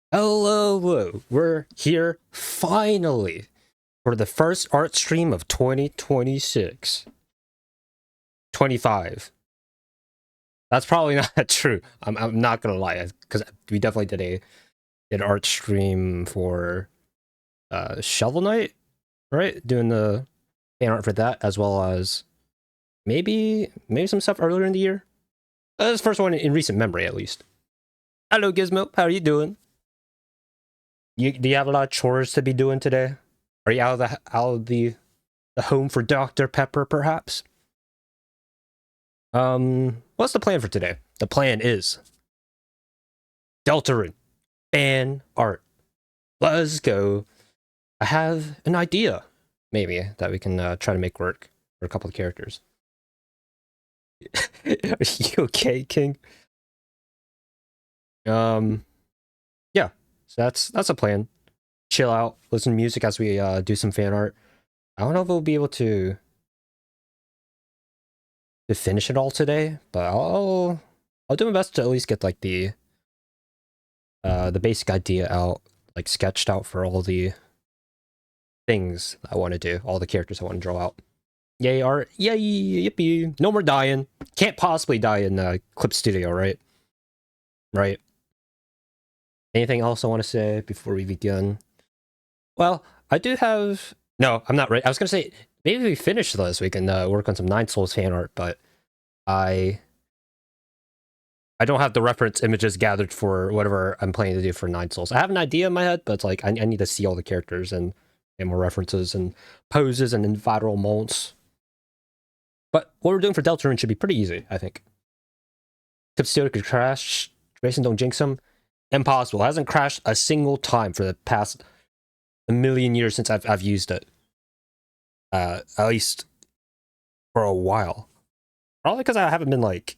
Hello, we're here finally for the first art stream of 2026. 25. That's probably not true. I'm not gonna lie, because we definitely did an art stream for Shovel Knight, right? Doing the fan art for that, as well as maybe some stuff earlier in the year. That's the first one in recent memory, at least. Hello, Gizmo. How are you doing? Do you have a lot of chores to be doing today? Are you out of the home for Dr. Pepper, perhaps? What's the plan for today? The plan is deltarune fan art. Let's go. I have an idea, maybe, that we can try to make work for a couple of characters. Are you okay, King? Yeah. So that's a plan. Chill out, listen to music as we do some fan art. I don't know if we'll be able to finish it all today, but I'll do my best to at least get like the basic idea out, like sketched out for all the things I want to do, all the characters I want to draw out. Yay art, yay, yippee! No more dying. Can't possibly die in Clip Studio, right? Right. Anything else I want to say before we begin? Well, I do have. No, I'm not ready. I was gonna say maybe we finish this. We can work on some Nine Souls fan art, but I I don't have the reference images gathered for whatever I'm planning to do for Nine Souls. I have an idea in my head, but it's like I need to see all the characters and more references and poses and environments. But what we're doing for Deltarune should be pretty easy, I think. Custodian could crash. Jason, don't jinx him. Impossible. It hasn't crashed a single time for the past a million years since I've used it. At least for a while. Probably because I haven't been like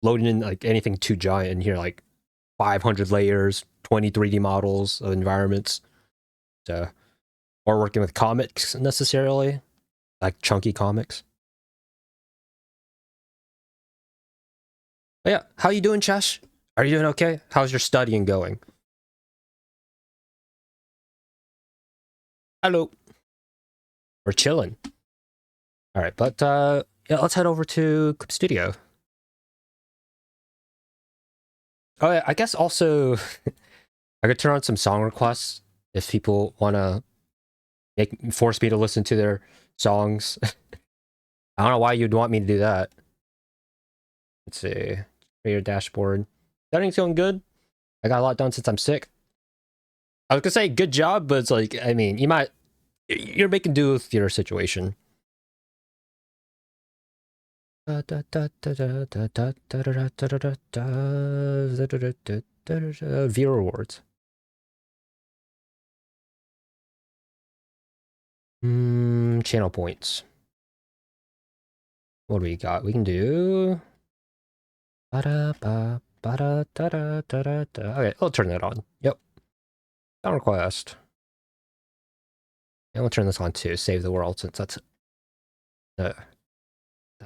loading in like anything too giant in here, like 500 layers, 20 3D models of environments. So, or working with comics necessarily, like chunky comics. But yeah, how you doing, Chesh? Are you doing okay? How's your studying going? Hello. We're chilling. All right, but yeah, let's head over to Clip Studio. Oh yeah, I guess also I could turn on some song requests if people want to force me to listen to their songs. I don't know why you'd want me to do that. Let's see. Your dashboard. Studying's going good. I got a lot done since I'm sick. I was gonna say good job, but it's like, I mean, you're making do with your situation. Viewer rewards. Channel points. What do we got? We can do. Okay, I'll turn that on. Yep. Sound request. And we'll turn this on too. Save the world, since that's that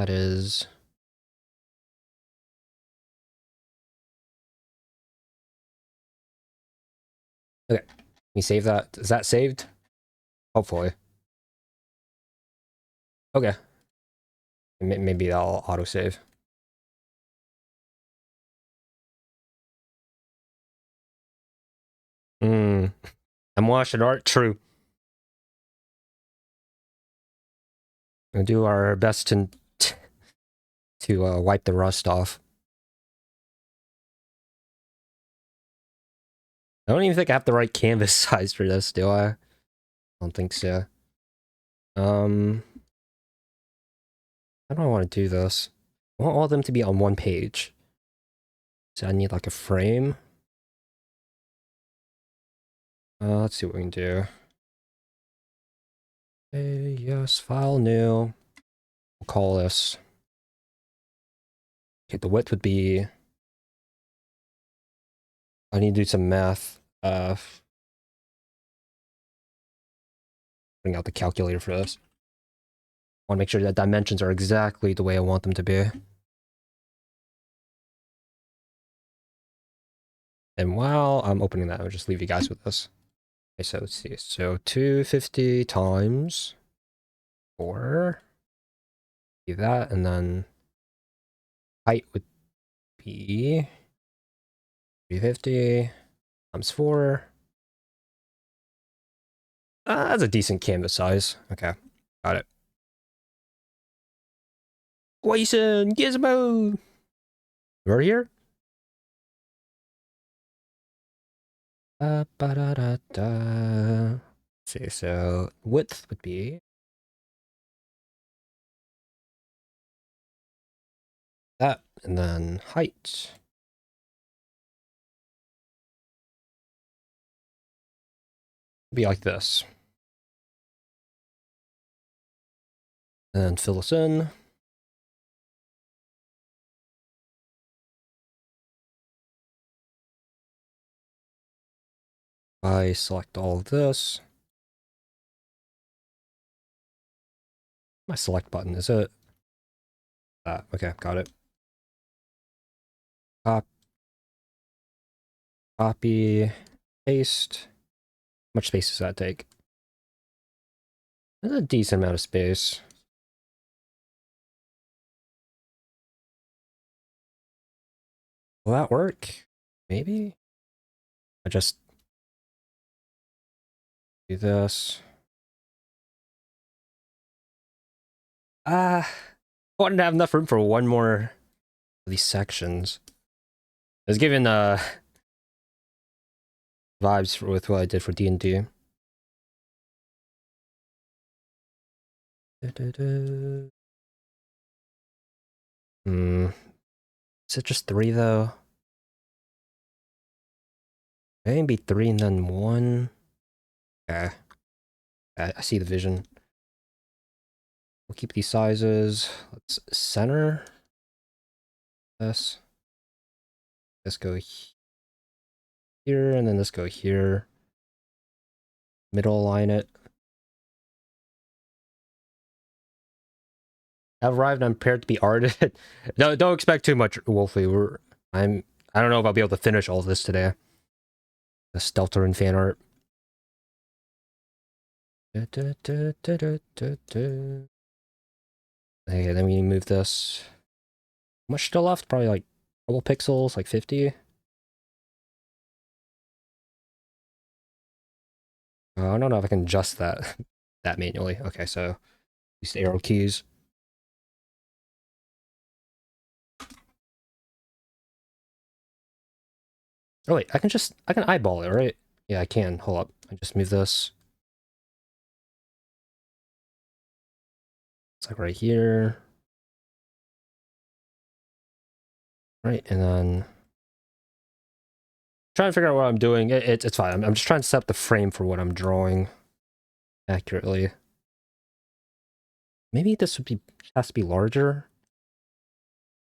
is. Okay. Can you save that? Is that saved? Hopefully. Okay. Maybe I'll autosave. I'm watching art. True. We'll do our best to wipe the rust off. I don't even think I have the right canvas size for this, do I? I don't think so. How do I want to do this? I want all of them to be on one page. So I need like a frame. Let's see what we can do. Okay, yes, file new. We'll call this. Okay, the width would be. I need to do some math. Bring out the calculator for this. I want to make sure that dimensions are exactly the way I want them to be. And while I'm opening that, I'll just leave you guys with this. Okay, so let's see. So 250 times 4. Do that, and then height would be 350 times 4. That's a decent canvas size. Okay, got it. Wason, Gizmo! We're here? Ba -da -da -da. Let's see, so width would be that, and then height would be like this. And fill this in. I select all of this. My select button, is it? Okay, got it. Copy, paste. How much space does that take? That's a decent amount of space. Will that work? Maybe? I just do this. I wanted to have enough room for one more of these sections. I was given vibes with what I did for D&D. Is it just 3 though? Maybe 3 and then 1. Okay. I see the vision. We'll keep these sizes. Let's center this. This go here, and then this go here. Middle align it. Have arrived. I'm prepared to be arted. No, don't expect too much, Wolfie. I don't know if I'll be able to finish all of this today. The deltarune fan art. Okay, then we move this. How much still left? Probably like a couple pixels, like 50. I don't know if I can adjust that that manually. Okay, so use the arrow keys. Oh wait, I can eyeball it, right? Yeah, I can. Hold up. I just move this. It's like right here. Right, and then trying to figure out what I'm doing. It's fine. I'm just trying to set up the frame for what I'm drawing accurately. Maybe this would be has to be larger.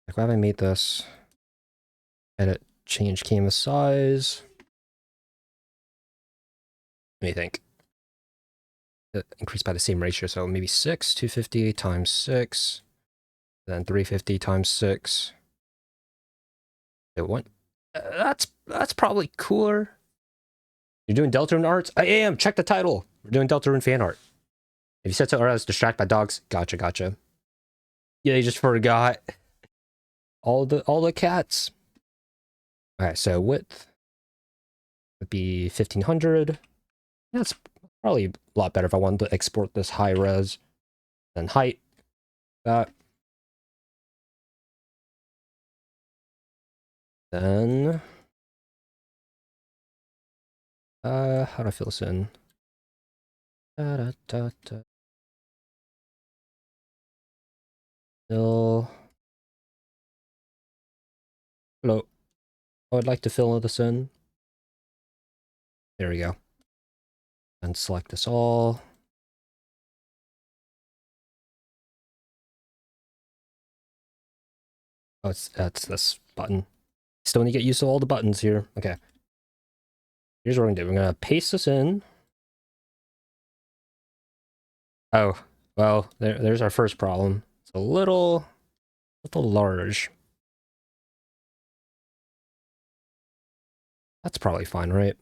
Like, why have I made this? Edit, change canvas size. Let me think. Increase by the same ratio, so maybe 6, 250 times 6, then 350 times 6. It went. That's probably cooler. You're doing deltarune arts? I am. Check the title. We're doing deltarune fan art. If you said so, or I was distracted by dogs. Gotcha. Yeah, you just forgot all the cats. Okay, so width would be 1500. That's probably a lot better if I wanted to export this high res. Then height, that. Then how do I fill this in? Fill. Hello. I would like to fill this in. There we go. And select this all. Oh, that's this button. Still need to get used to all the buttons here. Okay. Here's what we're gonna do. We're gonna paste this in. Oh, well, there's our first problem. It's a little large. That's probably fine, right?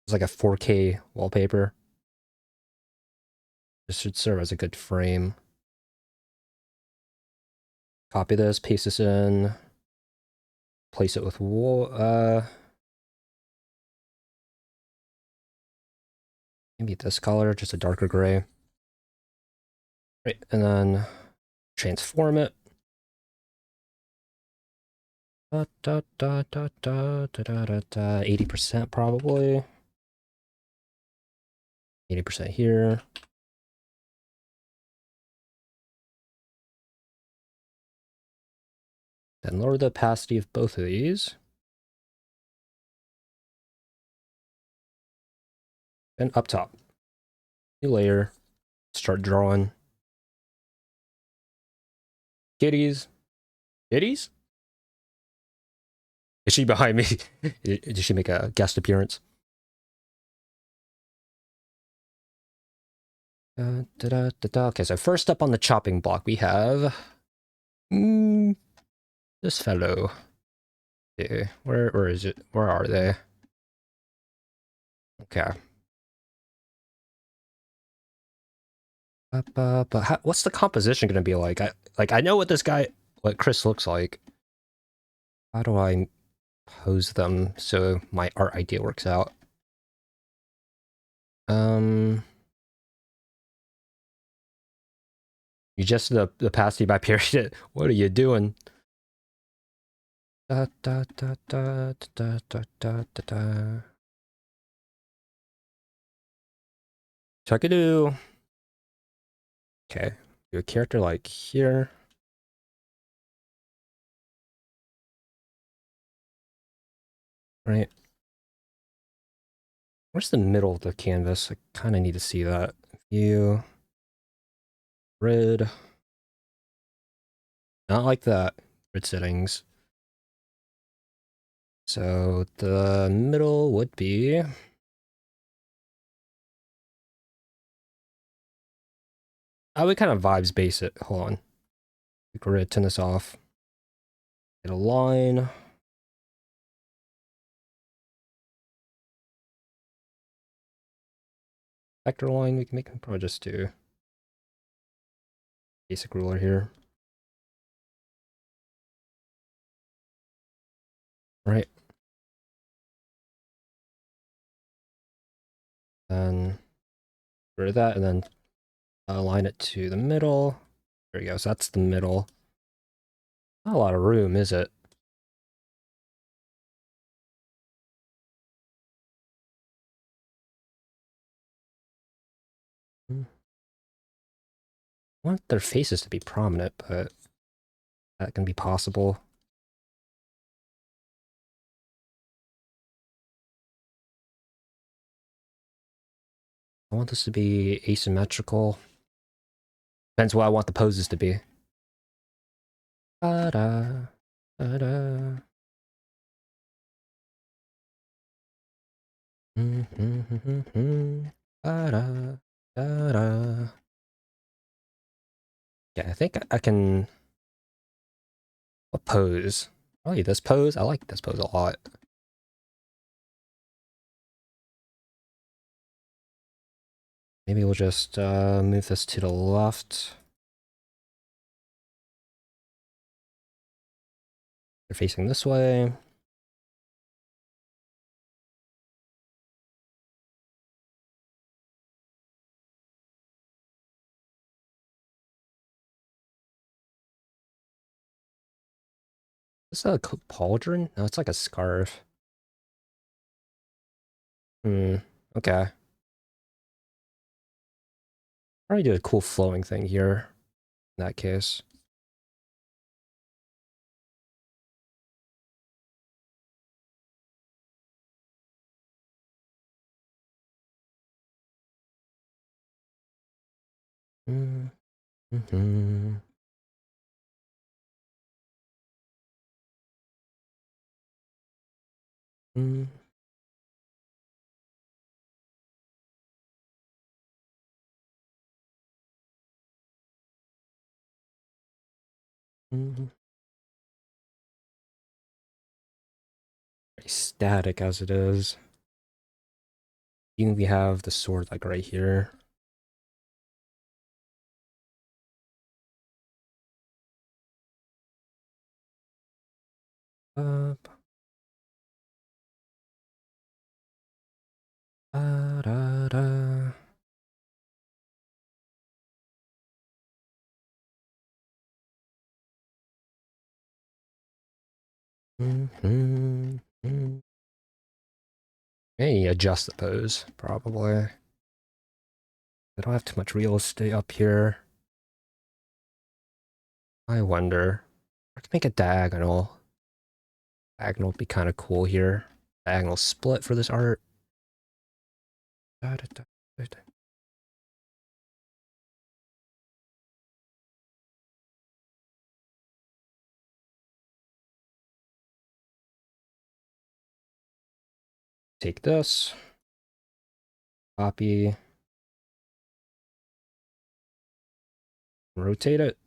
It's like a 4K wallpaper. This should serve as a good frame. Copy this, paste this in, place it with maybe this color, just a darker gray. Right, and then transform it. 80% probably. 80% here. Then lower the opacity of both of these. And up top. New layer. Start drawing. Kitties. Kitties? Is she behind me? Did she make a guest appearance? Okay, so first up on the chopping block, we have this fellow. Okay, where is it? Where are they? Okay. But what's the composition going to be like? I know what what Chris looks like. How do I pose them so my art idea works out? You just the passy by period. What are you doing? Da, da, da, da, da, da, da, da, da. Chuckadoo. Okay, do a character like here. Right. Where's the middle of the canvas? I kind of need to see that. View. Grid. Not like that. Grid settings. So the middle would be... I would kind of vibes base it. Hold on. Grid, turn this off. Get a line. Vector line, we can probably just do basic ruler here. Right. Then rid of that and then align it to the middle. There we go. So that's the middle. Not a lot of room, is it? I want their faces to be prominent, but that can be possible. I want this to be asymmetrical. Depends what I want the poses to be. Da-da, da-da. Da-da, da-da. Yeah, I think I can... What pose? Probably this pose. I like this pose a lot. Maybe we'll just move this to the left. They're facing this way. Is that a pauldron? No, it's like a scarf. Okay. Probably do a cool flowing thing here, in that case. Mm-hmm. Mm. Mm. static as it is. Even we have the sword like right here. Up. Da, da, da. Maybe adjust the pose, probably. I don't have too much real estate up here. I wonder. I could make a diagonal. Diagonal would be kind of cool here. Diagonal split for this art. Da, da, da, da, da. Take this. Copy. Rotate it.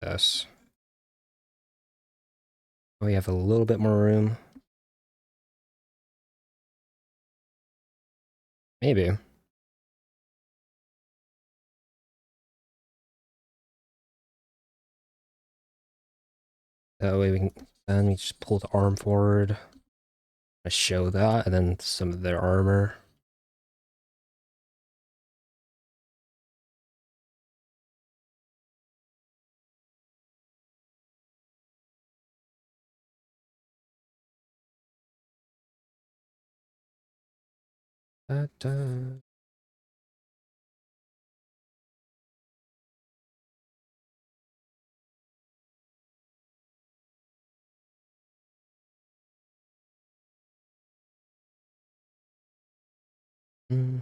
Yes. We have a little bit more room. Maybe. That way we can then we just pull the arm forward. I show that and then some of their armor. Da, da. Mm.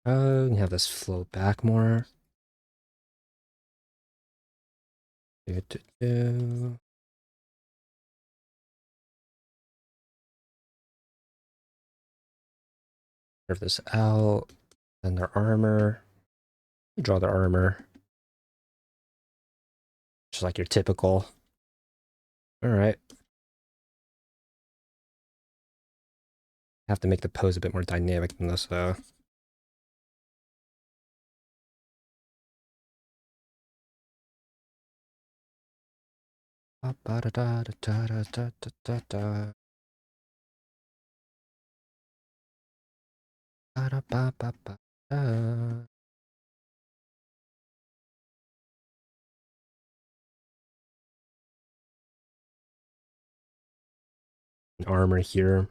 We can have this flow back more. Do, do, do. Curve this out. And their armor. Draw their armor. Just like your typical. Alright. Have to make the pose a bit more dynamic than this though. Ba, da, da, da, da, da, da, da, da. Ba, da, ba, ba, ba, da. Armor here.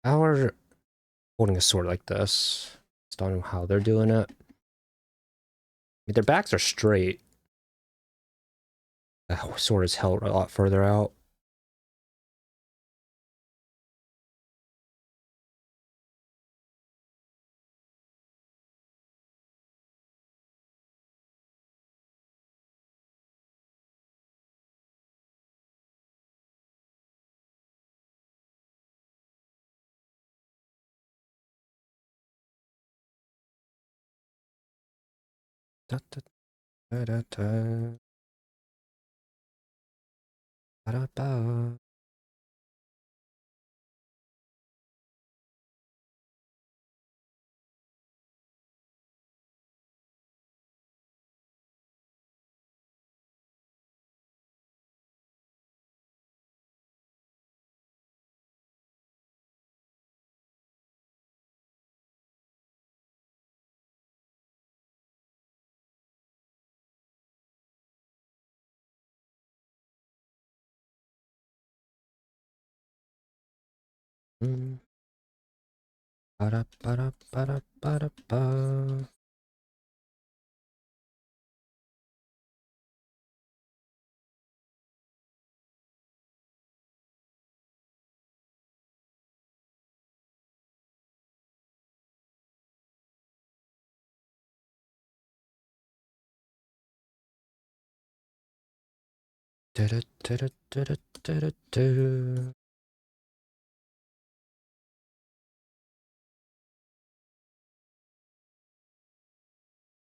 How are holding a sword like this? Just don't know how they're doing it. I mean, their backs are straight. The sword is held a lot further out. Da, da, da, da, da. Ba, da, ba. Mm. Ba, da, ba, da, ba, da, ba, da, ba.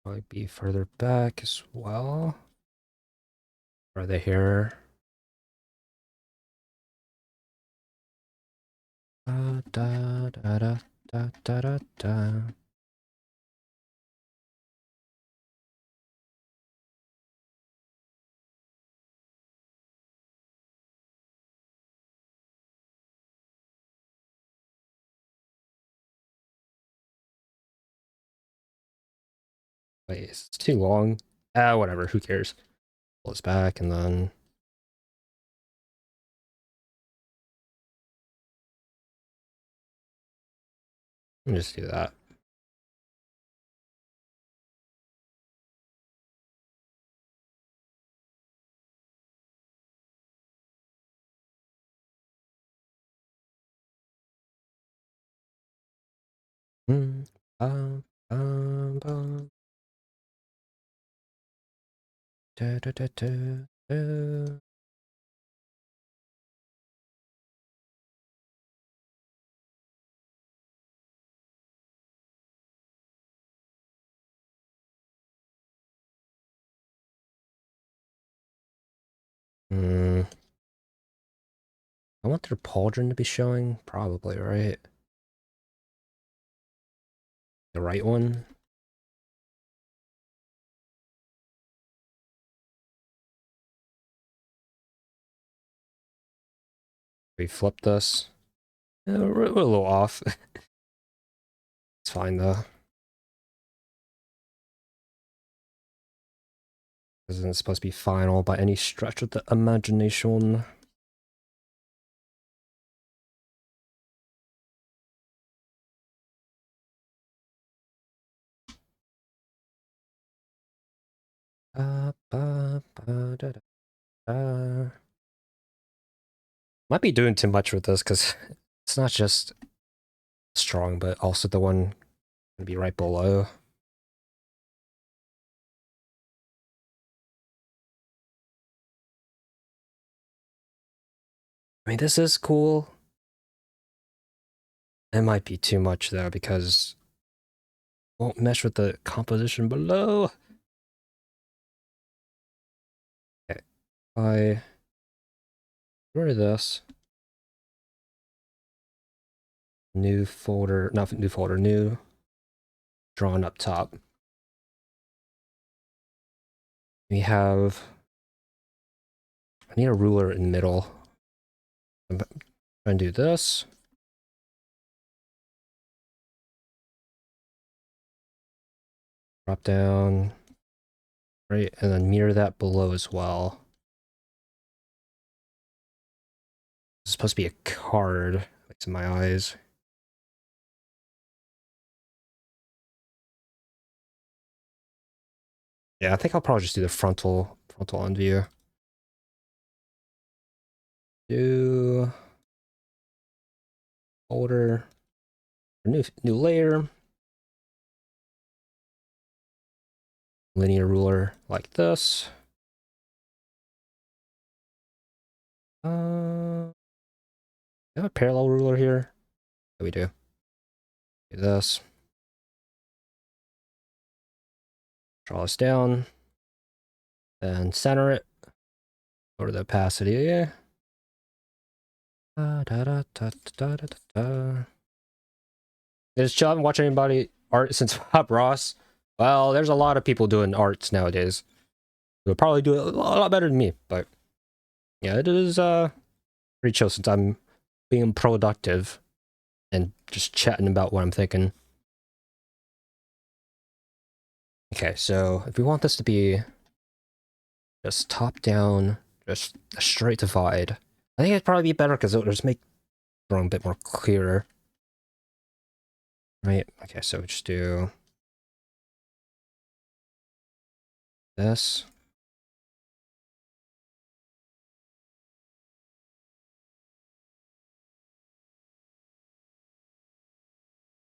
Might be further back as well. Are they here? Da da da da da da da. Wait, it's too long. Ah, whatever. Who cares? Pull this back and then. Let me just do that. Bum, bum. Da, da, da, da, da. I want their pauldron to be showing, probably, right? The right one. We flip this. We're a little off. It's fine though. This isn't supposed to be final by any stretch of the imagination. Might be doing too much with this because it's not just strong, but also the one gonna be right below. I mean, this is cool. It might be too much though because it won't mesh with the composition below. Okay, I get rid of this. New folder, not new folder, new drawn up top. We have, I need a ruler in the middle. I'm trying to do this. Drop down, right, and then mirror that below as well. It's supposed to be a card, like in my eyes. Yeah, I think I'll probably just do the frontal on view. Do folder, new layer, linear ruler like this. Do I have a parallel ruler here? Yeah, we do. Do this. Draw this down. Then center it. Go to the opacity. Yeah. Is chill. I haven't watched anybody art since Bob Ross. Well, there's a lot of people doing arts nowadays. Who would probably do it a lot better than me, but yeah, it is pretty chill since I'm being productive and just chatting about what I'm thinking. Okay, so if we want this to be just top down, just a straight divide, I think it'd probably be better because it'll just make the drawing a bit more clearer. Right, okay, so we just do this.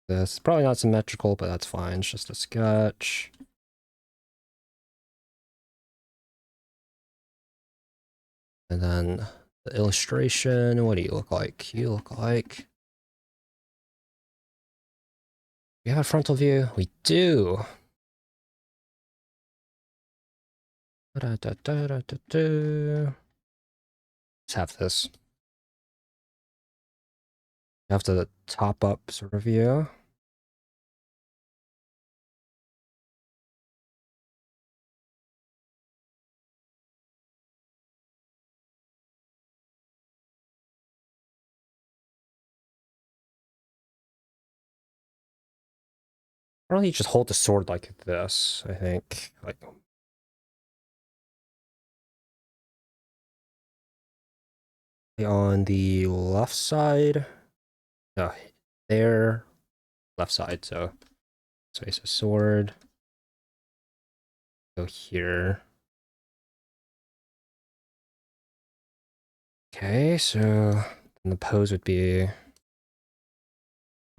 This probably not symmetrical, but that's fine. It's just a sketch. And then the illustration, what do you look like? You look like... We have a frontal view? We do! Let's have this. You have the top up sort of view. Probably just hold the sword like this, I think. Like, on the left side. No, there. Left side, so it's a sword. Go here. Okay, so the pose would be... We'll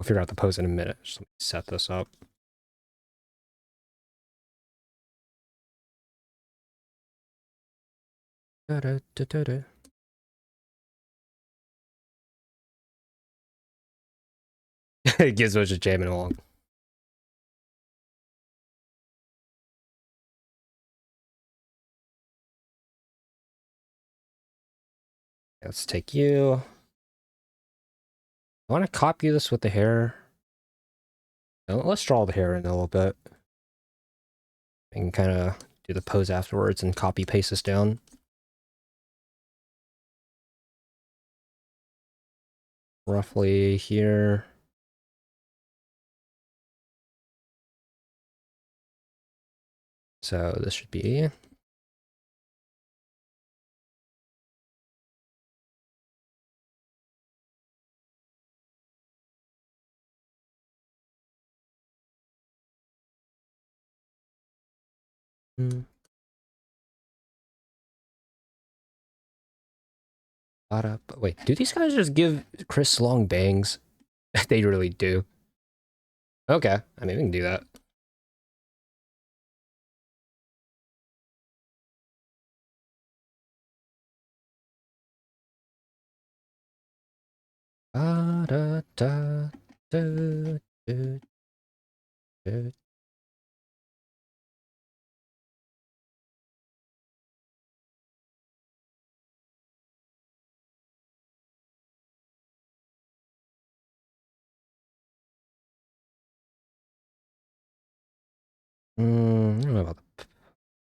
figure out the pose in a minute. Just let me set this up. Gizmo's just jamming along. Let's take you. I want to copy this with the hair. No, let's draw the hair in a little bit. And kind of do the pose afterwards and copy paste this down. Roughly here. So this should be... Wait, do these guys just give Chris long bangs? They really do. Okay, I mean, we can do that. Da, da, da, da, da, da. I don't know about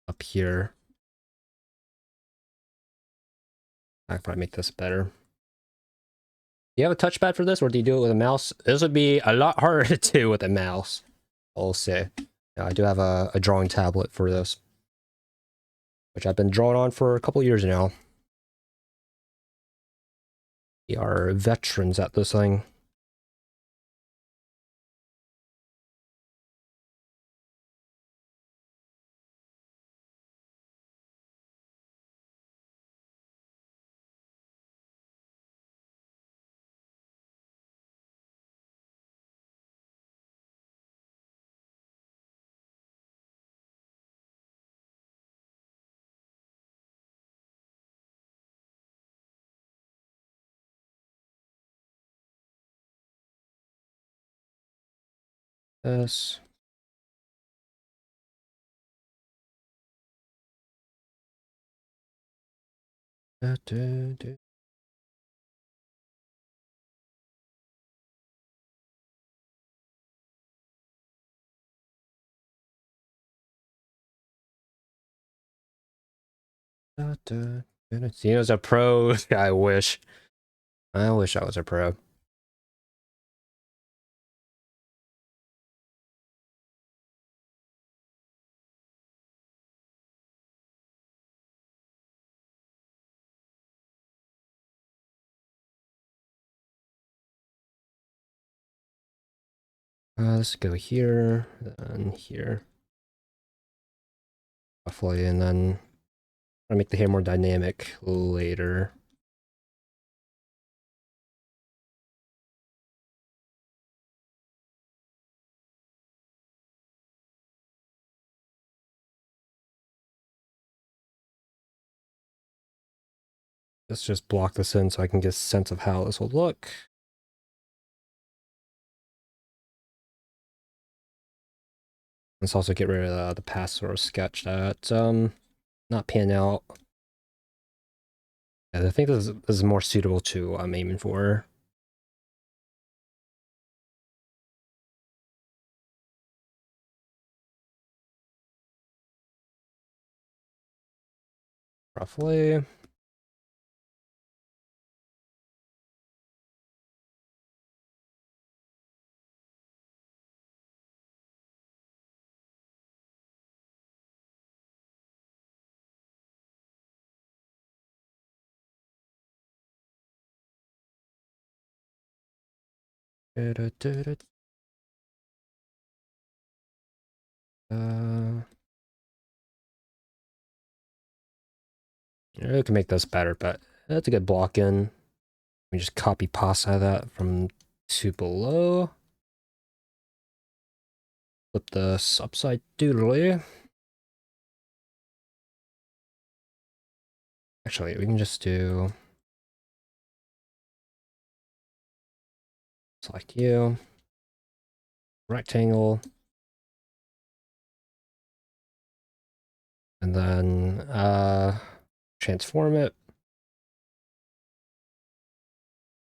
up here. I can probably make this better. Do you have a touchpad for this, or do you do it with a mouse? This would be a lot harder to do with a mouse. I'll say. Yeah, I do have a drawing tablet for this, which I've been drawing on for a couple years now. We are veterans at this thing. This. Da, da, da. Da, da, da. Zeno's a pro. I wish. I wish I was a pro. Let's go here, and here. Roughly, and then I'll make the hair more dynamic later. let's just block this in so I can get a sense of how this will look. Let's also get rid of the past sort of sketch that not pan out. Yeah, I think this is more suitable to what I'm aiming for. Roughly. Yeah, we can make this better, but that's a good block in. We just copy pasta that from to below. Flip this upside doodly. Actually, we can just do select you, rectangle, and then transform it.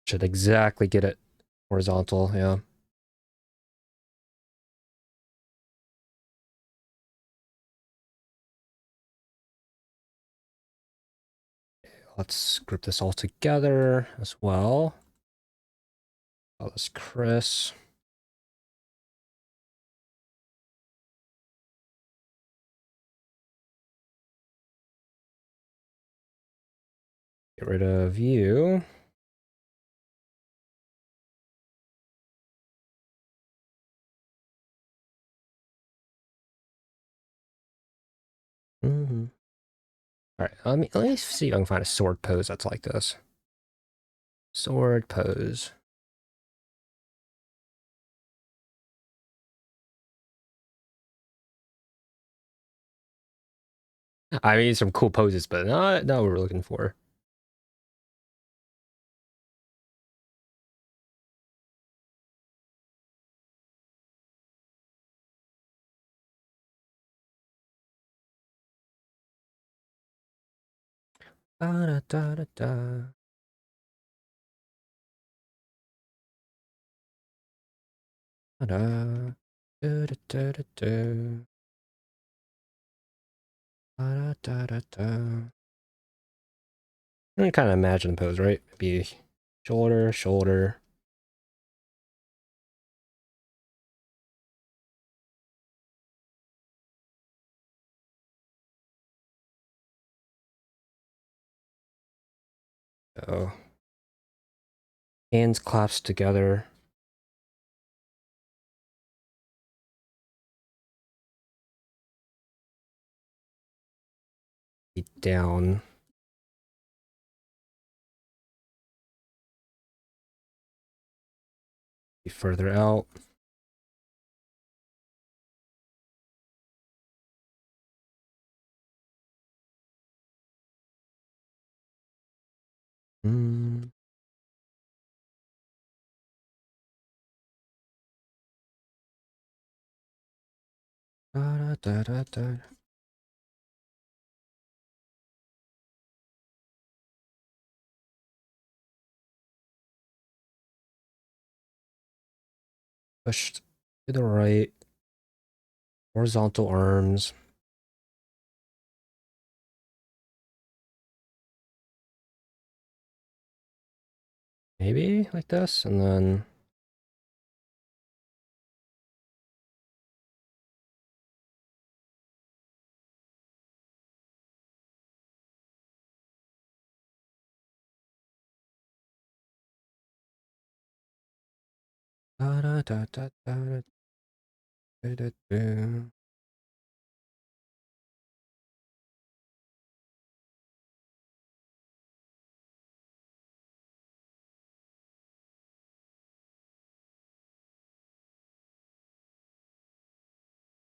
Should exactly get it horizontal, yeah. Let's group this all together as well. Call this Chris. Get rid of you. Mm-hmm. All right, let me see if I can find a sword pose that's like this. Sword pose. I mean, some cool poses, but not what we're looking for. Da da da da da. Da da da da da da. Da da da da. I can kind of imagine the pose, right? Maybe shoulder, shoulder. So hands clasped together. Feet down. Be further out. Mm. Da da da da da. Pushed to the right. Horizontal arms. Maybe like this, and then da da da da da da da da.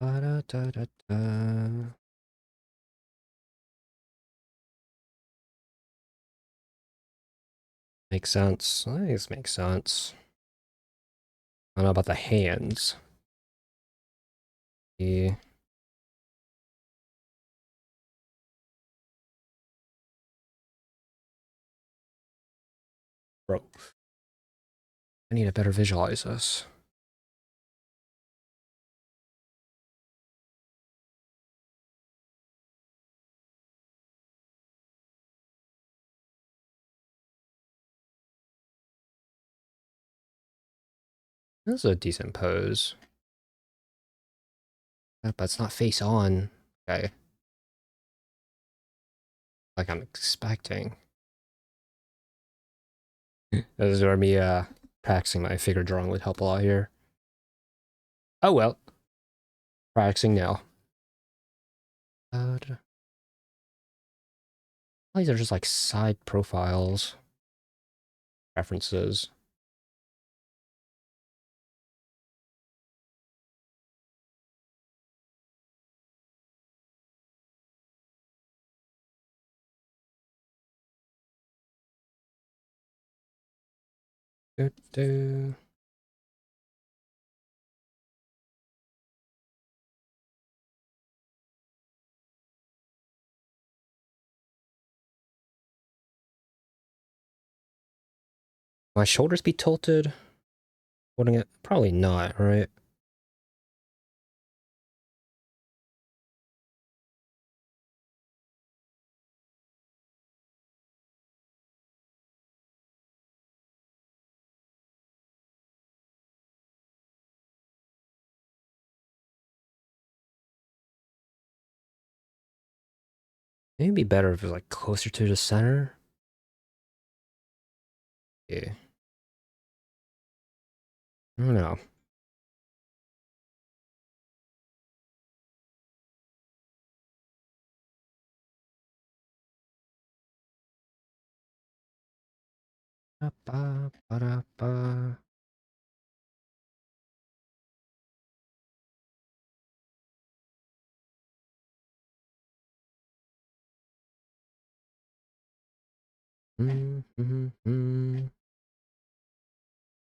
Da da da da da. Makes sense. I think this makes sense. I don't know about the hands. The bro. I need to better visualize this. This is a decent pose. But it's not face on. Okay. Like I'm expecting. This is where me practicing my figure drawing would help a lot here. Oh well. Practicing now. These are just like side profiles. References. Do, do. My shoulders be tilted? Holding it? Probably not, right? Maybe it'd be better if it was like closer to the center. Yeah. I don't know. Ba, ba, da, ba.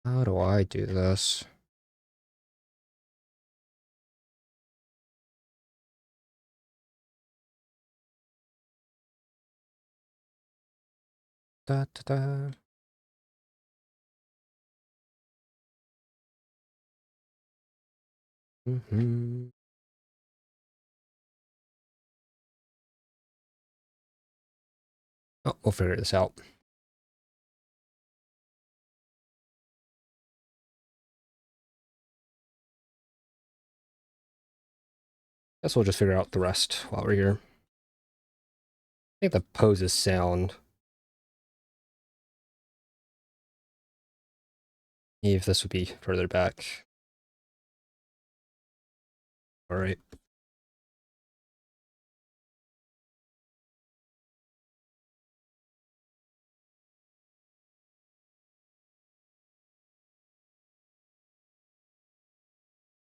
How do I do this? Da, da, da. Oh, we'll figure this out. Guess we'll just figure out the rest while we're here. I think the poses sound. Maybe if this would be further back. Alright.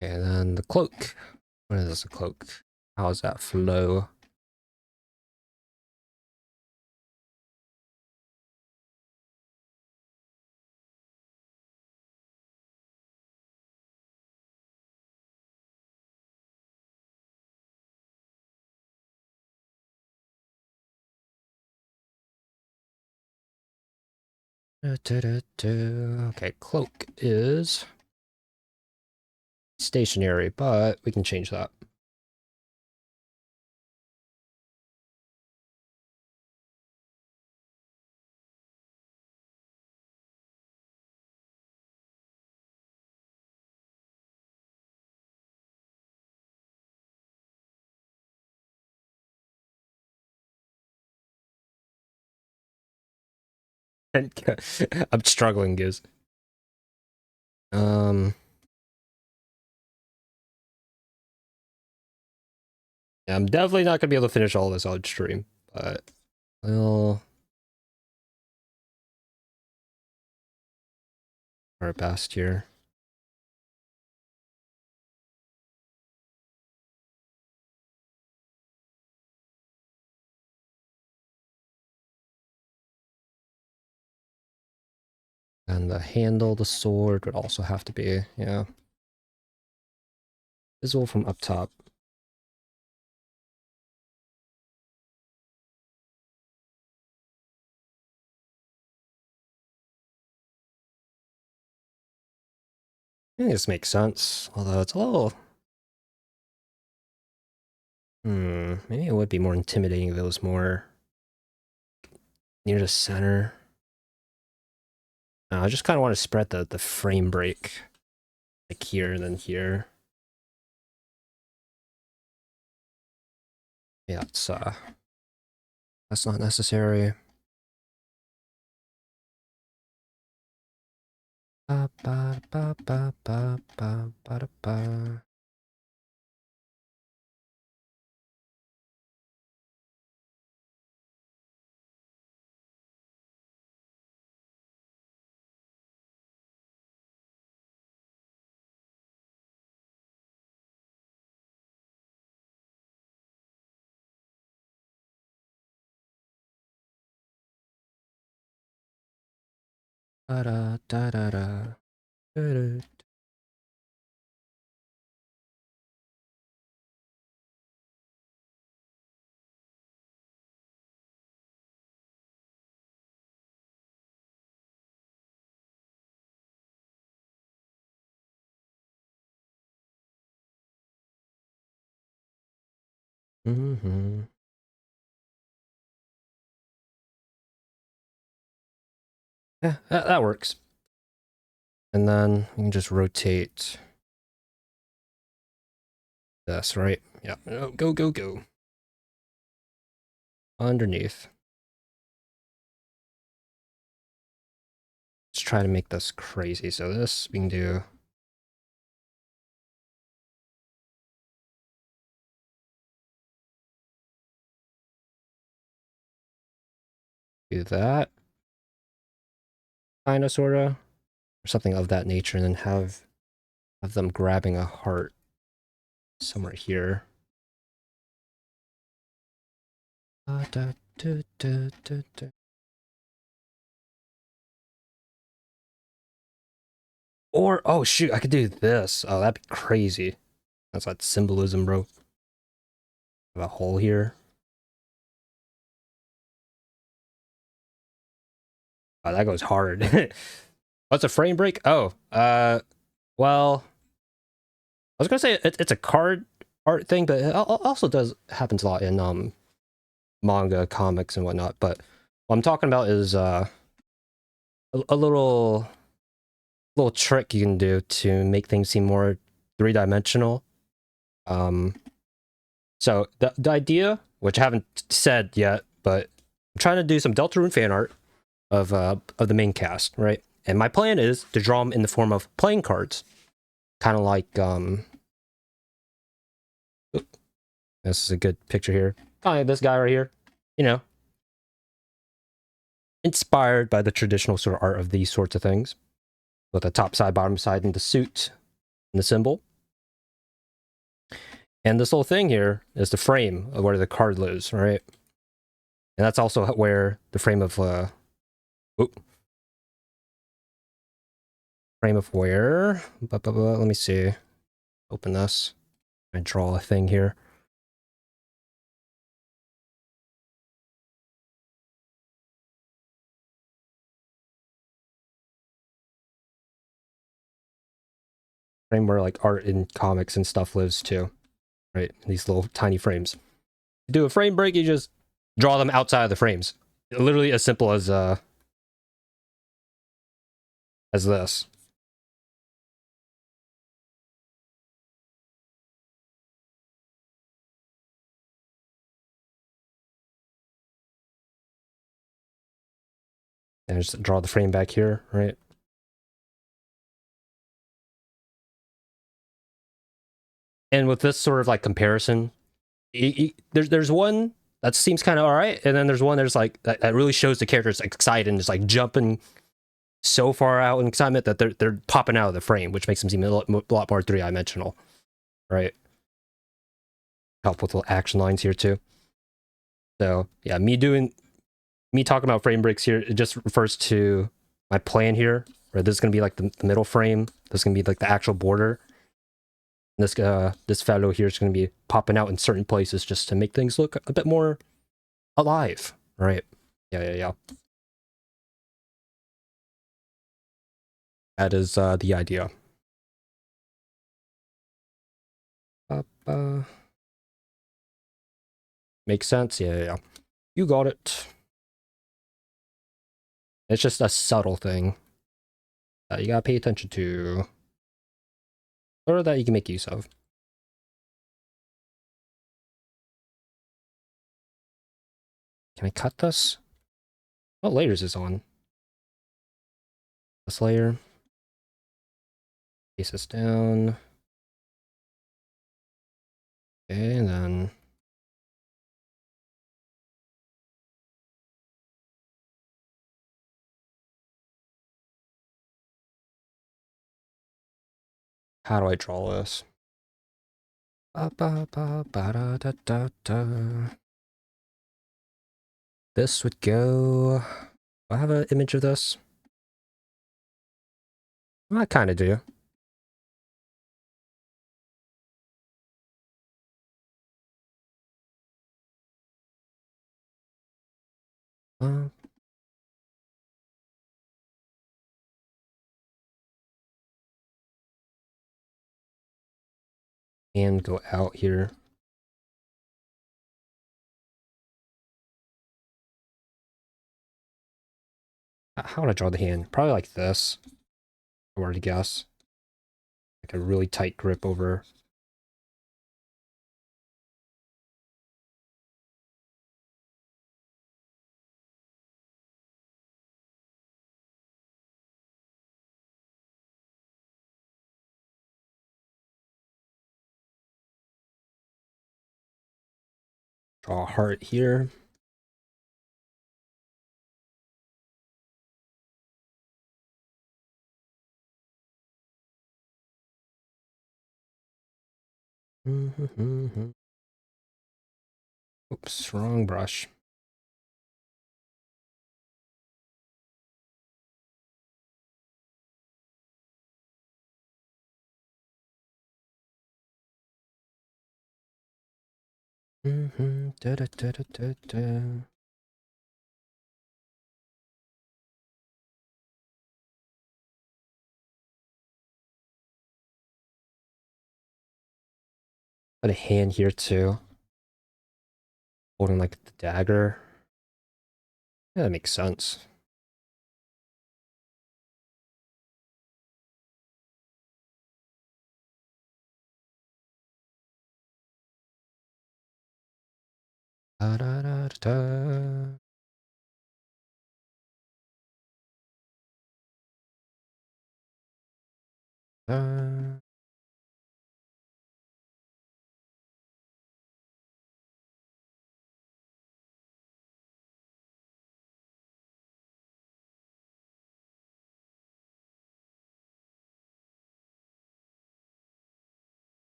And then the cloak. What is this, a cloak? How does that flow? Okay, cloak is stationary, but we can change that. I'm struggling, Giz. Yeah, I'm definitely not gonna be able to finish all this on stream, but we'll our best here. And the handle, the sword would also have to be, yeah, visible from up top. I think this makes sense, although it's a little... maybe it would be more intimidating if it was more near the center. I just kind of want to spread the frame break, like here and then here. Yeah, that's not necessary. Ba ba ba ba ba ba ba da ba. Da da da da da. Da-da. Mm-hmm. Yeah, that works. And then you can just rotate this, right? Yeah. Oh, go, go, go. Underneath. Let's try to make this crazy. So this we can do. Do that. Kinda, sorta. Or something of that nature, and then have them grabbing a heart somewhere here. Da, da, da, da, da. Or, oh shoot, I could do this. Oh, that'd be crazy. That's that symbolism, bro. Have a hole here. Oh, that goes hard. What's a frame break? Oh, well, I was gonna say it's a card art thing, but it also does happens a lot in manga, comics, and whatnot. But what I'm talking about is a little trick you can do to make things seem more three-dimensional. So the idea, which I haven't said yet, but I'm trying to do some deltarune fan art of the main cast, right? And my plan is to draw them in the form of playing cards, kind of like this is a good picture here. Kind of like this guy right here, you know, inspired by the traditional sort of art of these sorts of things, with the top side, bottom side, and the suit and the symbol. And this little thing here is the frame of where the card lives, right? And that's also where the frame of frame of where? Let me see. Open this. I draw a thing here. Frame where like art in comics and stuff lives too, right? These little tiny frames. To do a frame break, you just draw them outside of the frames. Literally as simple as this. And just draw the frame back here, right? And with this sort of like comparison, there's one that seems kind of all right, and then there's one that's like that really shows the characters like excited and just like jumping so far out in excitement that they're popping out of the frame, which makes them seem a lot more three-dimensional, right? Help with little action lines here too. So yeah, me talking about frame breaks here, it just refers to my plan here, where this is gonna be like the middle frame. This is gonna be like the actual border. And this fellow here is gonna be popping out in certain places just to make things look a bit more alive. Right? Yeah. That is the idea. Makes sense. Yeah. You got it. It's just a subtle thing that you gotta pay attention to, or that you can make use of. Can I cut this? What layers is on? This layer. Paste this down. Okay, and then how do I draw this? This would go. Do I have an image of this? I kind of do. Uh, and go out here. How would I draw the hand? Probably like this. If I were to guess. Like a really tight grip over. Draw a heart here. Oops, wrong brush. Put a hand here too. Holding like the dagger. Yeah, that makes sense. Da, da, da, da. Da.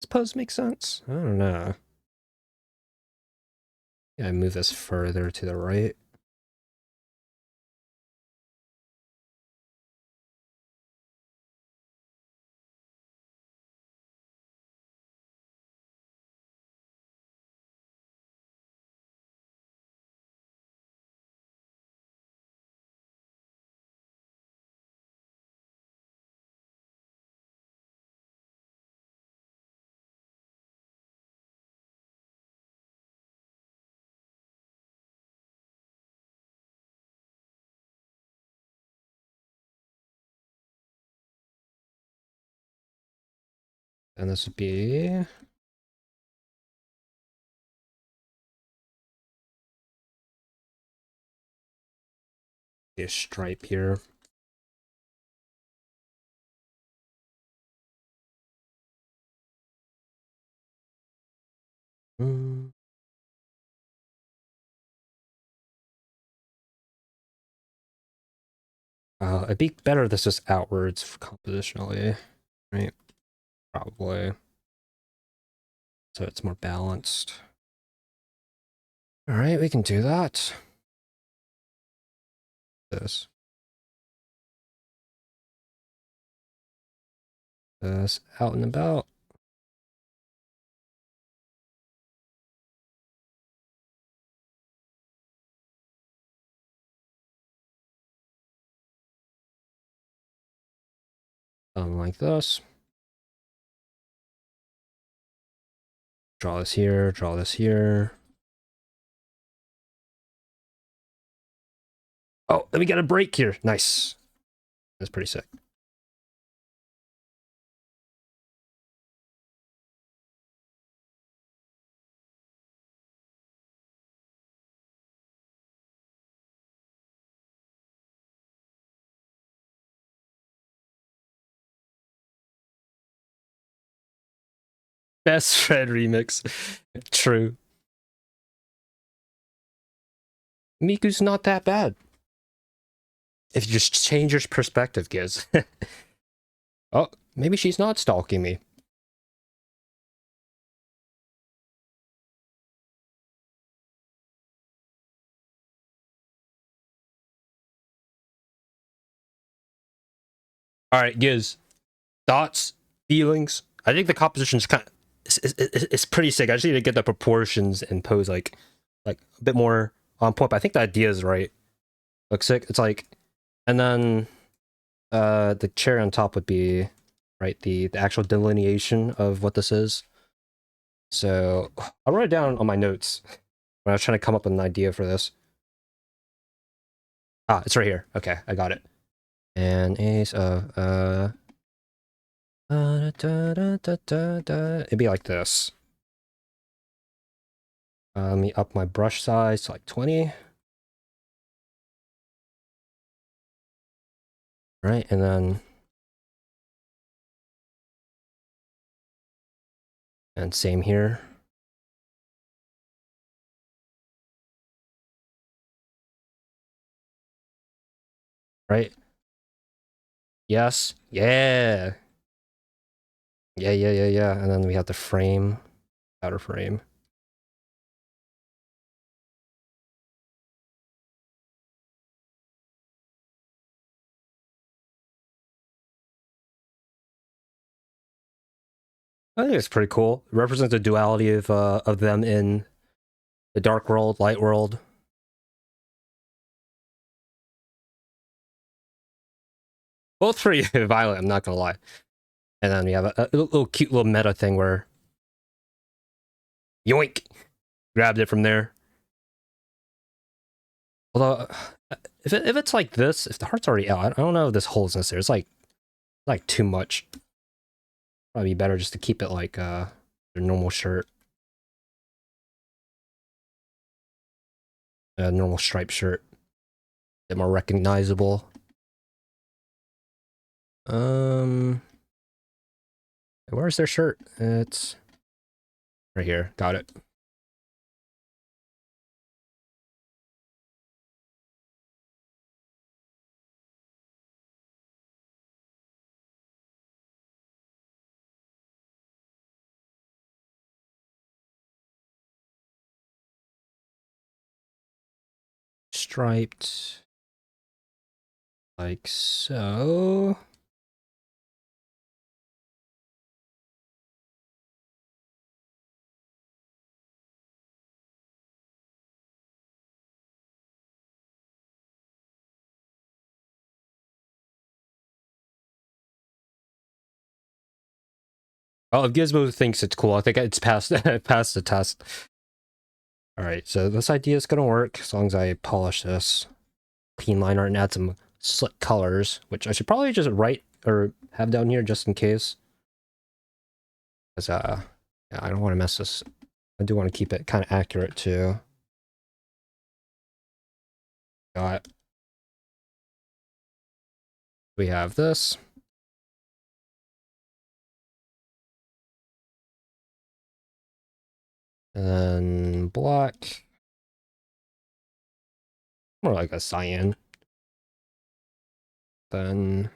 This pose makes sense. I don't know. Yeah, move this further to the right. And this would be a stripe here. It'd be better if this was outwards compositionally, right? Probably. So it's more balanced. All right, we can do that. This. this out and about. Something like this. Draw this here, draw this here. Oh, let me get a break here. Nice. That's pretty sick. Best friend remix. True. Miku's not that bad. If you just change your perspective, Giz. Oh, maybe she's not stalking me. Alright, Giz. Thoughts? Feelings? I think the composition's kind of... It's pretty sick. I just need to get the proportions and pose like a bit more on point, but I think the idea is right. Looks sick. It's like... And then... the cherry on top would be... Right, the actual delineation of what this is. So... I wrote it down on my notes when I was trying to come up with an idea for this. Ah, it's right here. Okay, I got it. And ace of it'd be like this. Let me up my brush size to like 20. Right, and then and same here. Right? Yes. Yeah. Yeah. And then we have the frame, outer frame. I think it's pretty cool. It represents the duality of them in the dark world, light world. Both pretty violent, I'm not gonna lie. And then we have a little cute little meta thing where yoink, grabbed it from there. Although, if it's like this, if the heart's already out, I don't know if this hole is necessary. It's like too much. Probably be better just to keep it like their normal shirt, a normal striped shirt, a bit more recognizable. Where's their shirt? It's right here. Got it. Striped, like so. Oh, if Gizmo thinks it's cool, I think it's passed passed the test. All right, so this idea is gonna work as long as I polish this clean line art and add some slick colors, which I should probably just write or have down here just in case. Because yeah, I don't want to mess this. I do want to keep it kind of accurate too. Got we have this. And then black. More like a cyan. Then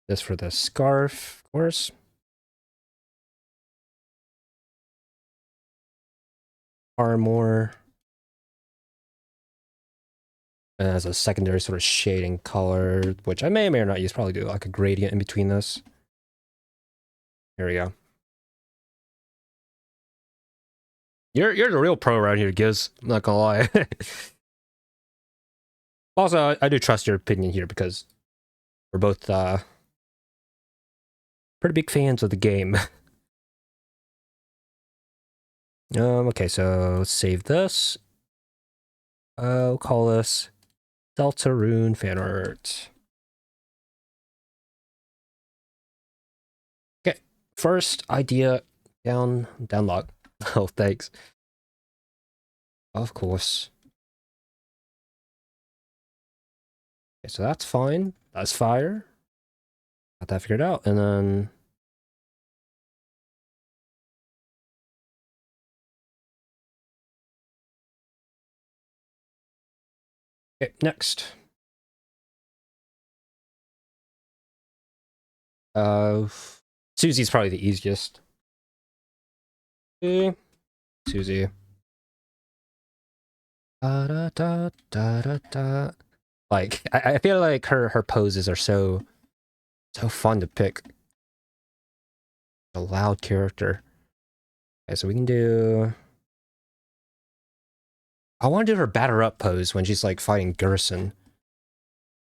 this for the scarf, of course. Armor. as a secondary sort of shading color, which I may or may not use. Probably do like a gradient in between this. Here we go. You're the real pro around here, Giz. I'm not gonna lie. Also, I do trust your opinion here because we're both pretty big fans of the game. Okay, so let's save this. We'll call this deltarune fanart. Okay, first idea download. Oh, thanks. Of course. Okay, so that's fine. That's fire. Got that figured out, and then okay, next. Uh, Susie's probably the easiest. Okay. Susie. Da, da, da, da, da, da. Like, I feel like her poses are so fun to pick. A loud character. Okay, so we can do. I want to do her batter up pose when she's like fighting Gerson.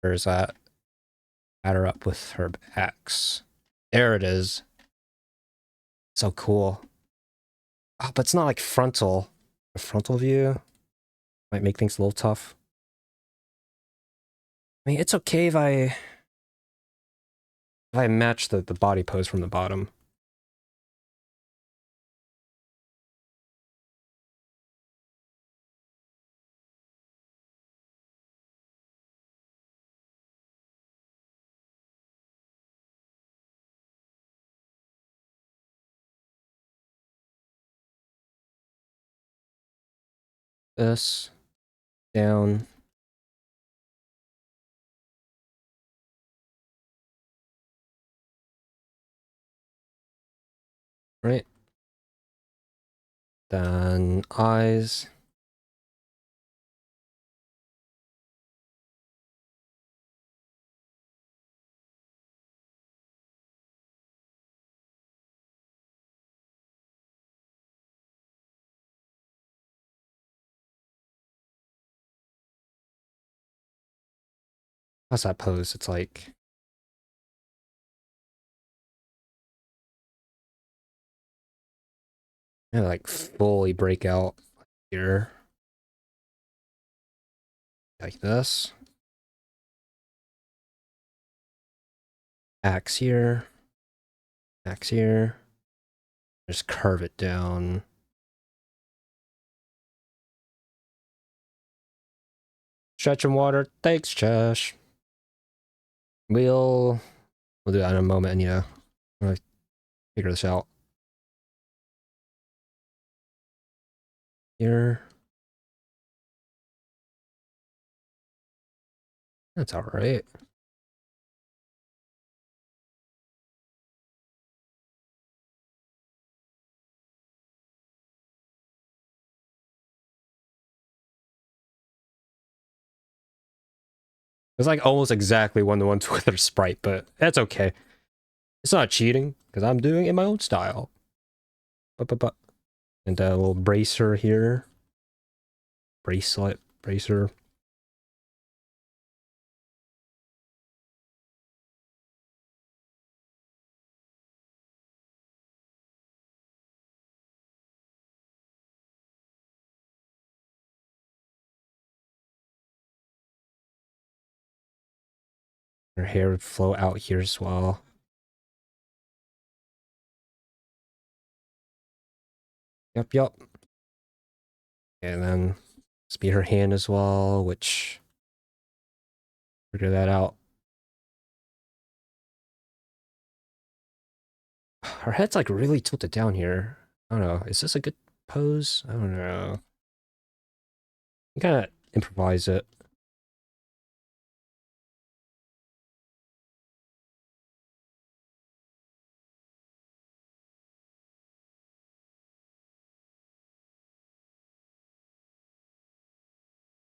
Where's that? Batter up with her axe. There it is. So cool. Oh, but it's not like frontal. A frontal view might make things a little tough. I mean, it's okay if I match the body pose from the bottom. This down. Right. Then eyes. How's that pose? It's like like fully break out here. Like this. Axe here. Axe here. Just curve it down. Stretch and water. Thanks, Josh. We'll do that in a moment. Yeah, I'm gonna figure this out. Here. That's all right. It's like almost exactly one-to-one with her sprite, but that's okay. It's not cheating because I'm doing it in my own style. And a little bracer here. Bracelet, bracer. Her hair would flow out here as well. Yep, yep. And then speed her hand as well, which figure that out. Her head's like really tilted down here. I don't know. Is this a good pose? I don't know. You gotta improvise it.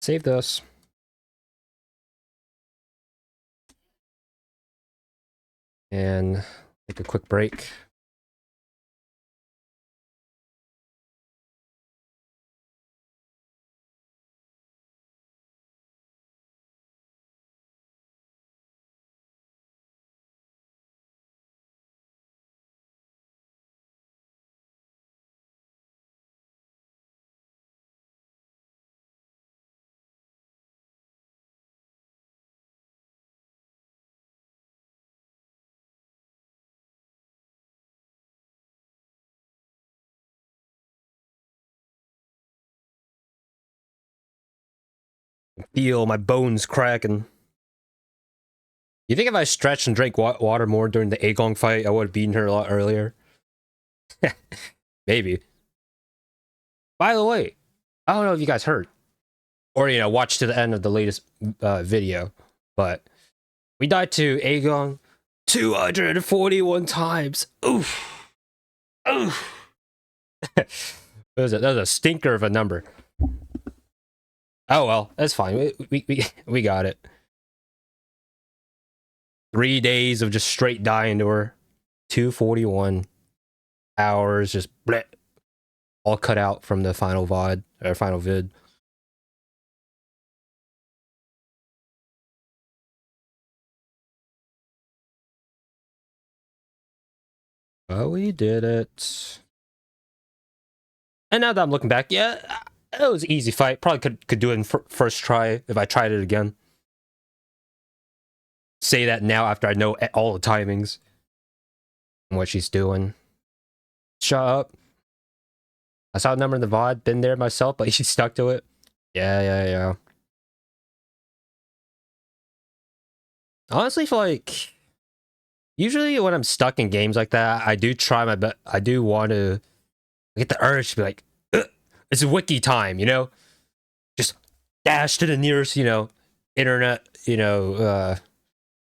Save this. and take a quick break. Feel my bones cracking. You think if I stretched and drank water more during the Aegon fight, I would have beaten her a lot earlier? Maybe. By the way, I don't know if you guys heard, or watched to the end of the latest video, but we died to Aegon 241 times. Oof. Oof. that was a stinker of a number. Oh well, that's fine. We got it. 3 days of just straight dying to her. 241 hours just bleh, all cut out from the final VOD or final vid. Oh, we did it. And now that I'm looking back, yeah, it was an easy fight. Probably could do it in first try if I tried it again. Say that now after I know all the timings and what she's doing. Shut up. I saw a number in the VOD, been there myself, but she stuck to it. Yeah. Honestly, for like, usually when I'm stuck in games like that, I do try my best. I do want to get the urge to be like, it's a wiki time, just dash to the nearest, internet,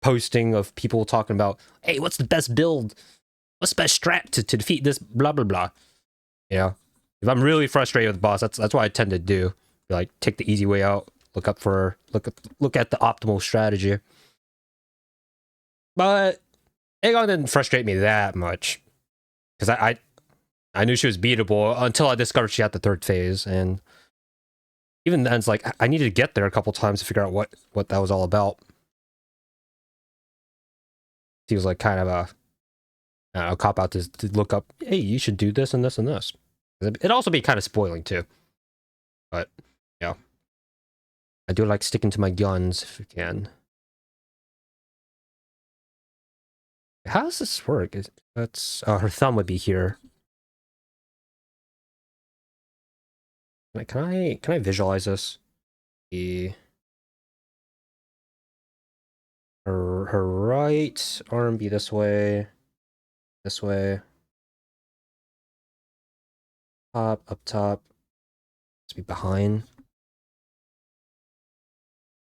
posting of people talking about, hey, what's the best build? What's the best strat to defeat this blah blah blah? If I'm really frustrated with the boss, that's what I tend to do. Like, take the easy way out, look at the optimal strategy. But Aegon didn't frustrate me that much because I knew she was beatable until I discovered she had the third phase, and even then, it's like I needed to get there a couple times to figure out what that was all about. He was like kind of a cop out to look up. Hey, you should do this and this and this. It'd also be kind of spoiling too. But yeah, I do like sticking to my guns if you can. How does this work? That's her thumb would be here. Can I visualize this? The her right arm be this way, up top. Let's be behind.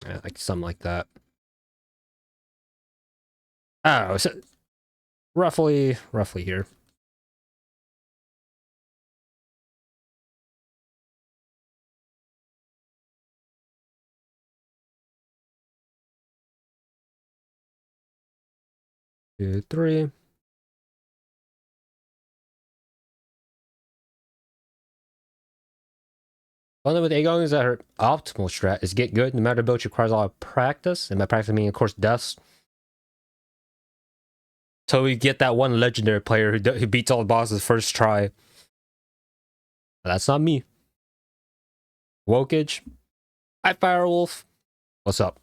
Yeah, like something like that. Oh, so roughly here. Two, three. One thing with Aegon is that her optimal strat is get good no matter what requires a lot of practice, and by practice I mean, of course, deaths. So we get that one legendary player who beats all the bosses first try. That's not me. Wokage. Hi, Firewolf. What's up?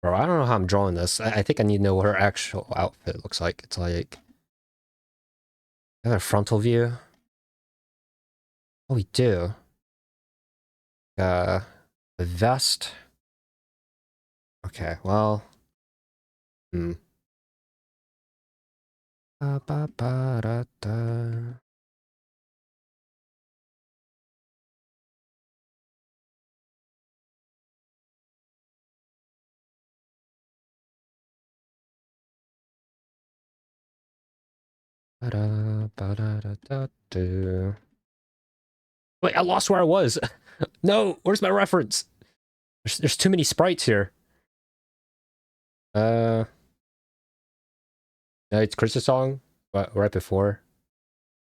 Bro, I don't know how I'm drawing this. I think I need to know what her actual outfit looks like. It's like... a frontal view? Oh, we do. A vest. Okay, well... Hmm. Ba, ba, ba, da, da. Ba-da-ba-da-da-da-do. Wait, I lost where I was. No, where's my reference? There's too many sprites here. No, it's Chris's song, but right before.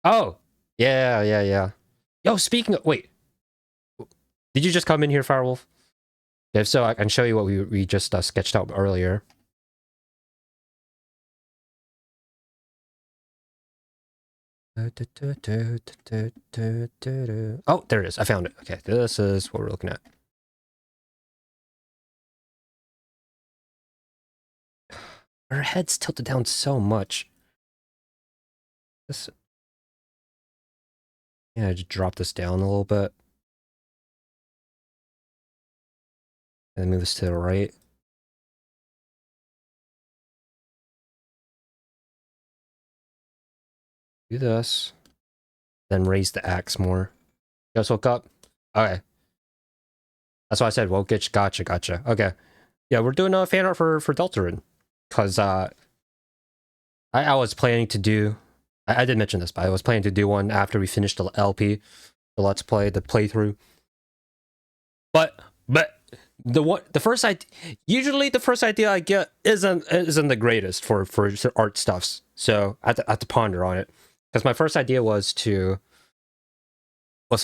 Oh, yeah, yeah, yeah. Yo, speaking of, wait, did you just come in here, Firewolf? If so, I can show you what we just sketched out earlier. Oh, there it is. I found it. Okay, this is what we're looking at. Her head's tilted down so much. This, yeah, just drop this down a little bit. And move this to the right. Do this. Then raise the axe more. You guys woke up? Okay. That's why I said, well, gotcha. Okay. Yeah, we're doing a fan art for deltarune. Because I was planning to do... I did mention this, but I was planning to do one after we finished the LP. The Let's Play, the playthrough. But the first idea, usually the first idea I get isn't the greatest for art stuffs. So I have to ponder on it, because my first idea was to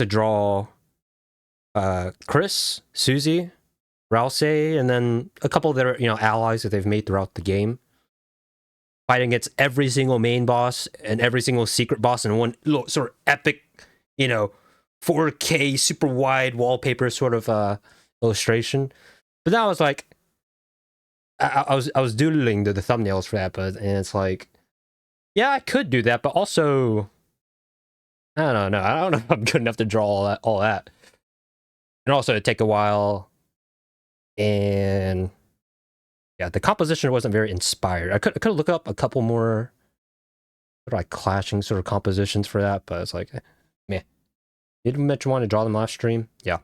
draw Chris, Susie, Rouse, and then a couple of their allies that they've made throughout the game, fighting against every single main boss and every single secret boss in one sort of epic, 4K super wide wallpaper sort of illustration. But now I was like, I was doodling the thumbnails for that, and it's like, yeah, I could do that, but also I don't know. I don't know if I'm good enough to draw all that. And also it'd take a while. And yeah, the composition wasn't very inspired. I could look up a couple more sort of like clashing sort of compositions for that, but it's like, meh. Did Mitch want to draw them last stream? Yeah.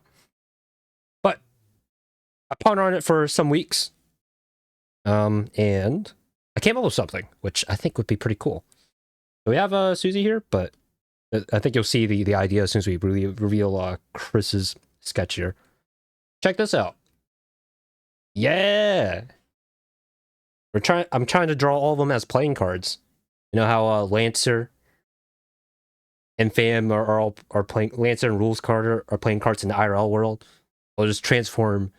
But I pondered on it for some weeks. And I came up with something, which I think would be pretty cool. So we have Susie here, but I think you'll see the idea as soon as we reveal Chris's sketch here. Check this out. Yeah! I'm trying to draw all of them as playing cards. You know how Lancer and Fam are playing, Lancer and Rules Carter are playing cards in the IRL world. I'll just transform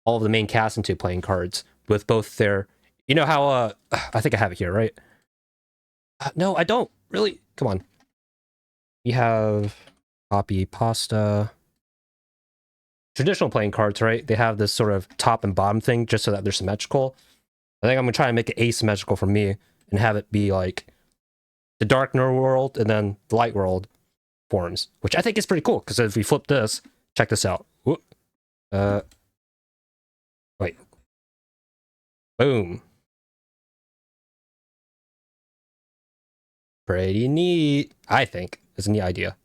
all of the main cast into playing cards with both their, you know how I think I have it here, right? No, I don't really. Come on. We have copy pasta. Traditional playing cards, right? They have this sort of top and bottom thing just so that they're symmetrical. I think I'm gonna try and make it asymmetrical for me and have it be like the dark world and then the light world forms, which I think is pretty cool, because if we flip this, check this out. Whoop. Wait. Boom. Pretty neat, I think. It's a neat idea.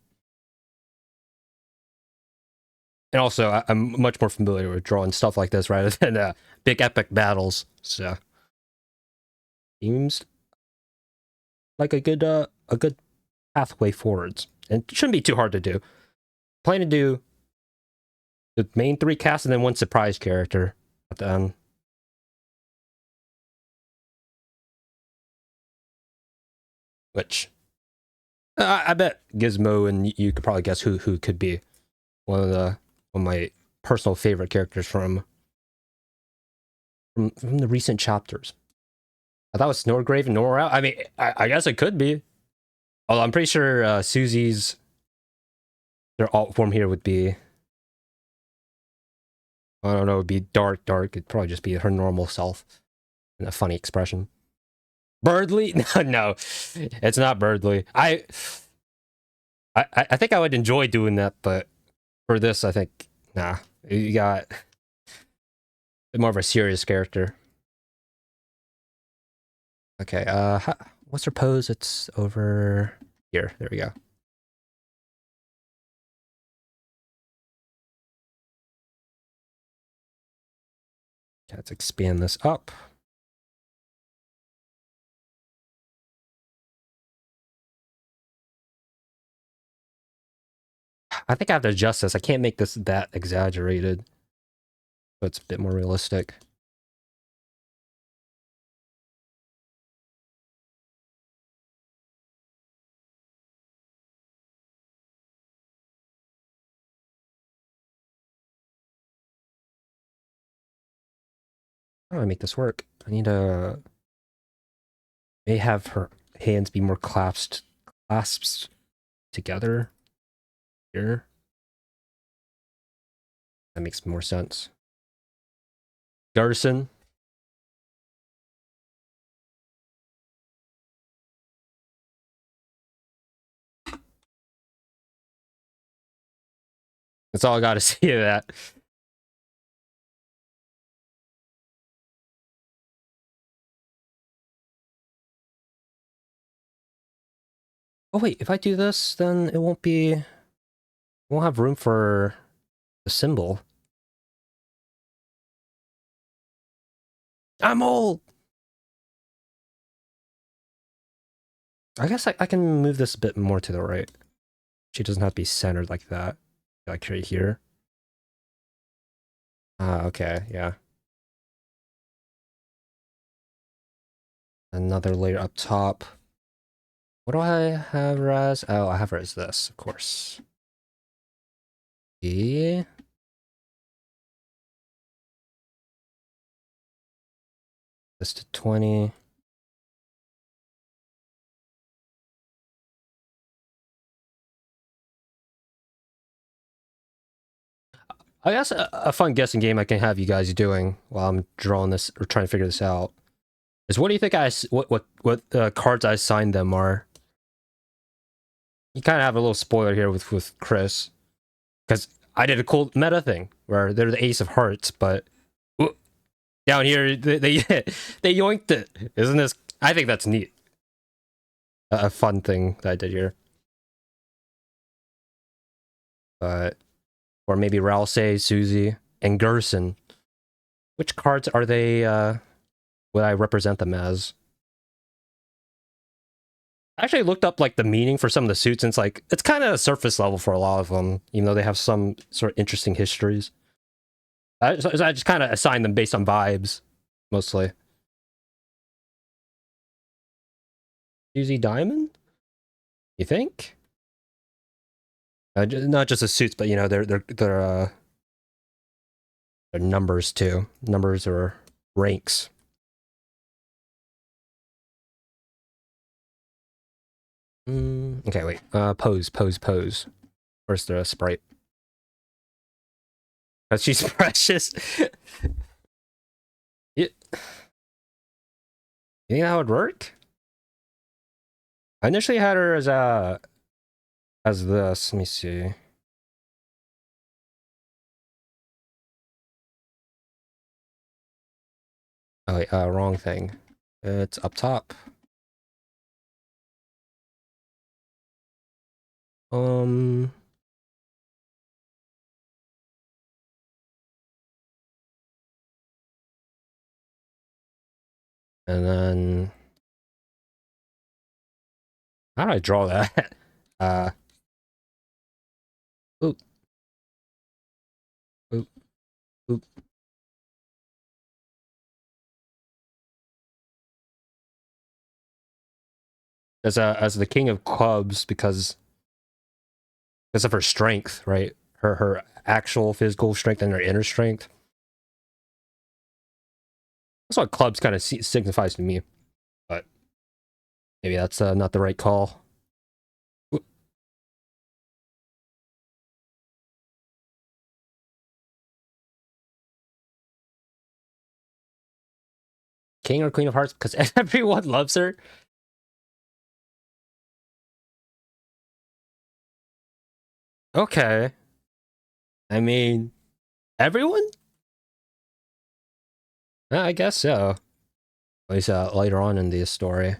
And also, I'm much more familiar with drawing stuff like this rather than big epic battles. So seems like a good pathway forwards, and it shouldn't be too hard to do. Plan to do the main 3 casts and then 1 surprise character at the end. Which I bet Gizmo and you could probably guess who could be one of my personal favorite characters from the recent chapters. I thought it was Snorgrave and Nora. I mean, I guess it could be. Although I'm pretty sure Susie's their alt form here would be, I don't know, it would be dark. It'd probably just be her normal self and a funny expression. Birdly? No, it's not Birdly. I think I would enjoy doing that, but for this, I think, nah. You got a bit more of a serious character. Okay, what's her pose? It's over here. There we go. Okay, let's expand this up. I think I have to adjust this. I can't make this that exaggerated. So it's a bit more realistic. How do I make this work? I need to may have her hands be more clasped together here. That makes more sense. Garrison. That's all I got to say of that. Oh wait, if I do this, then it won't have room for the symbol. I'm old! I guess I can move this a bit more to the right. She doesn't have to be centered like that. Like right here. Ah, okay, yeah. Another layer up top. What do I have her as? Oh, I have her as this, of course. Yeah. This to 20. I guess a fun guessing game I can have you guys doing while I'm drawing this or trying to figure this out is what do you think what cards I assigned them are? You kind of have a little spoiler here with Chris because I did a cool meta thing where they're the Ace of Hearts, but down here they they yoinked it. Isn't this? I think that's neat. A fun thing that I did here, but or maybe Ralsei, Susie, and Gerson. Which cards are they? Would I represent them as? I actually looked up like the meaning for some of the suits, and it's kind of surface level for a lot of them, even though they have some sort of interesting histories. I just kind of assign them based on vibes, mostly. Susie Diamond? You think? Not just the suits, but you know their numbers too. Numbers or ranks. Okay, wait. Pose. Where's the sprite? Because she's precious. You think that would work? I initially had her as this. Let me see. Oh wait, wrong thing. It's up top. Um. And then how do I draw that? Oop, oop, oop. As the king of clubs because of her strength, right? Her actual physical strength and her inner strength. That's what clubs kind of signifies to me, but maybe that's not the right call. Oop. King or queen of hearts because everyone loves her. Okay, I mean, everyone. I guess so. At least later on in the story.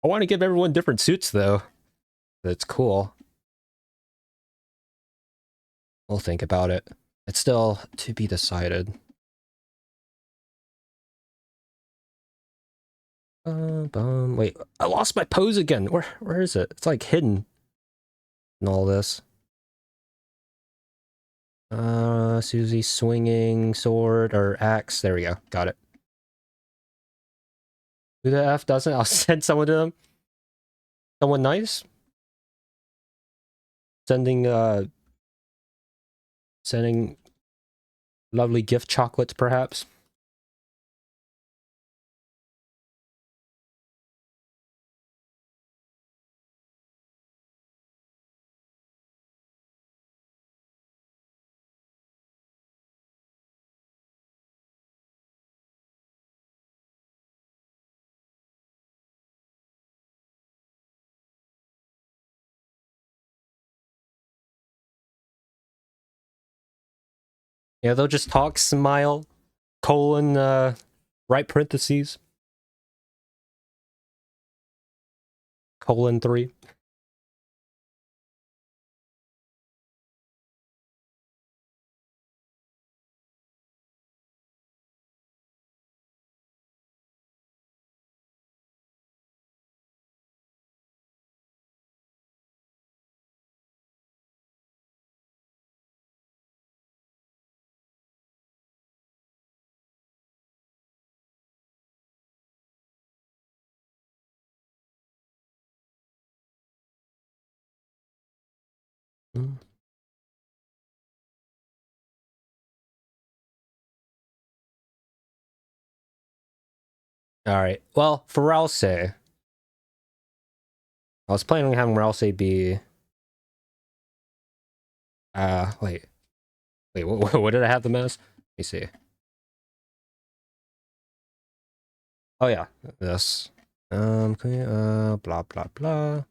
I want to give everyone different suits though. That's cool. We'll think about it. It's still to be decided. Wait, I lost my pose again. Where is it? It's like hidden in all this. Susie swinging sword or axe. There we go. Got it. Who the F doesn't? I'll send someone to them. Someone nice? Sending sending lovely gift chocolates, perhaps. Yeah, they'll just talk, smile, colon, right parentheses, colon 3. Mm. All right. Well, for Rouse, I was planning on having Rouse be. Wait, what did I have them as? Let me see. Oh yeah, this. Blah blah blah.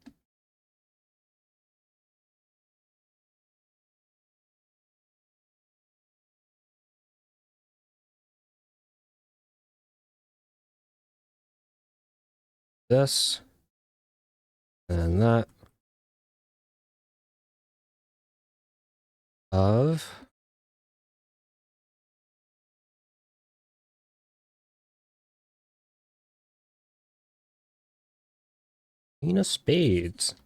This. And that. Of. Queen of Spades.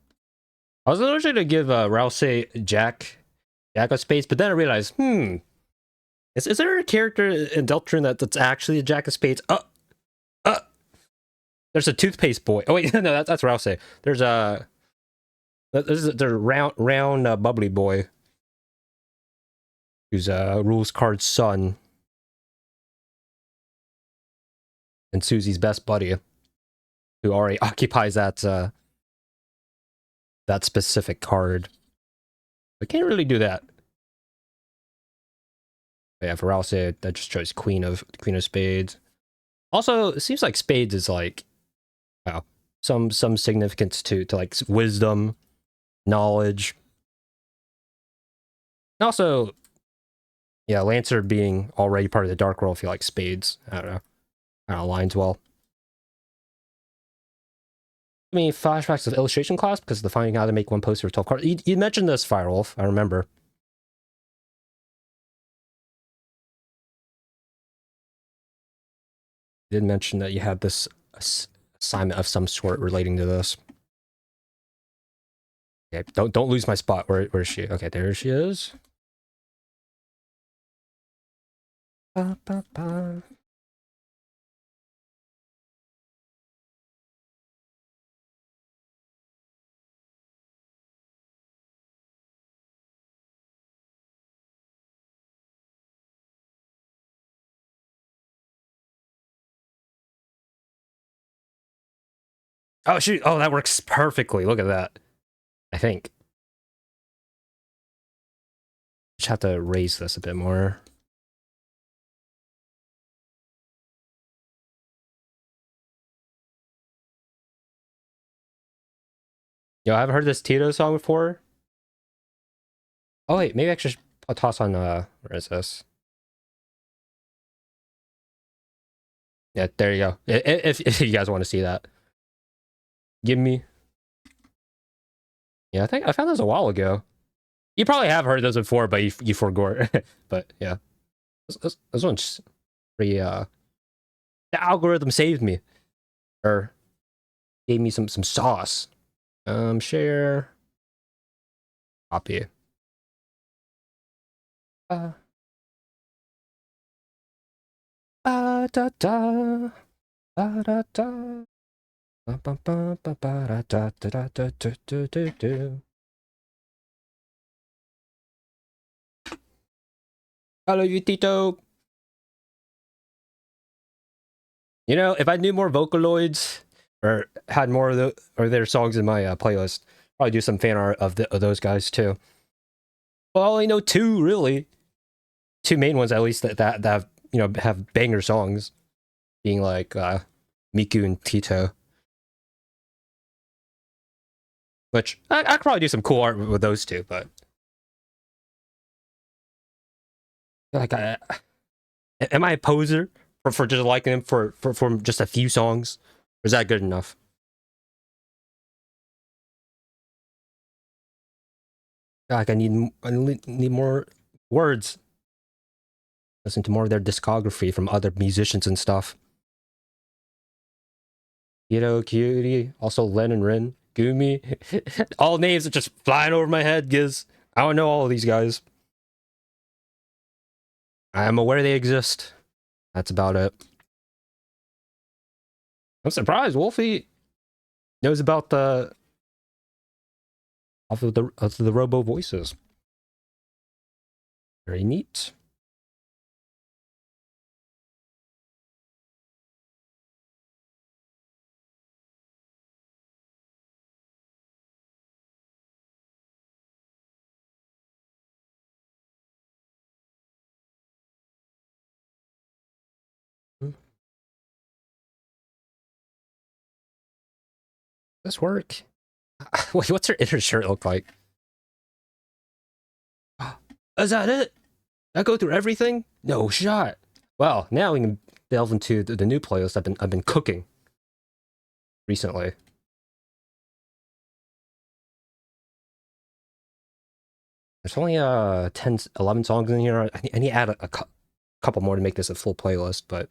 I was originally to give Rouse Jack of Spades, but then I realized, is there a character in deltarune that's actually a Jack of Spades? There's a toothpaste boy. Oh wait, no, that's Rouse. There's a the round bubbly boy who's Rules Card's son and Susie's best buddy, who already occupies that specific card. I can't really do that. But yeah, for Rouse, that just chose Queen of Spades. Also, it seems like Spades is like, wow, some significance to like wisdom, knowledge. And also, yeah, Lancer being already part of the Dark World, I feel like Spades, I don't know, aligns well. I mean, flashbacks of illustration class because of the finding out how to make one poster of 12 cards. You mentioned this, Firewolf, I remember. You did mention that you had this assignment of some sort relating to this. Okay, don't lose my spot. Where is she? Okay, there she is. Ba, ba, ba. Oh shoot! Oh, that works perfectly. Look at that. I think. Just have to raise this a bit more. Yo, I haven't heard this Tito song before. Oh wait, maybe I should toss on where is this? Yeah, there you go. If you guys want to see that. Give me. Yeah, I think I found this a while ago. You probably have heard those before, but you forgot. But yeah. This one's pretty the algorithm saved me. Or gave me some sauce. Share. Copy. Uh, da da. Ba da da. Ba ba ba ba ba da da da da da da da da. Hello, you Tito. You know, if I knew more Vocaloids or had more of their songs in my playlist, probably do some fan art of those guys too. Well, I only know two really, two main ones at least that have, you know, have banger songs, being like Miku and Tito. Which I could probably do some cool art with those two, but like, am I a poser for just liking them for just a few songs? Or is that good enough? Like, I need more words. Listen to more of their discography from other musicians and stuff. Kiddo, Cutie, also Len and Rin, Gumi. All names are just flying over my head, Giz. I don't know all of these guys. I am aware they exist. That's about it. I'm surprised Wolfie knows about the of the robo voices. Very neat. This work? Wait, what's her inner shirt look like? Is that it? I go through everything? No shot. Well, now we can delve into the new playlist I've been cooking recently. There's only 10, 11 songs in here. I need to add a couple more to make this a full playlist, but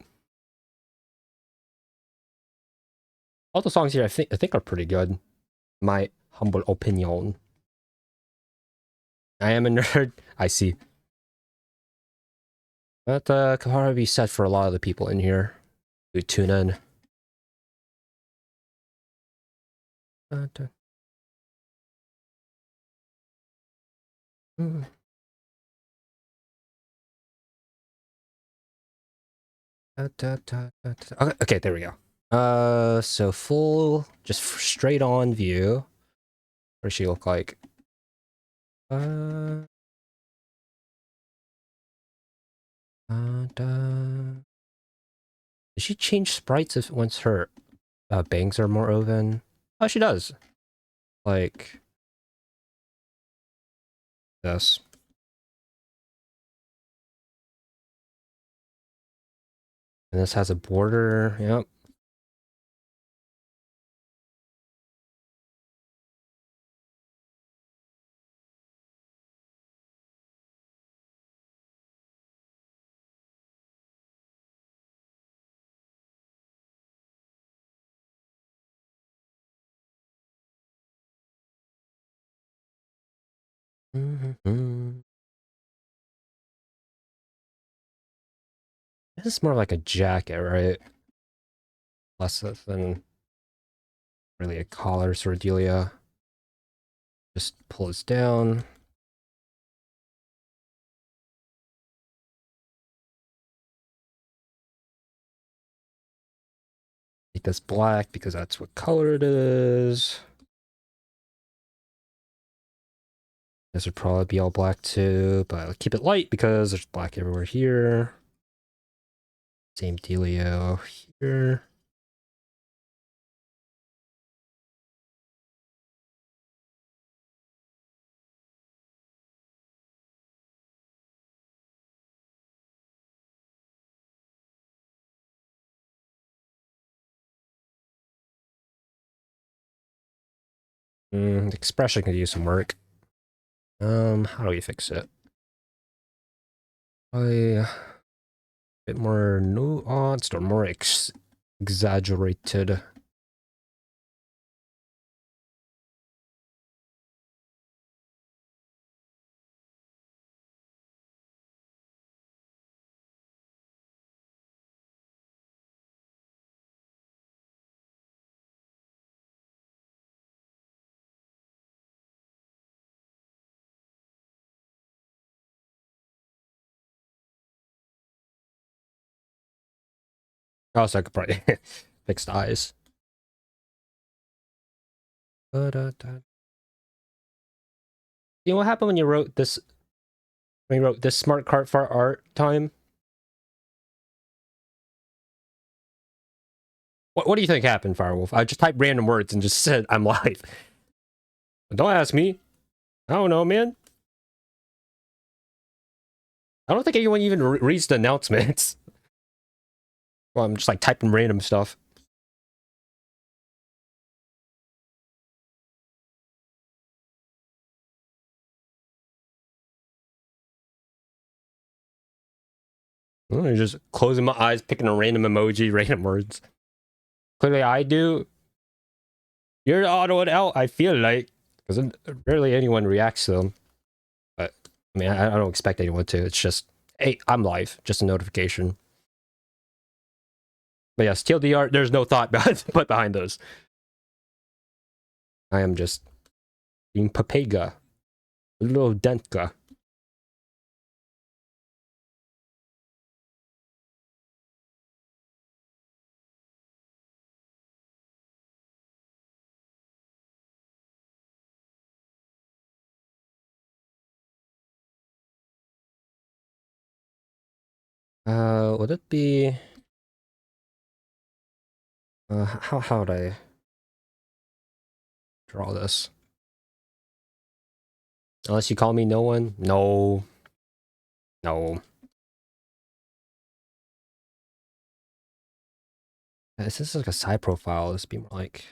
all the songs here I think are pretty good. My humble opinion. I am a nerd. I see. That could probably be said for a lot of the people in here who tune in. Okay, there we go. So full, just straight on view. What does she look like? Did she change sprites if once her bangs are more open? Oh, she does. Like this. And this has a border. Yep. Mm-hmm. This is more like a jacket, right? Less than really a collar sort of dealia. Just pull this down. Make this black because that's what color it is. This would probably be all black too, but I'll keep it light because there's black everywhere here. Same dealio here. Expression could use some work. How do we fix it? A bit more nuanced or more exaggerated. Also, I could probably fix the eyes. You know what happened when you wrote this? When you wrote this smart cart for art time? What do you think happened, Firewolf? I just typed random words and just said I'm live. Don't ask me. I don't know, man. I don't think anyone even reads the announcements. Well, I'm just like typing random stuff. I'm just closing my eyes, picking a random emoji, random words. Clearly, I do. You're the odd one out, I feel like. Because barely anyone reacts to them. But, I mean, I don't expect anyone to. It's just, hey, I'm live. Just a notification. But yes, TLDR, there's no thought put behind those. I am just being Papega. A little Dentka. Would it be... how would I draw this? Unless you call me no one? No. No. This is like a side profile. This would be more like...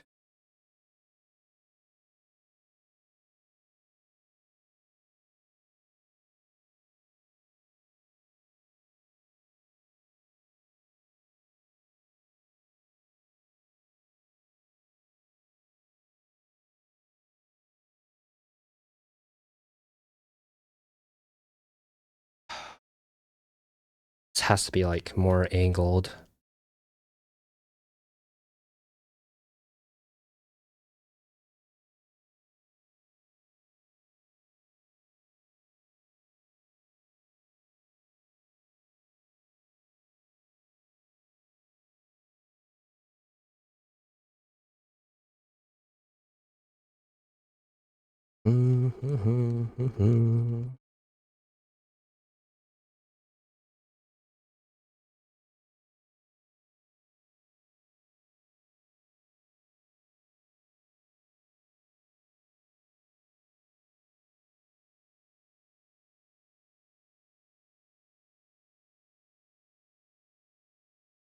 This has to be like more angled.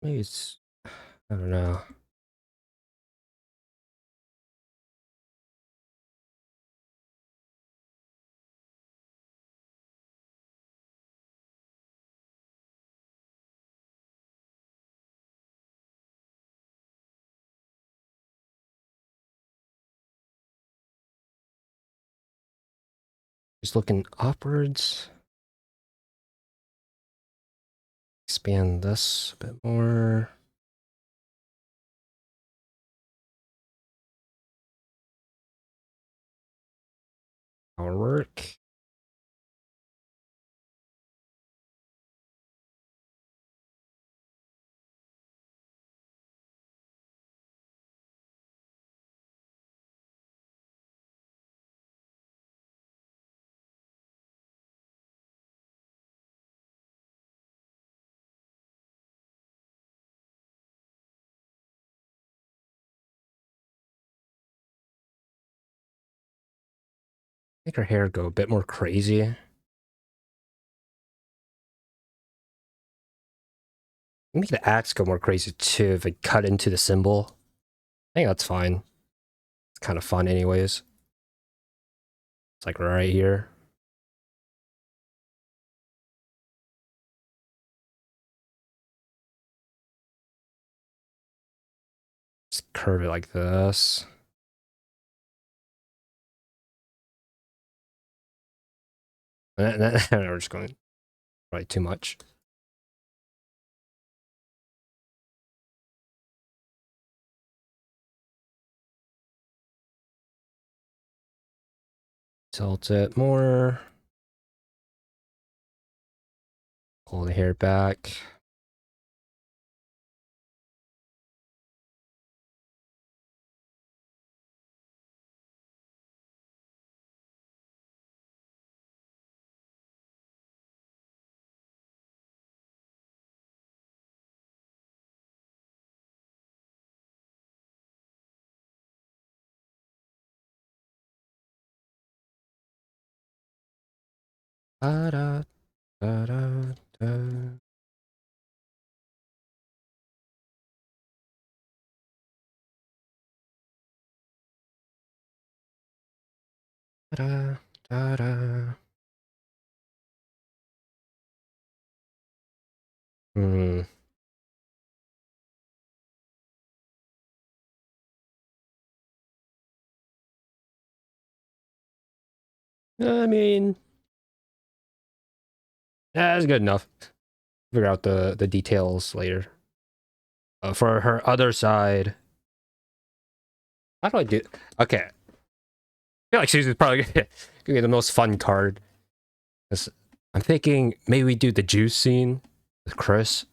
Maybe it's... I don't know. Just looking upwards. Expand this a bit more. Our work. Make her hair go a bit more crazy. Make the axe go more crazy too if it cut into the symbol. I think that's fine. It's kind of fun anyways. It's like right here. Just curve it like this. We're just going probably too much. Tilt it more. Pull the hair back. Da-da, da-da, da. Da-da, da-da. Hmm. I mean, that's good enough. Figure out the details later. For her other side, how do I do? Okay, I feel like Susan's probably gonna be the most fun card. 'Cause I'm thinking maybe we do the juice scene with Chris.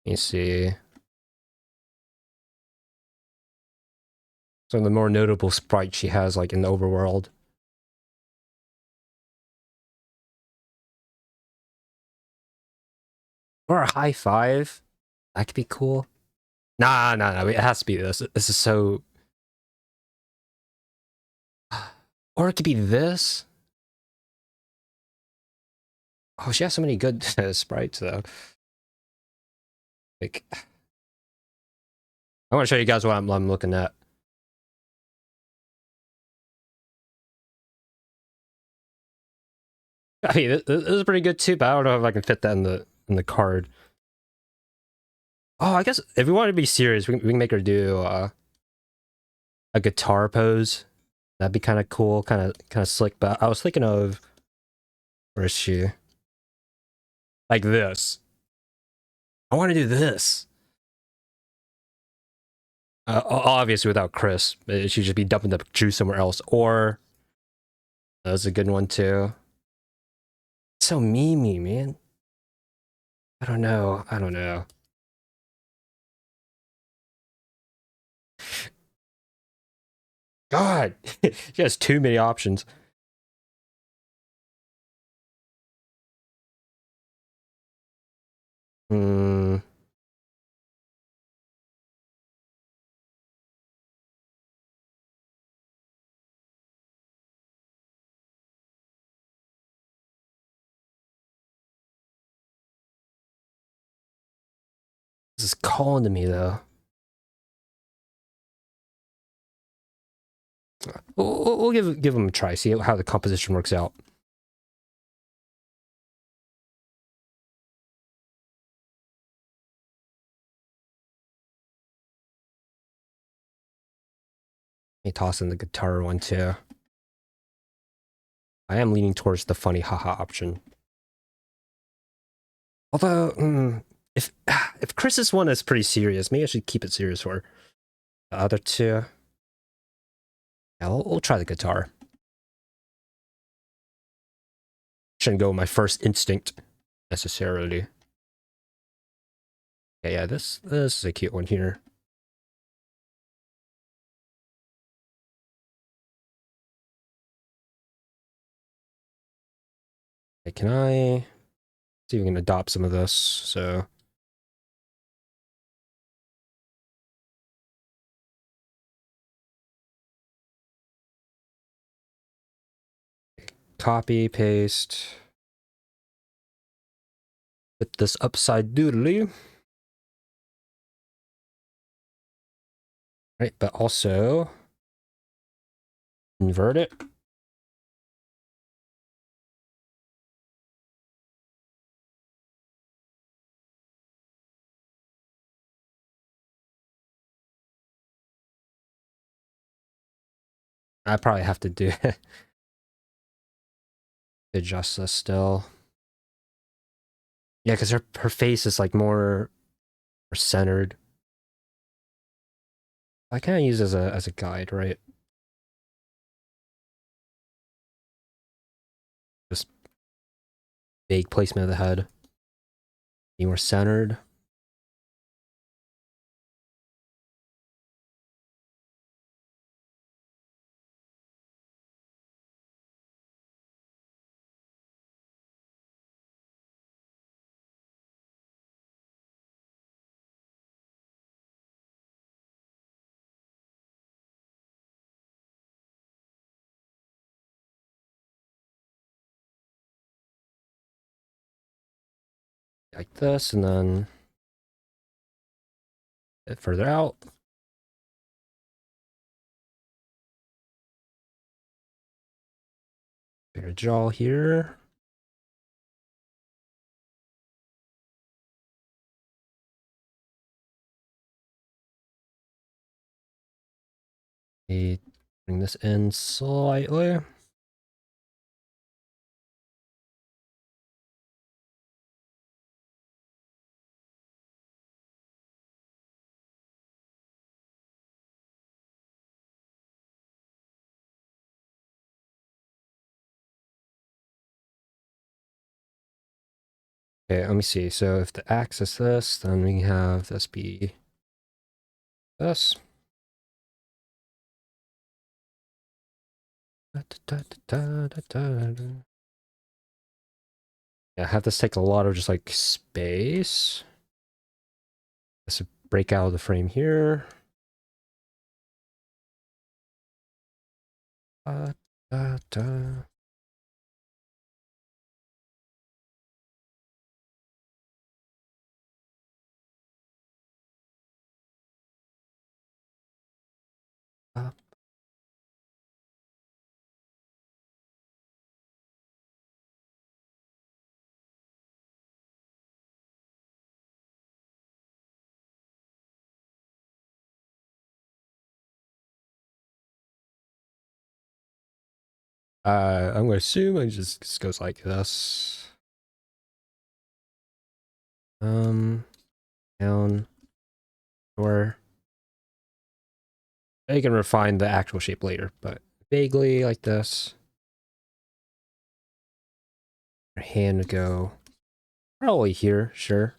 Let me see. Some of the more notable sprites she has, like in the overworld. Or a high five. That could be cool. Nah, nah, nah. It has to be this. This is so. Or it could be this. Oh, she has so many good sprites though. Like, I want to show you guys what I'm looking at. I mean, this is pretty good too, but I don't know if I can fit that in the card. Oh, I guess if we want to be serious, we can make her do a guitar pose. That'd be kind of cool, kind of slick. But I was thinking of where is she? Like this. I want to do this. Obviously without Chris, she'd just be dumping the juice somewhere else. Or that was a good one too. So memey, man. I don't know. I don't know. God, she has too many options. Hmm. This is calling to me though. We'll give them a try. See how the composition works out. Let me toss in the guitar one too. I am leaning towards the funny haha option. Although, if Chris's one is pretty serious, maybe I should keep it serious for her. The other two. Yeah, we'll try the guitar. Shouldn't go with my first instinct necessarily. Okay, yeah, this is a cute one here. Okay, can I see if we can adopt some of this? So copy, paste. Put this upside doodly. Right, but also invert it. I probably have to do adjust this still. Yeah, because her face is like more centered. I kind of use as a guide, right? Just vague placement of the head. Be more centered. like this, and then a bit further out. Bigger jaw here. Bring this in slightly. Okay, let me see. So if the axis is this, then we have this be this. Yeah, have this take a lot of just like space. Let's break out of the frame here. Da, da. Up. I'm gonna assume it just goes like this. Down, or I can refine the actual shape later, but vaguely like this. Our hand would go probably here, sure.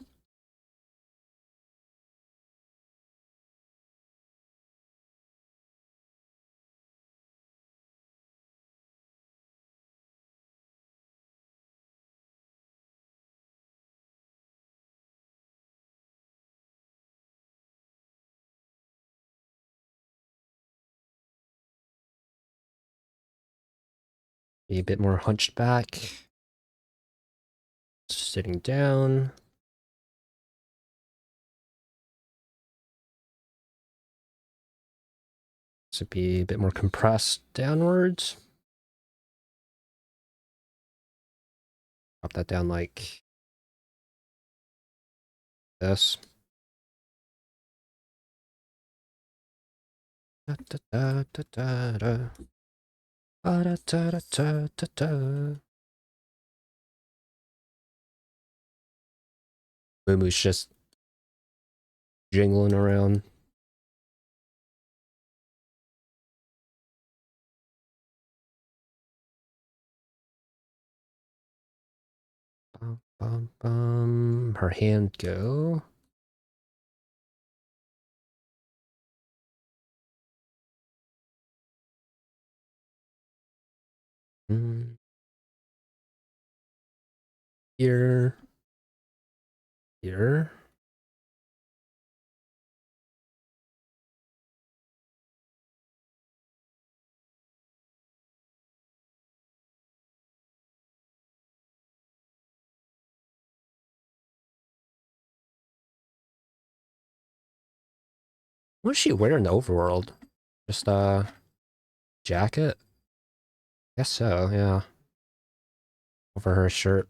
Be a bit more hunched back. Sitting down. This would be a bit more compressed downwards. Drop that down like this. Da, da, da, da, da, da. Da, da, da, da, da, da. Moomoo's just jingling around. Bum, bum, bum. Her hand go. Mm. Here. Here. What's she wearing in the overworld? Just jacket? Guess so, yeah. Over her shirt.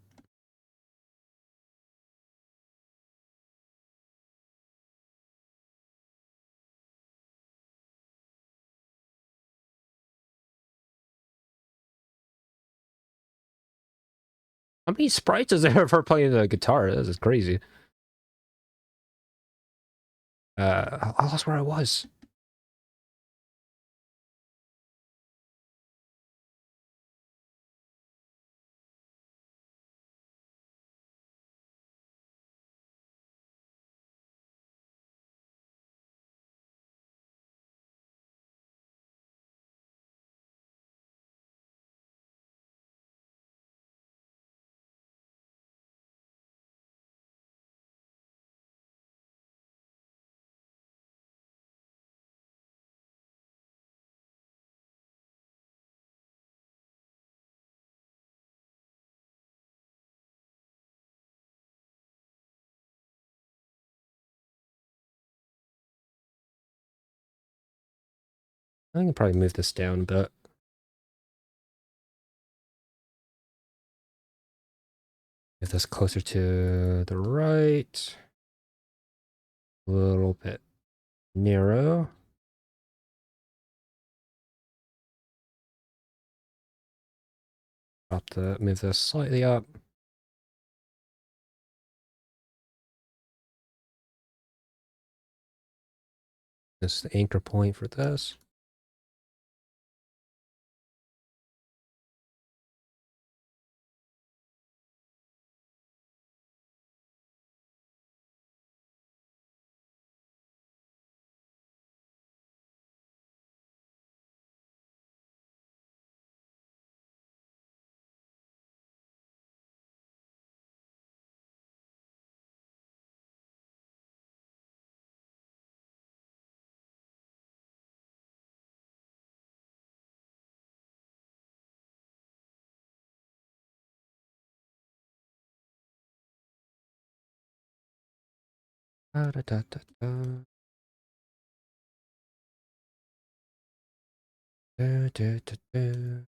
How many sprites is there of her playing the guitar? This is crazy. I lost where I was. I can probably move this down a bit. Move this closer to the right. A little bit narrow. Move this slightly up. This is the anchor point for this. Da, da, da, da, da. Da, da, da, da.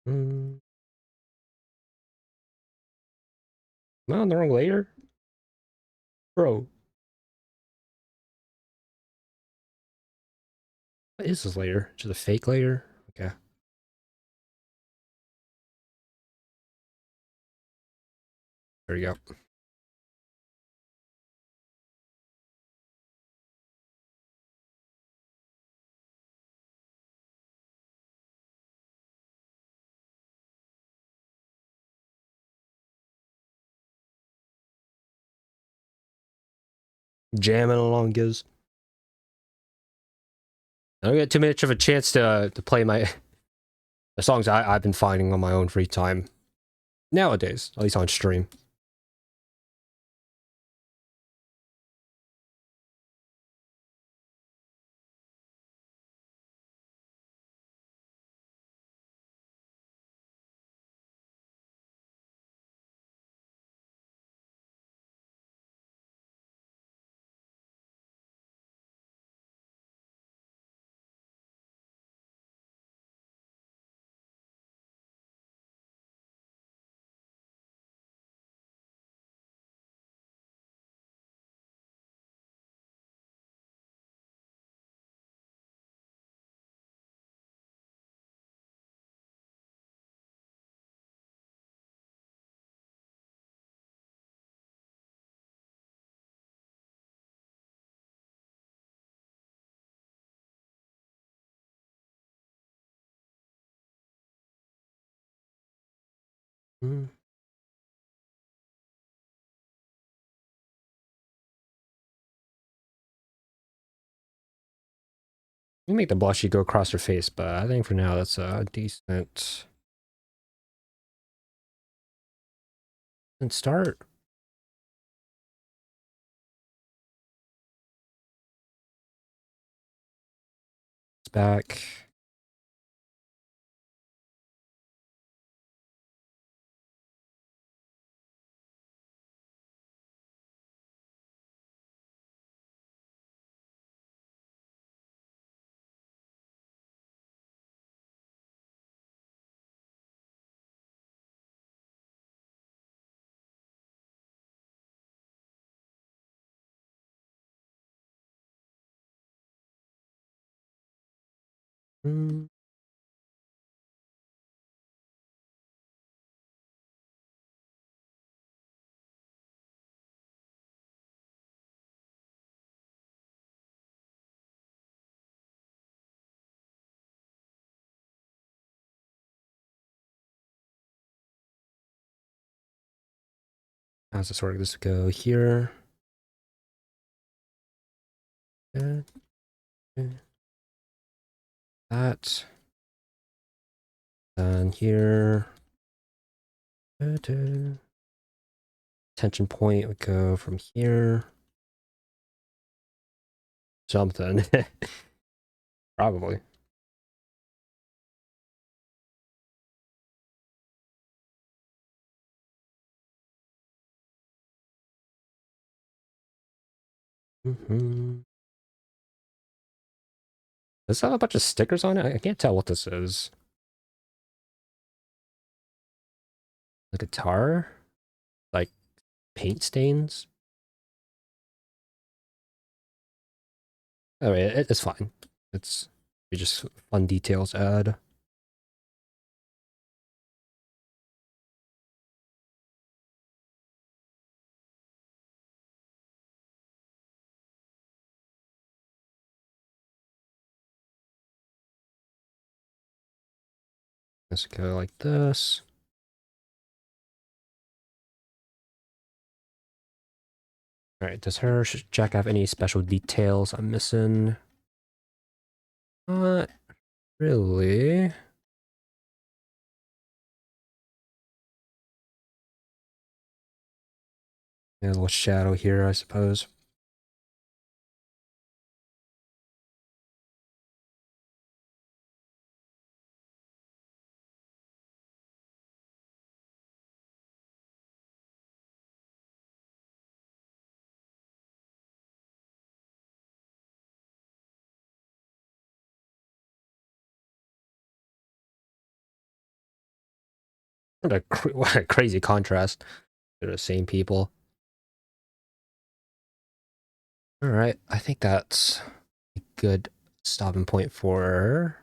Mm. Am I on the wrong layer? Bro, what is this layer? Just a fake layer? Okay. There you go. Jamming along, Giz. I don't get too much of a chance to play the songs I've been finding on my own free time. Nowadays, at least on stream. Mm. You make the blushy go across her face, but I think for now that's a decent start. It's back. Mm. How's this work? This go here. That. And here. Tension point would go from here. Something. Probably. Does this have a bunch of stickers on it? I can't tell what this is. The guitar? Like paint stains? Oh, it's fine. It's just fun details to add. Let's go like this. Alright, does her jack have any special details I'm missing? Not really. Yeah, a little shadow here, I suppose. What a crazy contrast. They're the same people. Alright, I think that's a good stopping point for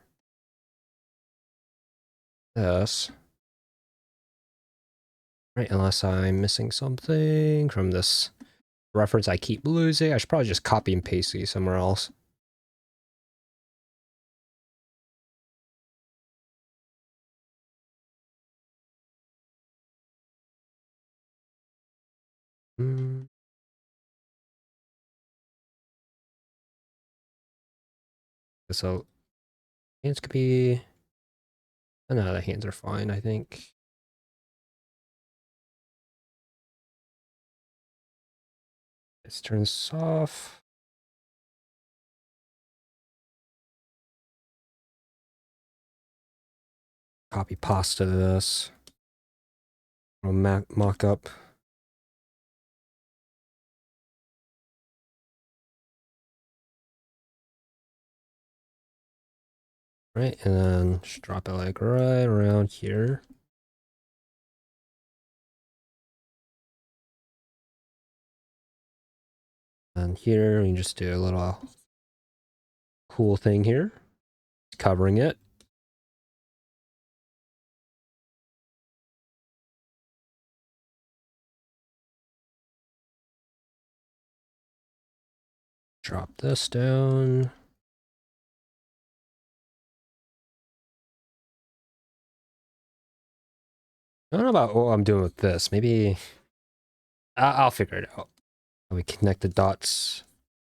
this. Right, unless I'm missing something from this reference I keep losing. I should probably just copy and paste these somewhere else. So hands could be... Oh, no, the hands are fine, I think. Let's turn this off. Copy pasta this. Mock up. Right, and then just drop it like right around here. And here we can just do a little cool thing here. Covering it. Drop this down. I don't know about what I'm doing with this. Maybe I'll figure it out. We connect the dots,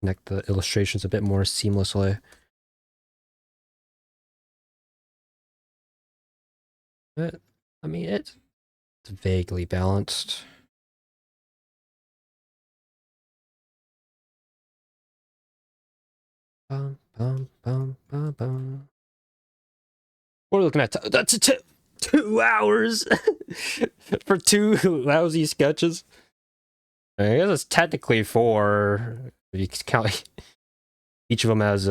connect the illustrations a bit more seamlessly. But, I mean, it's vaguely balanced. Bum, bum, bum, bum, bum. We're looking at that's 2 hours for 2 lousy sketches. I guess it's technically 4 if you count each of them as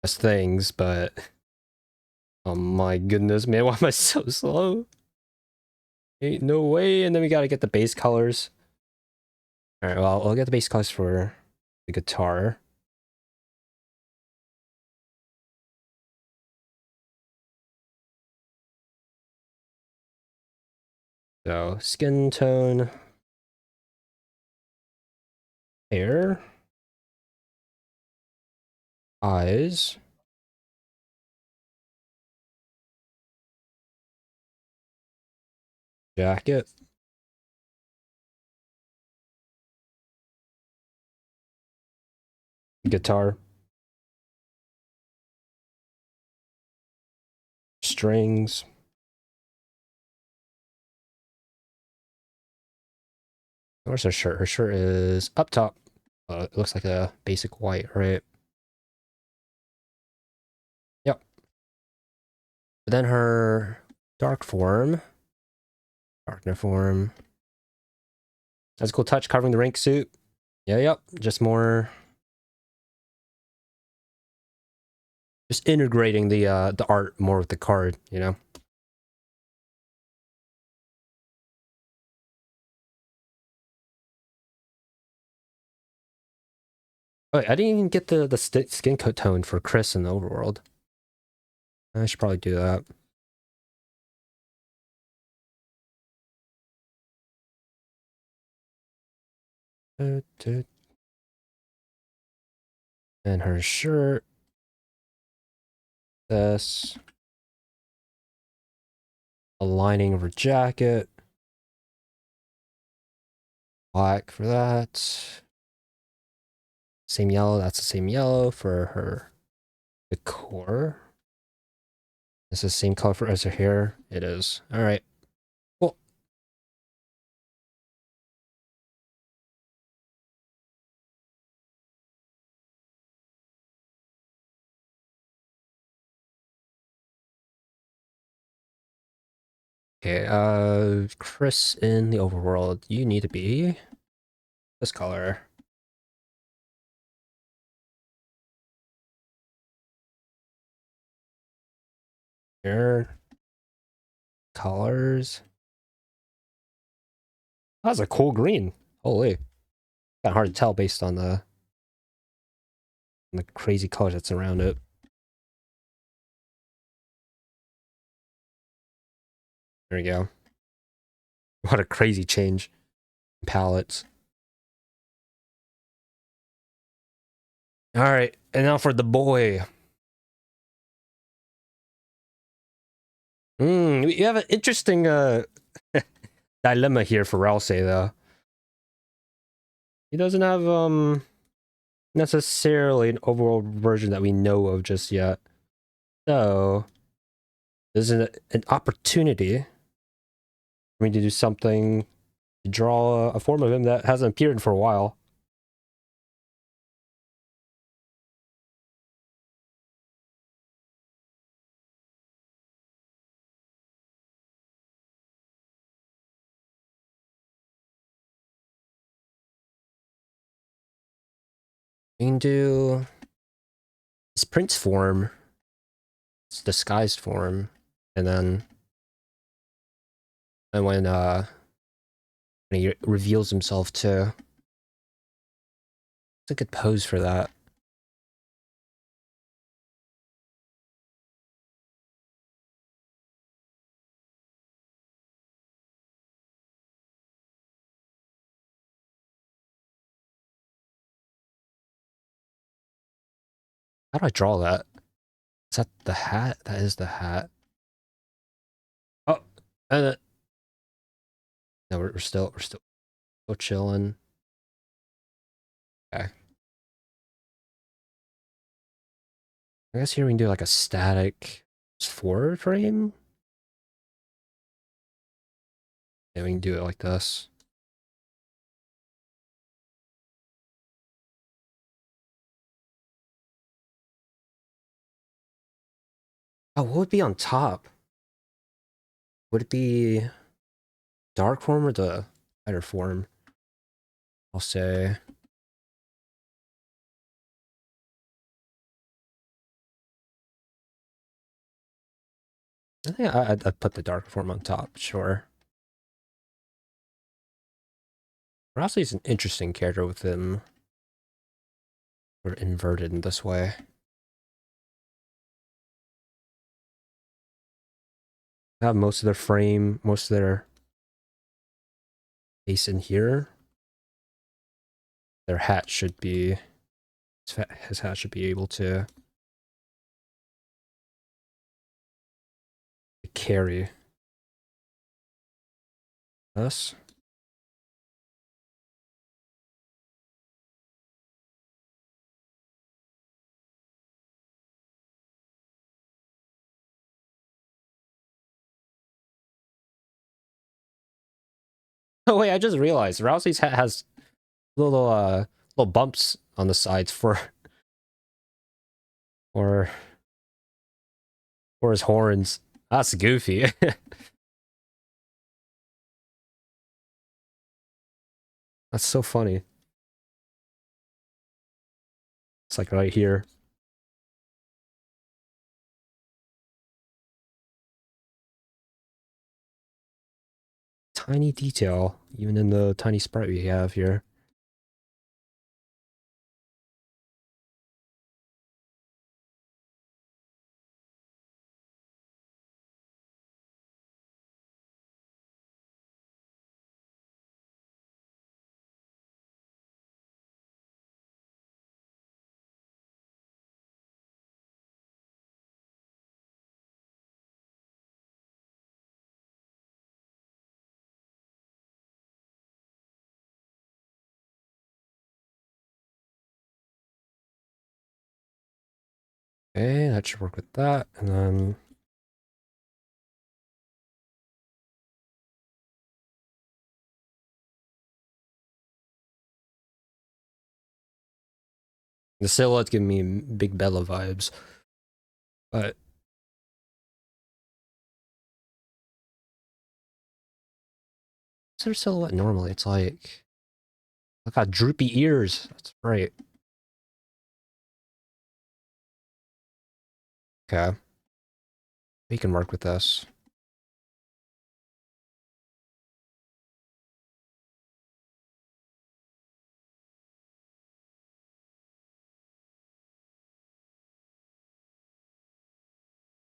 things, but oh my goodness, man, why am I so slow? Ain't no way. And then we gotta get the base colors. All right, well, I'll get the base colors for the guitar. So skin tone, hair, eyes, jacket. Guitar. Strings. Where's her shirt? Her shirt is up top. It looks like a basic white, right? Yep. But then her dark form. Darkner form. That's a cool touch, covering the rank suit. Yeah, yep. Just more. Just integrating the art more with the card, you know? Oh, I didn't even get the skin coat tone for Chris in the overworld. I should probably do that. And her shirt. This. The lining of her jacket. Black for that. Same yellow. That's the same yellow for her decor. Is the same color as her hair? It is. All right. Cool. Okay, Chris in the overworld, you need to be this color. Here. Colors. That's a cool green. Holy. Kind of hard to tell based on the crazy colors that's around it. There we go. What a crazy change. Palettes. All right, and now for the boy. You have an interesting dilemma here for Ralsei, though. He doesn't have necessarily an overall version that we know of just yet. So there's an opportunity for me to do something to draw a form of him that hasn't appeared for a while. We can do his prince form, his disguised form, and then when he reveals himself to, it's a good pose for that. How do I draw that? Is that the hat? That is the hat. Oh, no, we're still chilling. Okay. I guess here we can do like a static forward frame. Yeah, we can do it like this. Oh, what would be on top? Would it be dark form or the lighter form? I'll say. I think I'd put the dark form on top, sure. Rossi is an interesting character with him sort of inverted in this way. Have most of their frame, most of their face in here. Their hat should be, his hat should be able to carry us. Oh wait, I just realized Rousey's hat has little little bumps on the sides for for his horns. That's goofy. That's so funny. It's like right here. Tiny detail, even in the tiny sprite we have here. Okay, that should work with that. And then the silhouette's giving me Big Bella vibes. But what's their silhouette normally? It's like I got droopy ears. That's right. Okay. We can work with this.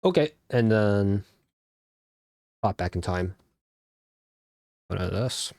Okay, and then pop back in time. What is this?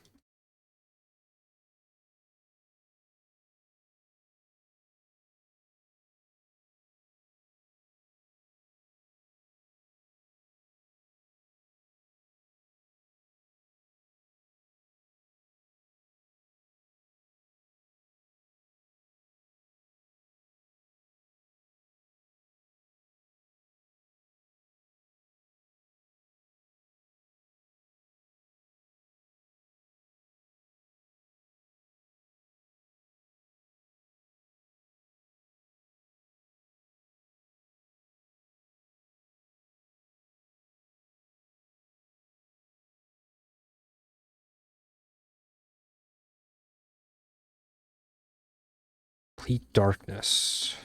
Complete darkness.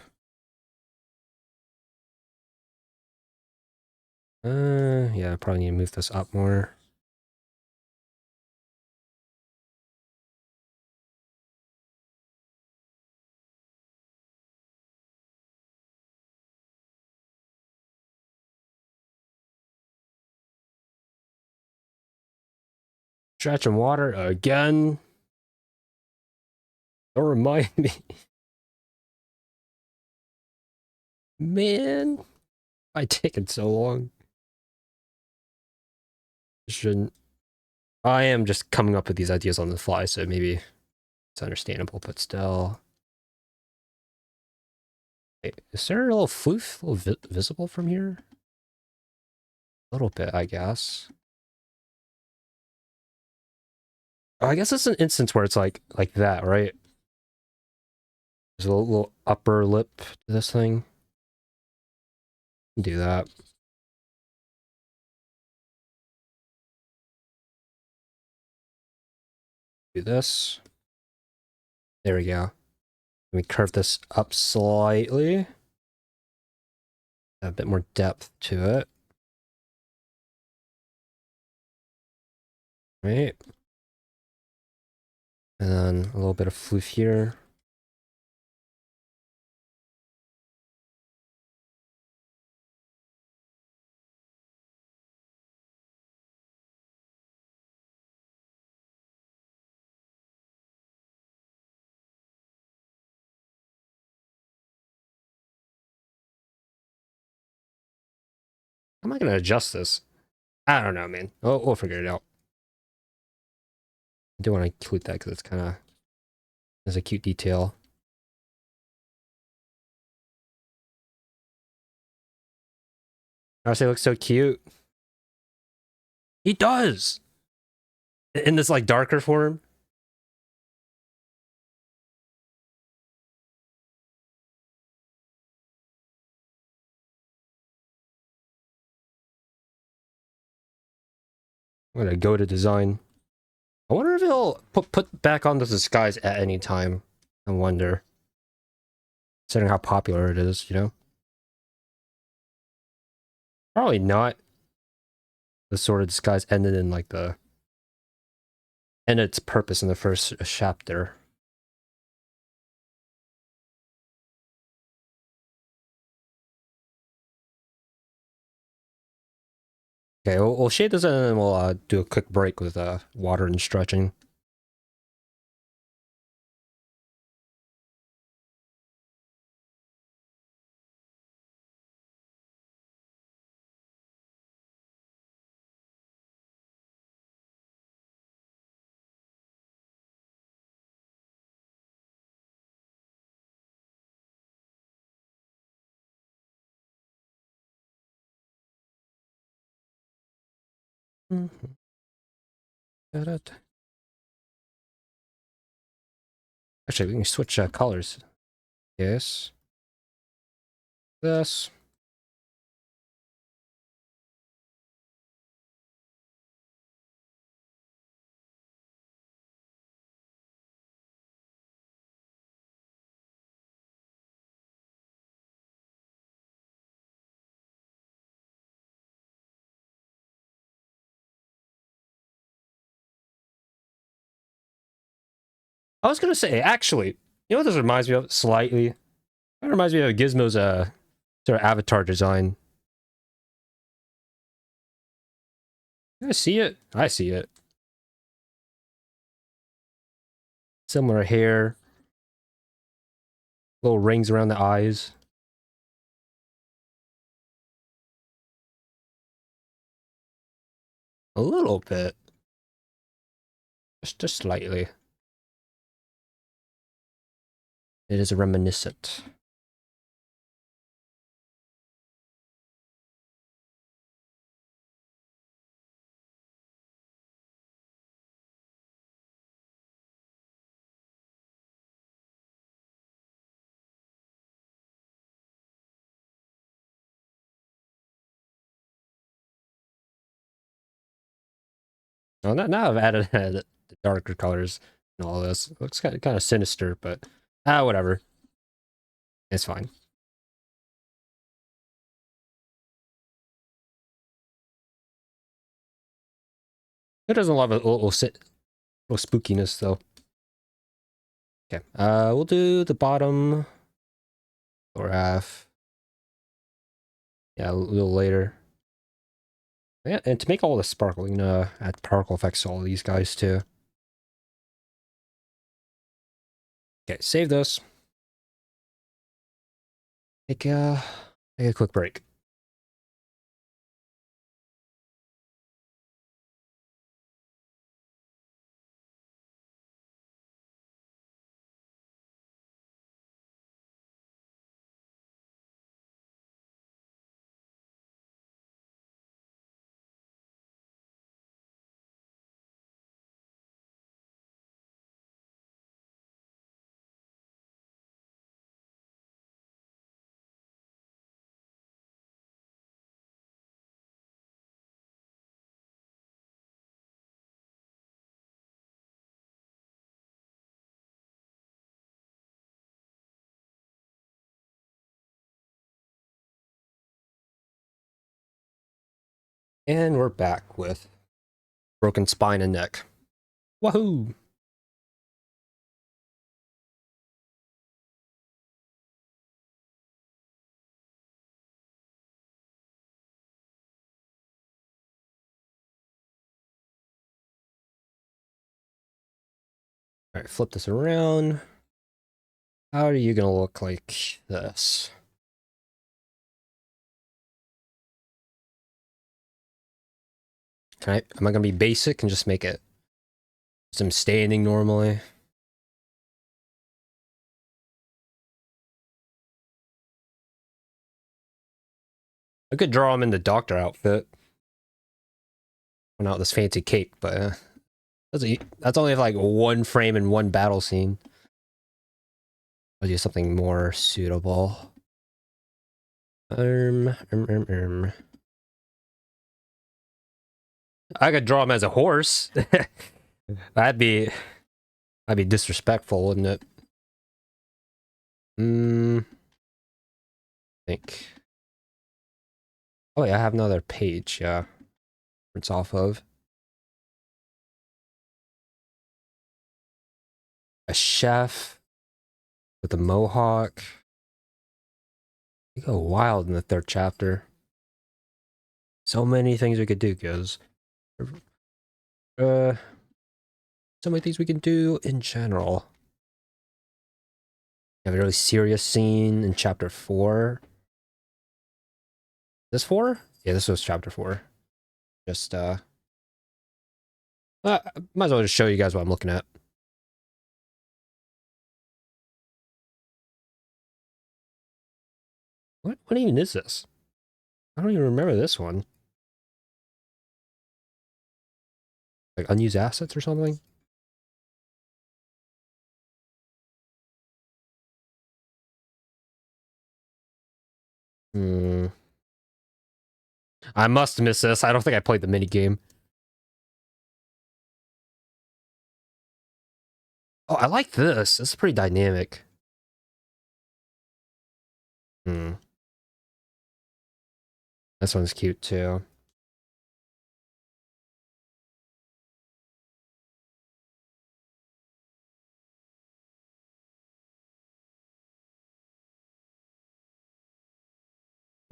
Yeah, I probably need to move this up more. Stretch and water again. Don't remind me. Man, why taking so long? Shouldn't. I am just coming up with these ideas on the fly, so maybe it's understandable, but still. Wait, is there a little floof, a little visible from here? A little bit, I guess. Oh, I guess it's an instance where it's like that, right? There's a little upper lip to this thing. Do that. Do this. There we go. Let me curve this up slightly. A bit more depth to it. Right. And then a little bit of floof here. How am I going to adjust this? I don't know, man. We'll figure it out. I do want to include that because it's kind of is a cute detail. Arcee looks so cute. He does! in this like darker form. I'm gonna go to design. I wonder if it'll put back on the disguise at any time. I wonder, considering how popular it is, you know. Probably not. The sort of disguise ended in like the ended its purpose in the first chapter. Okay, we'll shade this in and then we'll do a quick break with water and stretching. Mhm. Actually, we can switch colors. Yes. This. I was gonna say, actually, you know what this reminds me of slightly? It reminds me of Gizmo's sort of avatar design. I see it. I see it. Similar hair, little rings around the eyes. A little bit. Just slightly. It is reminiscent. Well, now I've added the darker colors and all this. It looks kind of sinister, but whatever. It's fine. It doesn't love a little spookiness though. Okay, we'll do the bottom or half. Yeah, a little later. Yeah, and to make all the sparkle, you know, add particle effects to all these guys too. Okay, save this. Take a quick break. And we're back with broken spine and neck. Wahoo! Alright, flip this around. How are you gonna look like this? Am I gonna be basic and just make it some standing normally? I could draw him in the doctor outfit. Well, not this fancy cape, but That's only like one frame in one battle scene. I'll do something more suitable. Um, um, um, um. I could draw him as a horse. that'd be disrespectful, wouldn't it? Think. Oh yeah, I have another page. Yeah, it's off of a chef with a mohawk. You go wild in the third chapter. So many things we could do, guys. Uh, so many things we can do in general. We have a really serious scene in chapter 4. This 4? Yeah, this was chapter 4. Just might as well just show you guys what I'm looking at. What even is this? I don't even remember this one. Like unused assets or something? Hmm. I must have missed this. I don't think I played the mini game. Oh, I like this. This is pretty dynamic. Hmm. This one's cute too.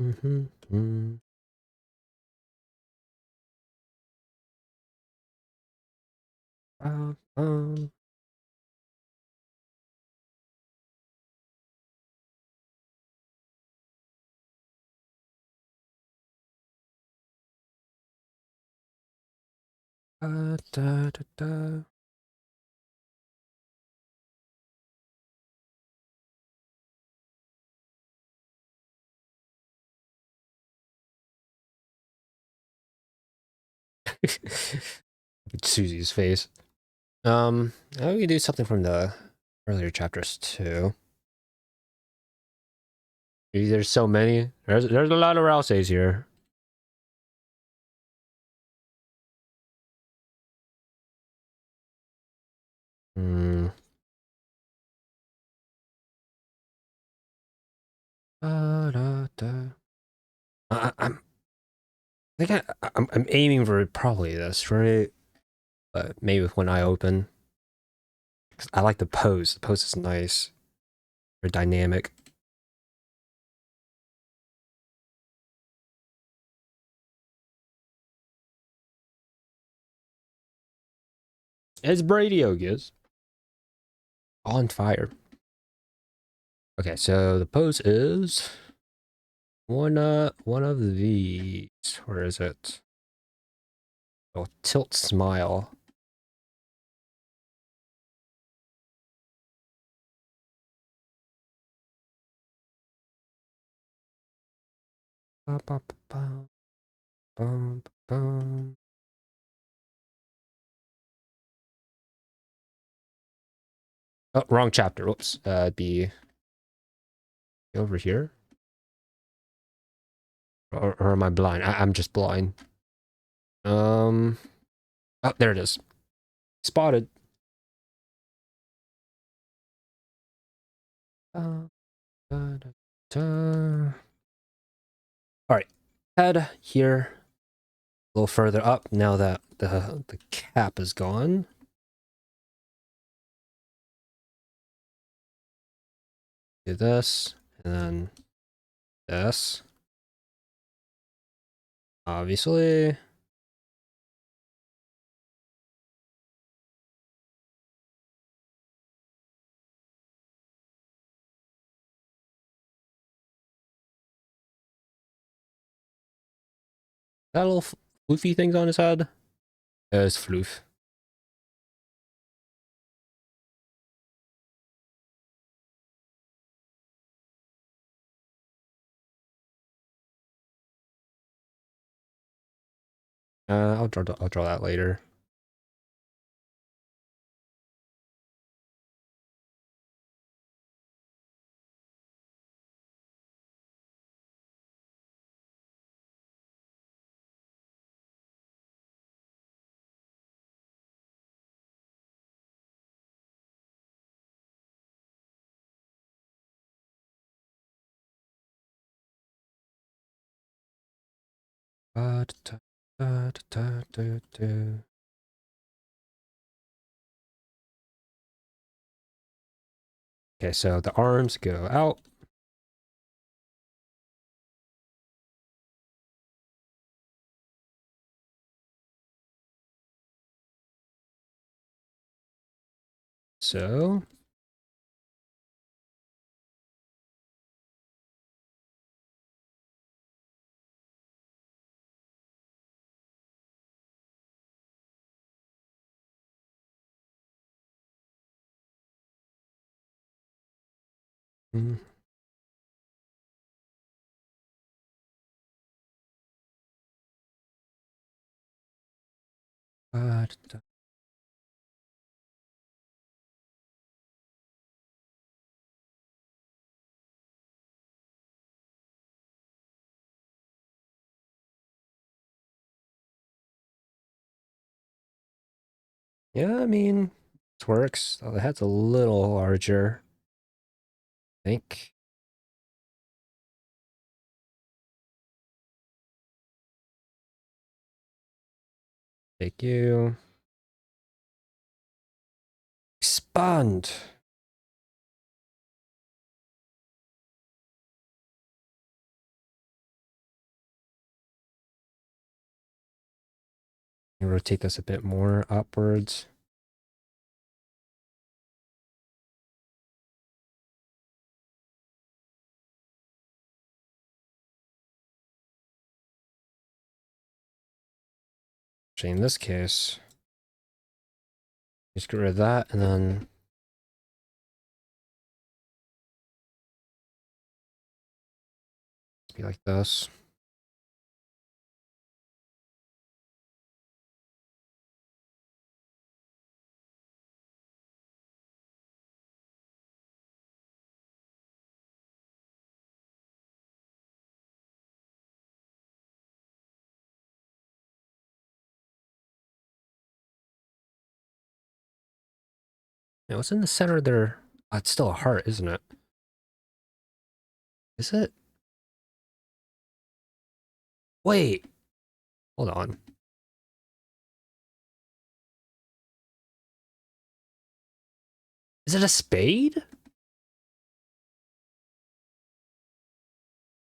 Mm-hmm. Mm. Uh, um. Da, da, da. Susie's face. We can do something from the earlier chapters too. There's so many. There's a lot of Rouseys here. Hmm. Da, da, da. I'm I'm aiming for probably this, right? But maybe with one eye open. 'Cause I like the pose. The pose is nice. Very dynamic. It's Brady Ogies. On fire. Okay, so the pose is one of these. Where is it? Oh, tilt smile. Ba, ba, ba, ba, bum, bum. Oh, wrong chapter. Whoops. It'd be over here. Or am I blind? I'm just blind. Oh, there it is. Spotted. Da, da, da, da. All right. Head here. A little further up now that the cap is gone. Do this, and then this. Obviously. Got little floofy things on his head. It's floof. I'll draw that later. Okay, so the arms go out. So mm, yeah, I mean, it works. Oh, the head's a little larger, I think. Thank you. Expand. Rotate this a bit more upwards. Actually, in this case, just get rid of that and then be like this. Now, what's in the center there? Oh, it's still a heart, isn't it? Is it? Wait, hold on. Is it a spade?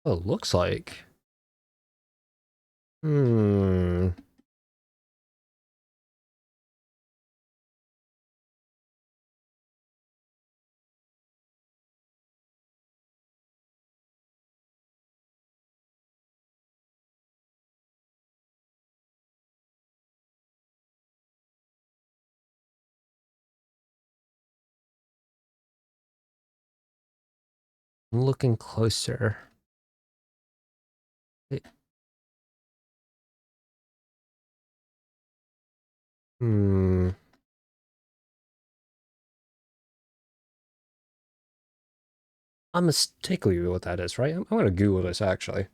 Oh, it looks like. Hmm. I'm looking closer. It- hmm. I'm mistaken what that is, right? I'm gonna Google this actually.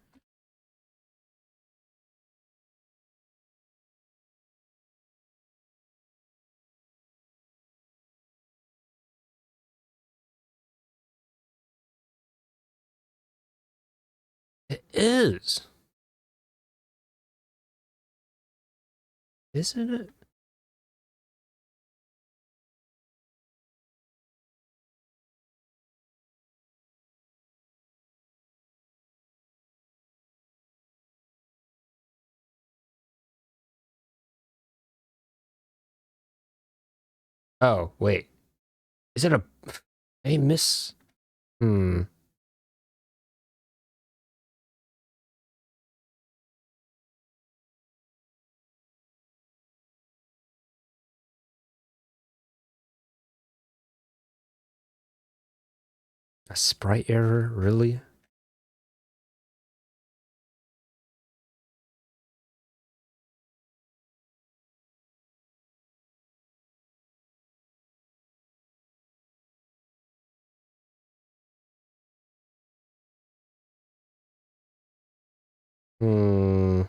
It is. Isn't it? Oh, wait. Is it a miss? Hmm. A sprite error? Really? Hmm.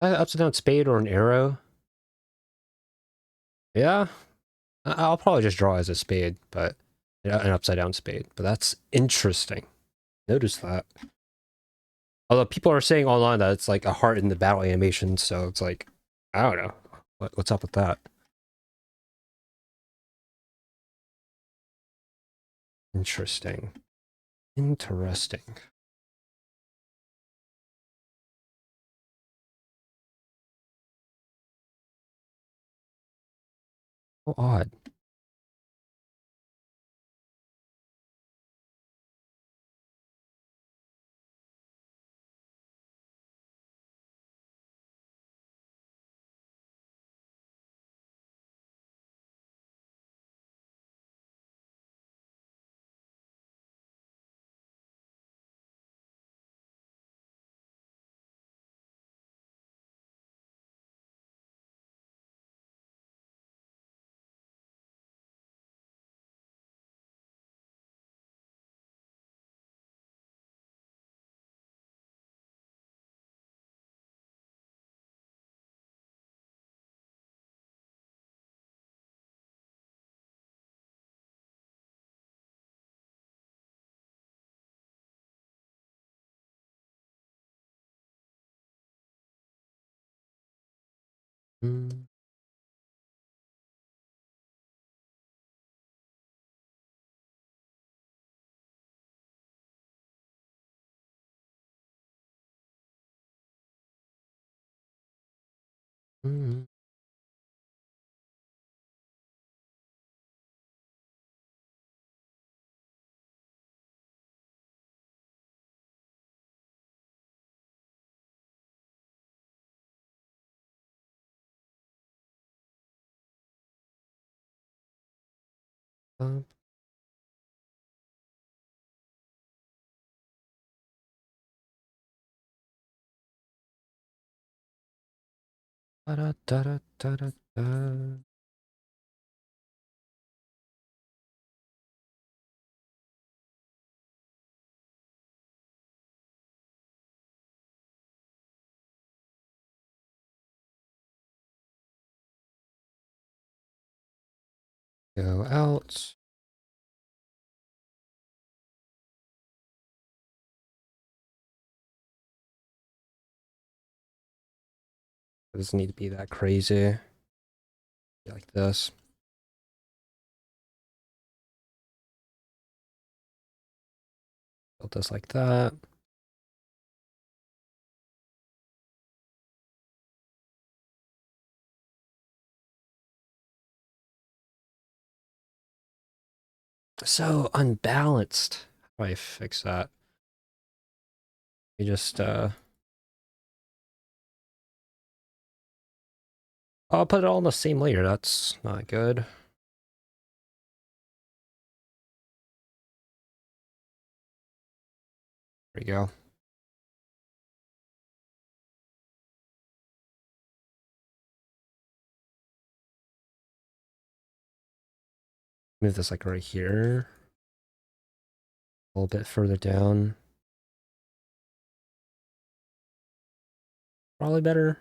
Upside down spade or an arrow. Yeah, I'll probably just draw as a spade, but an upside down spade. But that's interesting. Notice that. Although people are saying online that it's like a heart in the battle animation, so it's like, I don't know. What's up with that? Interesting. Interesting. How odd. Mm. Mm. Um, da-da-da-da-da-da. Go out. It doesn't need to be that crazy. Like this. Build this like that. So unbalanced. How do I fix that? You just I'll put it all in the same layer. That's not good. There we go. Move this like right here. A little bit further down. Probably better.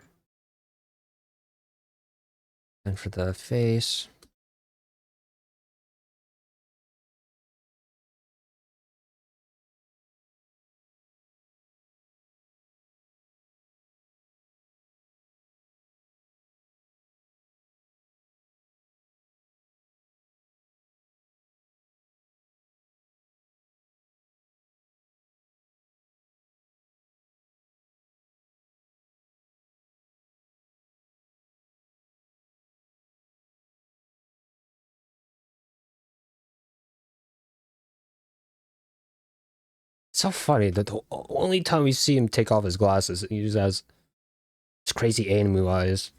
And for the face. It's so funny that the only time we see him take off his glasses, he just has his crazy anime eyes.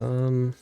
Um,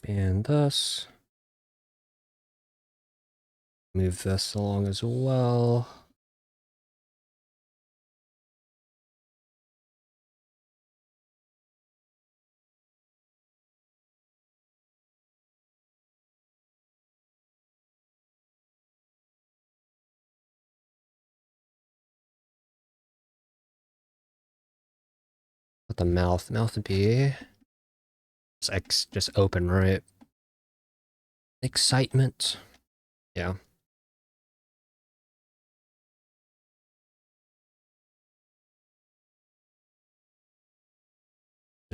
expand this. Move this along as well. What the mouth? Mouth would be just open, right? Excitement. Yeah.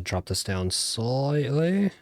Drop this down slightly.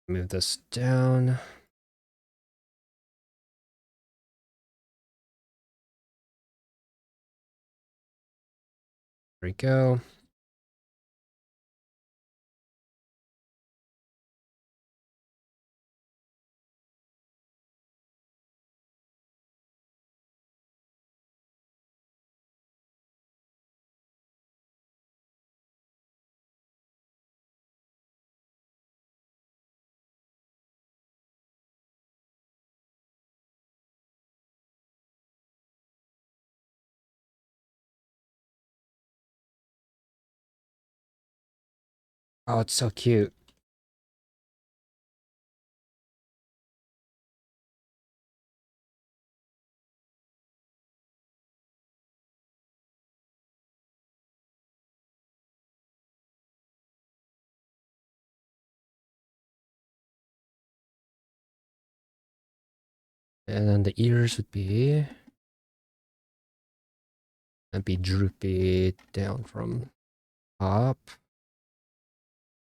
Move this down. There we go. Oh, it's so cute. And then the ears would be... That'd be droopy down from up.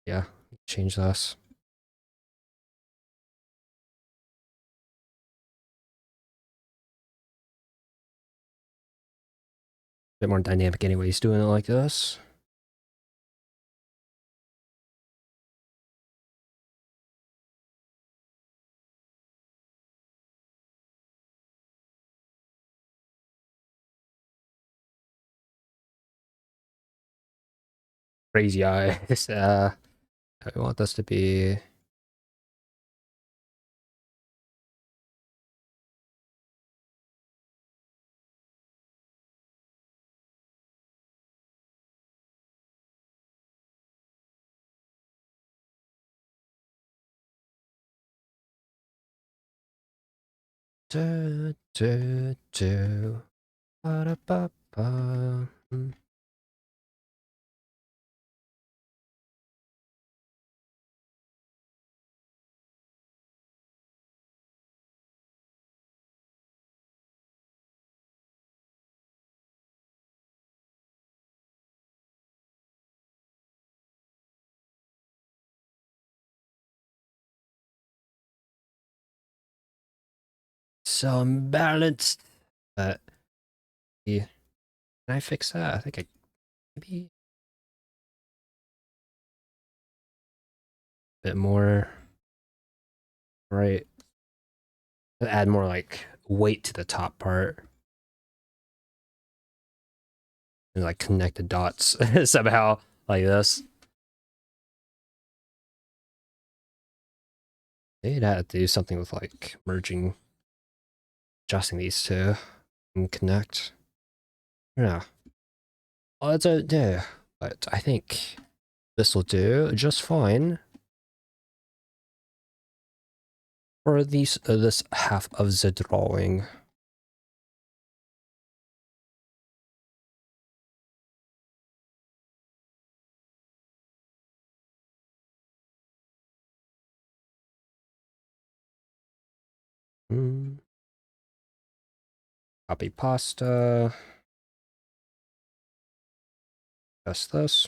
Yeah, change this. Bit more dynamic anyways, doing it like this. Crazy eyes. I want this to be... Ba-da-ba-ba. So imbalanced. But yeah. Can I fix that? I think I maybe a bit more. Right. Add more like weight to the top part. And like connect the dots somehow like this. They'd have to do something with like merging, adjusting these two and connect. Yeah. Oh, that's a yeah. But I think this will do just fine for these this half of the drawing. Copy pasta. Just this.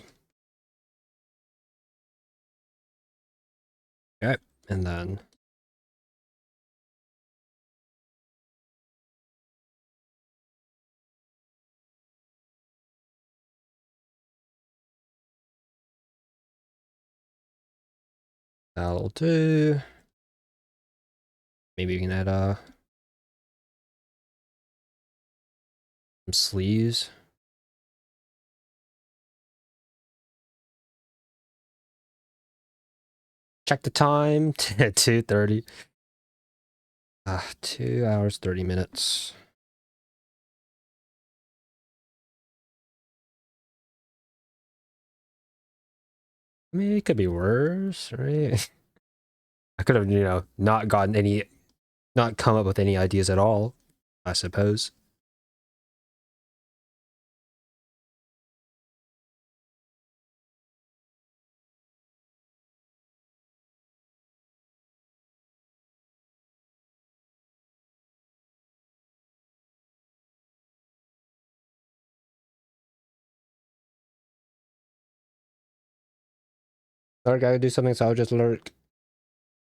Okay, and then that'll do. Maybe we can add some sleeves. Check the time. 2:30. 2 hours 30 minutes. I mean, it could be worse, right? I could have, not come up with any ideas at all, I suppose. Other guy would do something, so I'll just lurk.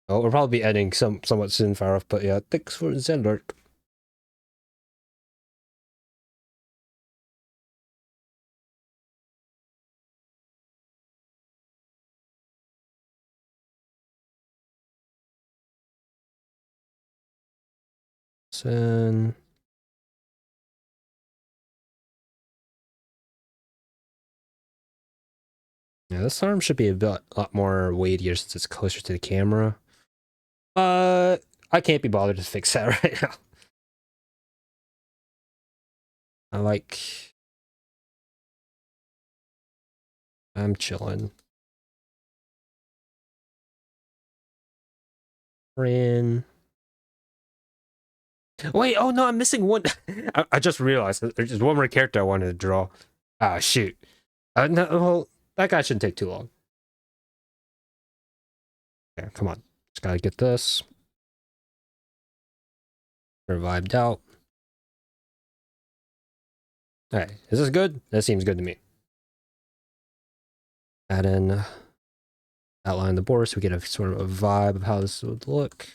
Oh, we'll probably be editing somewhat soon, Farah, but yeah, thanks for the lurk. Sen. Yeah, this arm should be a lot more weightier since it's closer to the camera. I can't be bothered to fix that right now. I'm chilling. Rin. Wait, oh no, I'm missing one. I just realized there's just one more character I wanted to draw. Ah, shoot. No, well, that guy shouldn't take too long. Okay, come on. Just gotta get this. Revived out. Alright, is this good? That seems good to me. Add in outline the border so we get a sort of a vibe of how this would look.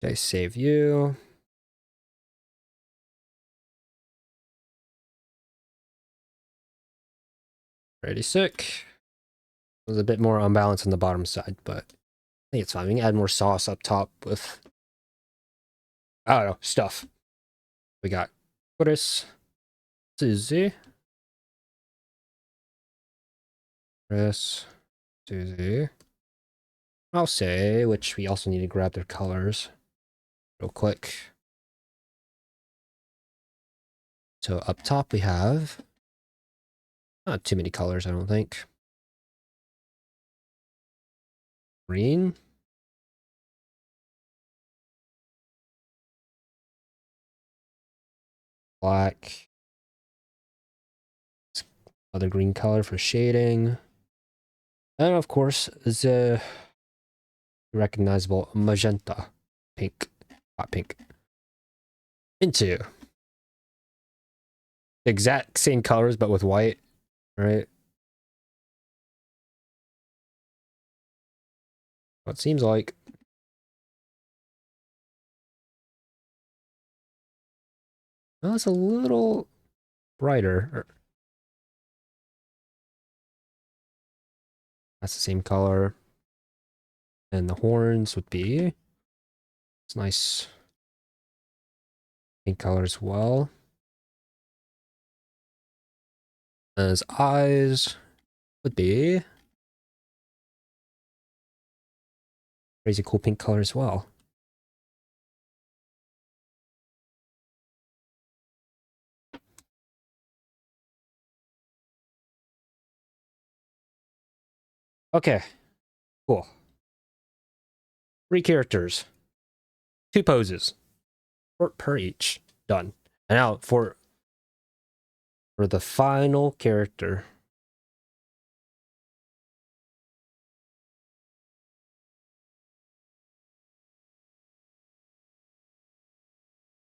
Okay, save you. Pretty sick. It was a bit more unbalanced on the bottom side, but I think it's fine. We can add more sauce up top with, I don't know, stuff. We got Chris, Susie, Chris, Susie. I'll say, which we also need to grab their colors real quick. So up top we have not too many colors, I don't think. Green. Black. Other green color for shading. And of course, the recognizable magenta. Pink. Hot pink. Into exact same colors, but with white, right? What seems like. Well, it's a little brighter. That's the same color. And the horns would be, it's nice pink color as well. And his eyes would be crazy cool pink color as well. Okay, cool. 3 characters, 2 poses, per each. Done. And now for the final character.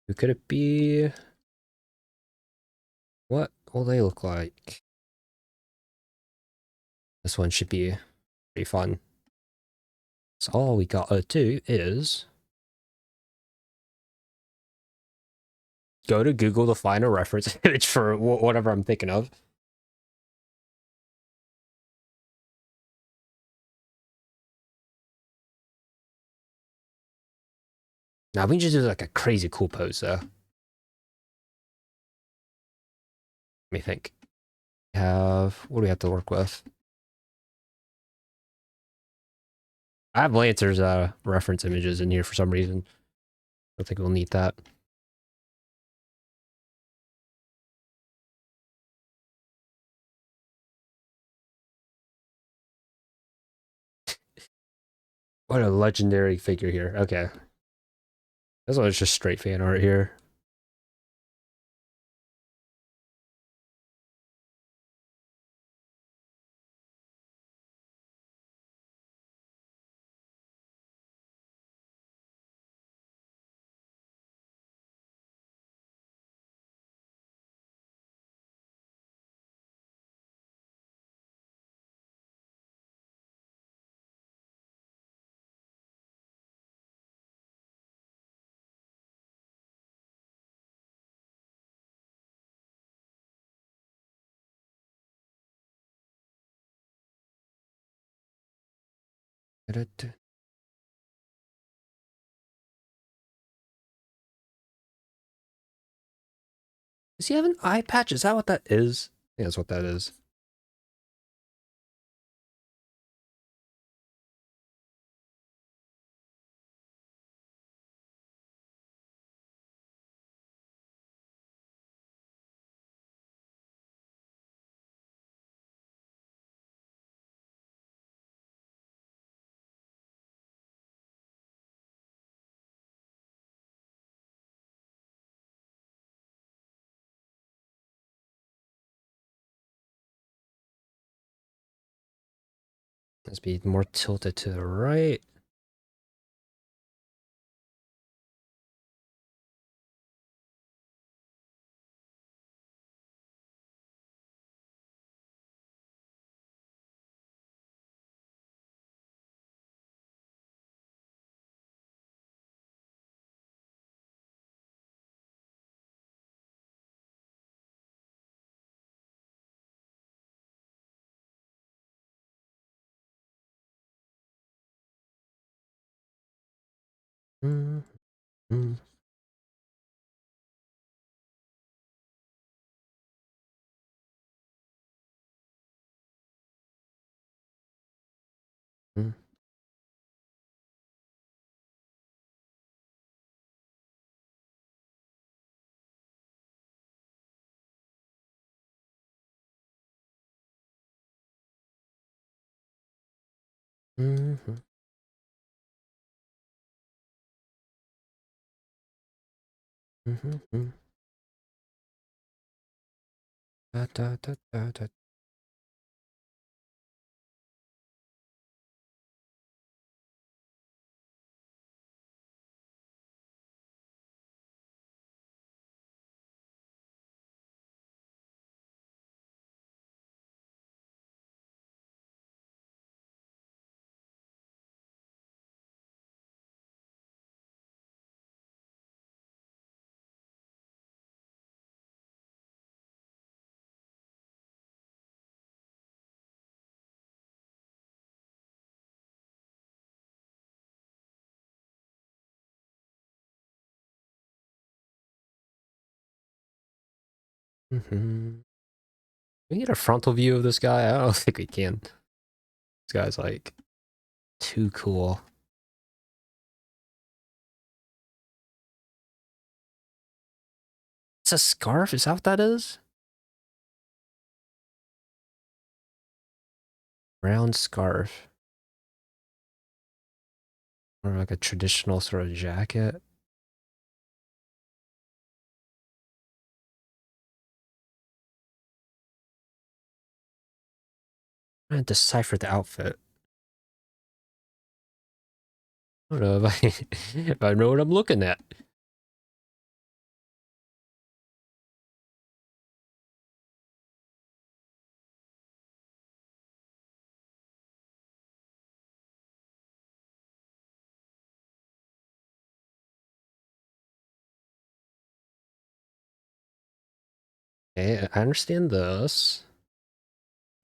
Who could it be? What will they look like? This one should be pretty fun. So all we gotta do is go to Google to find a reference image for whatever I'm thinking of. Now we can just do like a crazy cool pose though. Let me think. What do we have to work with? I have Lancer's reference images in here for some reason. I don't think we'll need that. What a legendary figure here. Okay. This one is just straight fan art here. Does he have an eye patch? Is that what that is? Yeah, that's what that is. Let's be more tilted to the right. Mm -hmm. Mm -hmm. -hmm. Da, da, da, da, da. -hmm. Can we get a frontal view of this guy? I don't think we can. This guy's like too cool. It's a scarf? Is that what that is? Brown scarf. Or like a traditional sort of jacket. I'm trying to decipher the outfit. I don't know if I, if I know what I'm looking at. Okay, I understand this.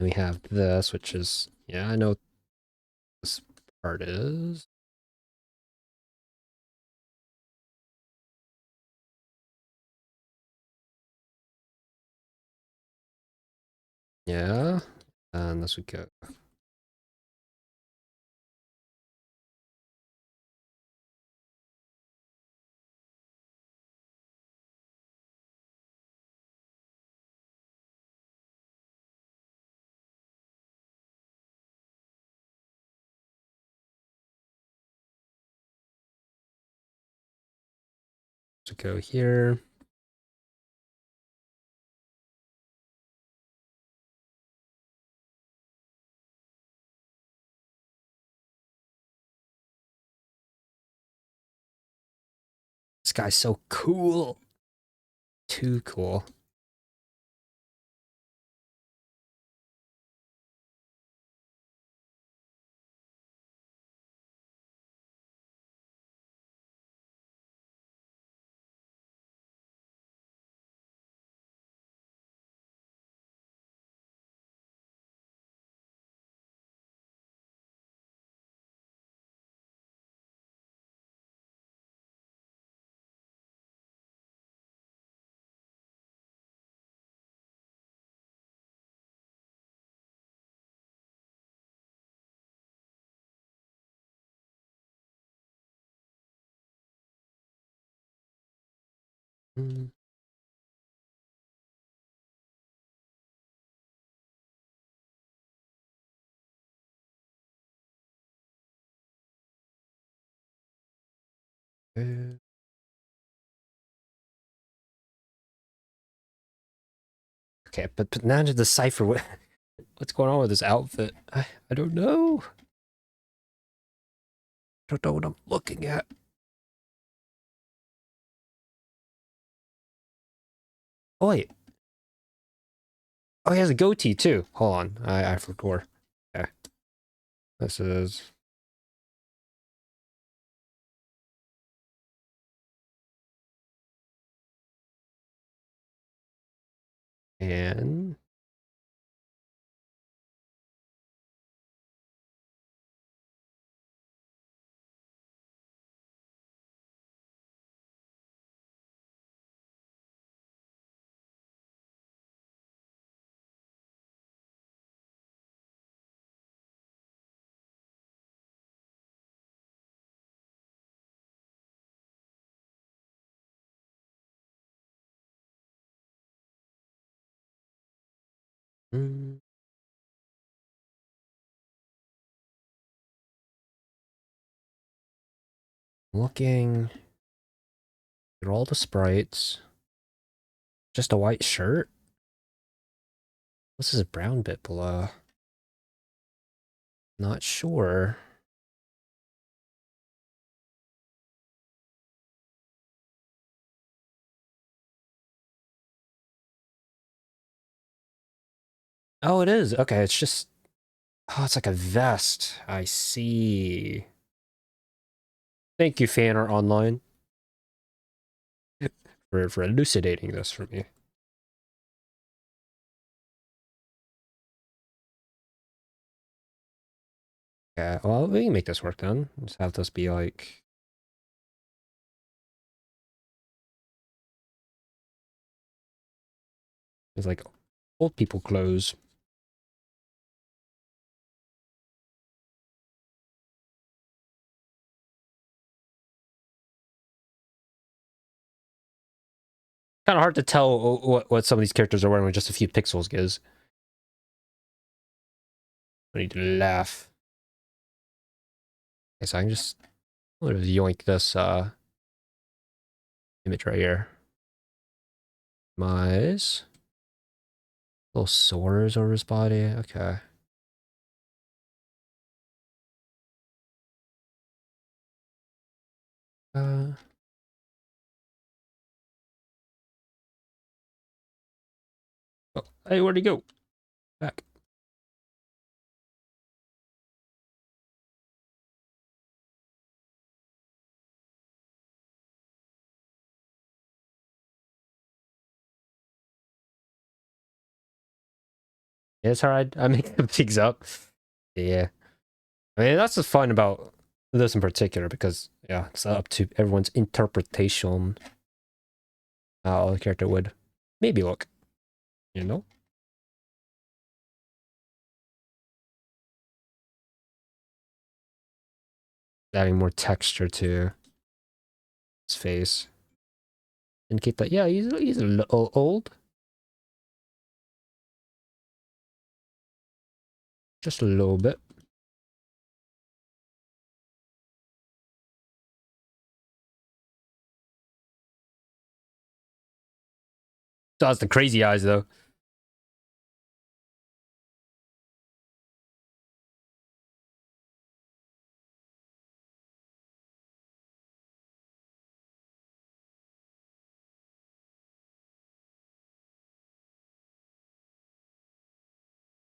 And we have this, which is, yeah, I know what this part is. Yeah, and this would go. This would go here. This guy's so cool. Too cool. Mm. Uh, Okay, but now to decipher what's going on with this outfit. I don't know. I don't know what I'm looking at. Oh wait. Oh, he has a goatee too. Hold on. I forgot. Okay. This is and mm, looking at all the sprites. Just a white shirt. What's this brown bit below? Not sure. Oh, it is. Okay, it's just oh, it's like a vest. I see. Thank you, Fanart Online, for elucidating this for me. Yeah, well, we can make this work then. Just have this be like it's like old people clothes. Kind of hard to tell what some of these characters are wearing with just a few pixels, guys. I need to laugh. Okay, so I can just yoink this image right here. Mice. Little sores over his body. Okay. Uh, oh, hey, where'd he go? Back. It's hard. I make the things up. Yeah. I mean, that's the fun about this in particular because, yeah, it's up to everyone's interpretation how the character would maybe look, you know? Adding more texture to his face. Indicate that, yeah, he's a little old. Just a little bit. So that's the crazy eyes, though.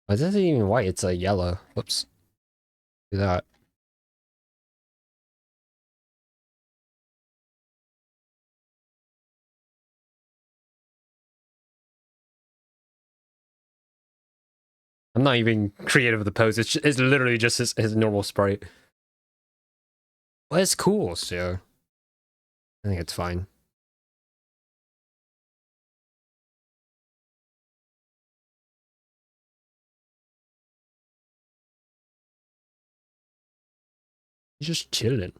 But this isn't even white, it's a yellow. Whoops. Do that. I'm not even creative with the pose. It's literally just his normal sprite. But it's cool, so I think it's fine. He's just chilling.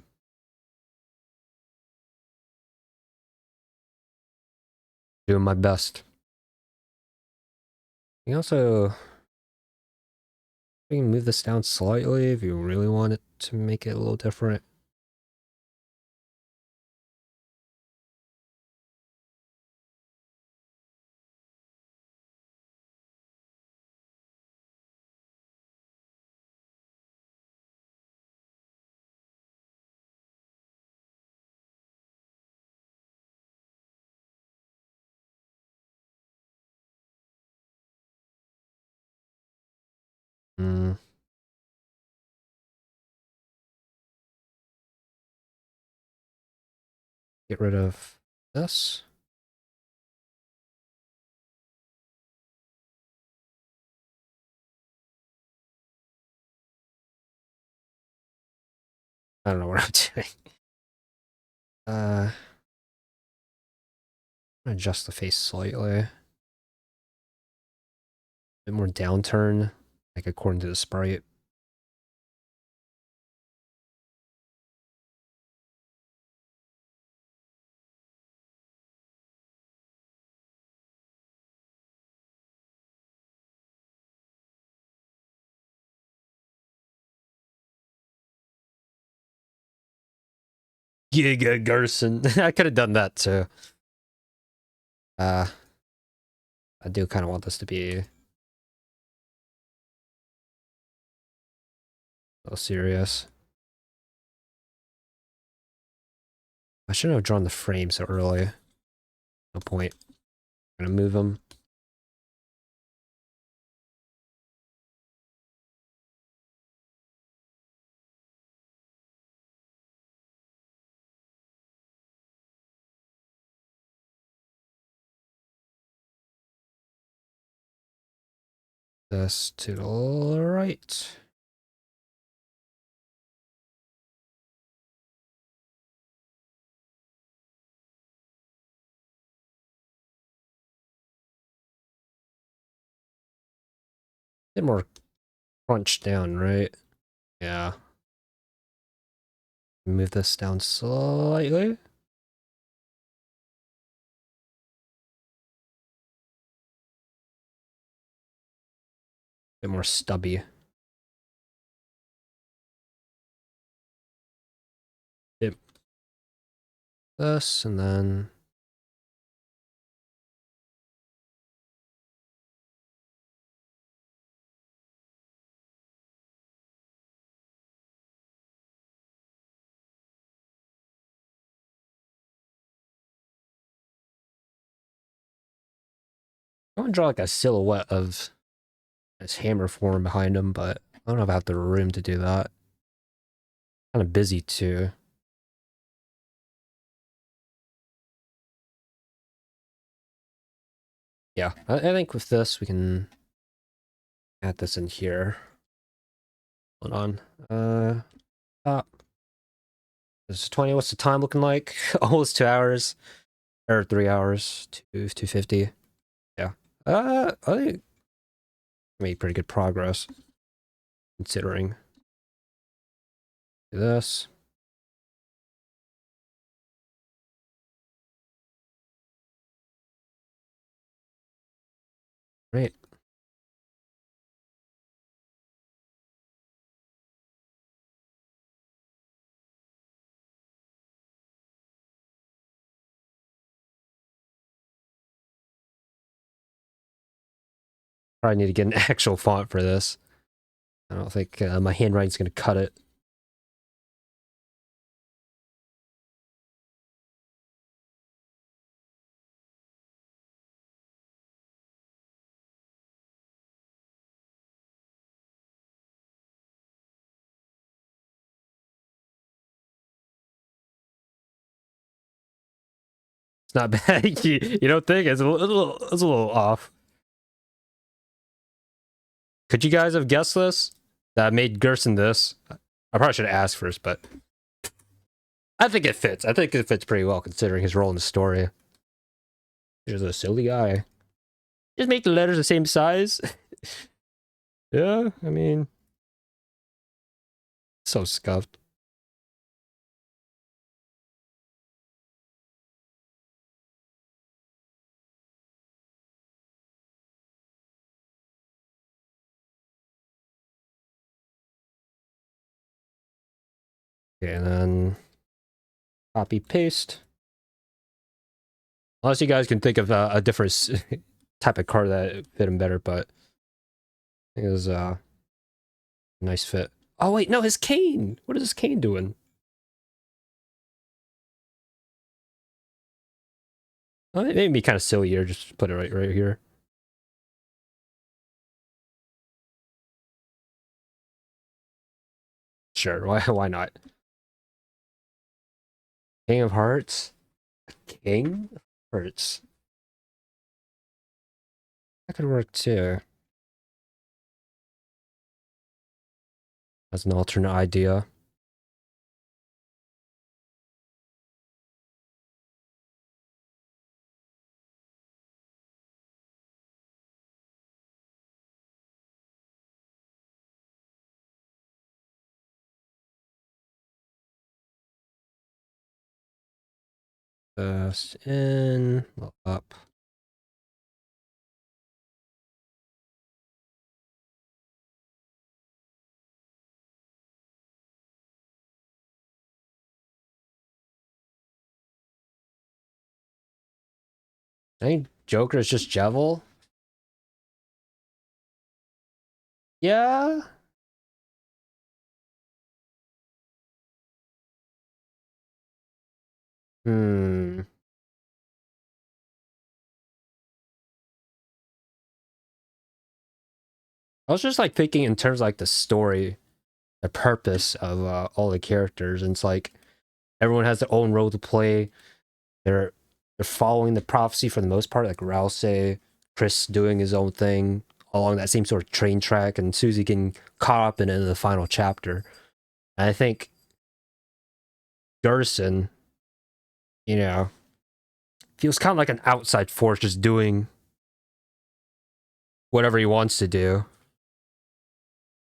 Doing my best. You also we can move this down slightly if you really want it to make it a little different. Mm, get rid of this. I don't know what I'm doing. Adjust the face slightly. A bit more downturn, like according to the sprite. Giga Garson. I could have done that too. I do kind of want this to be a little serious. I shouldn't have drawn the frame so early. No point. I'm gonna move them. This to the right. Bit more crunch down, right? Yeah. Move this down slightly. Bit more stubby. Dip this and then I want to draw like a silhouette of this hammer form behind him, but I don't know if I have the room to do that. Kind of busy too. Yeah, I think with this we can add this in here. Hold on. Stop. This is 20. What's the time looking like? Almost 2 hours. Or 3 hours. 250. Yeah. I think made pretty good progress. Considering. Do this. Right. Probably need to get an actual font for this. I don't think my handwriting's gonna cut it. It's not bad. You don't think it's it's a little off. Could you guys have guessed this? That made Gerson this. I probably should have asked first, but I think it fits. I think it fits pretty well considering his role in the story. He's a silly guy. Just make the letters the same size. Yeah, I mean, so scuffed. Okay, and then copy paste. Unless you guys can think of a different type of card that fit him better, but I think it was a nice fit. Oh wait, no, his cane. What is his cane doing? Well, it made me kind of silly here. Just put it right here. Sure, why not? King of Hearts. King of Hearts. That could work too. As an alternate idea. In, up. I think Joker is just Jevil. Yeah. Hmm. I was just like thinking in terms of like the story, the purpose of all the characters, and it's like everyone has their own role to play. They're they're following the prophecy for the most part, like Rousey, Chris doing his own thing along that same sort of train track, and Susie getting caught up in the final chapter. And I think Gerson, you know, feels kind of like an outside force just doing whatever he wants to do.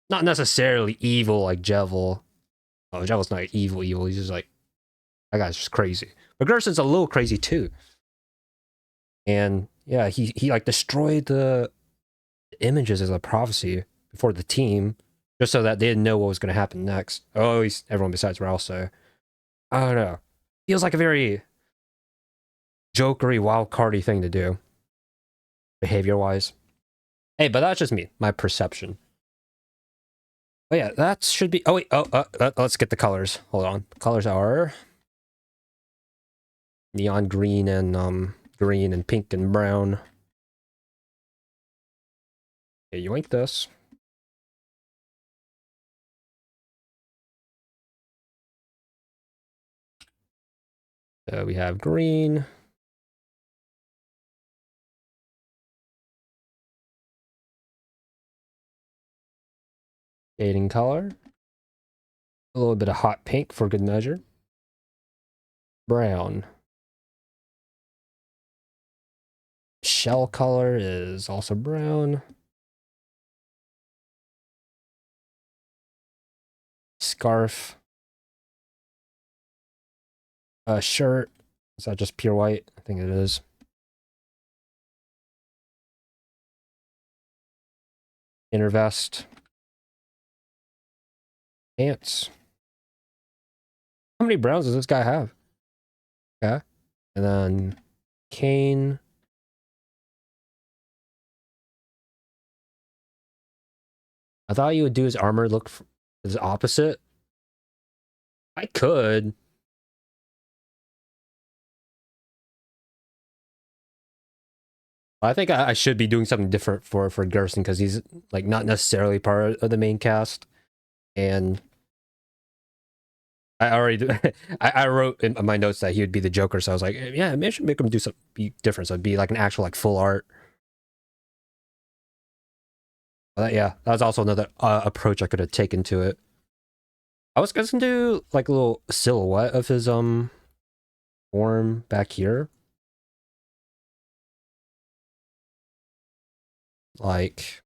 Not necessarily evil like Jevil. Oh, Jevil's not evil. He's just like, that guy's just crazy. But Gerson's a little crazy too. And yeah, he like destroyed the images as a prophecy before the team, just so that they didn't know what was going to happen next. Oh, he's everyone besides Rousey. I don't know. Feels like a very jokery, wild cardy thing to do, behavior wise. Hey, but that's just me, my perception. Oh yeah, that should be. Oh wait. Let's get the colors. Hold on. The colors are neon green and pink and brown. Okay, you like this? So we have green. Shading color. A little bit of hot pink for good measure. Brown. Shell color is also brown. Scarf. Shirt. Is that just pure white? I think it is. Inner vest. Pants. How many browns does this guy have? Okay. And then cane. I thought you would do his armor look as opposite. I could. I think I should be doing something different for Gerson because he's like not necessarily part of the main cast, and I already I wrote in my notes that he would be the Joker, so I was like, yeah, maybe I should make him do something different. So it'd be like an actual like full art. Yeah, that was also another approach I could have taken to it. I was gonna do like a little silhouette of his form back here. Like,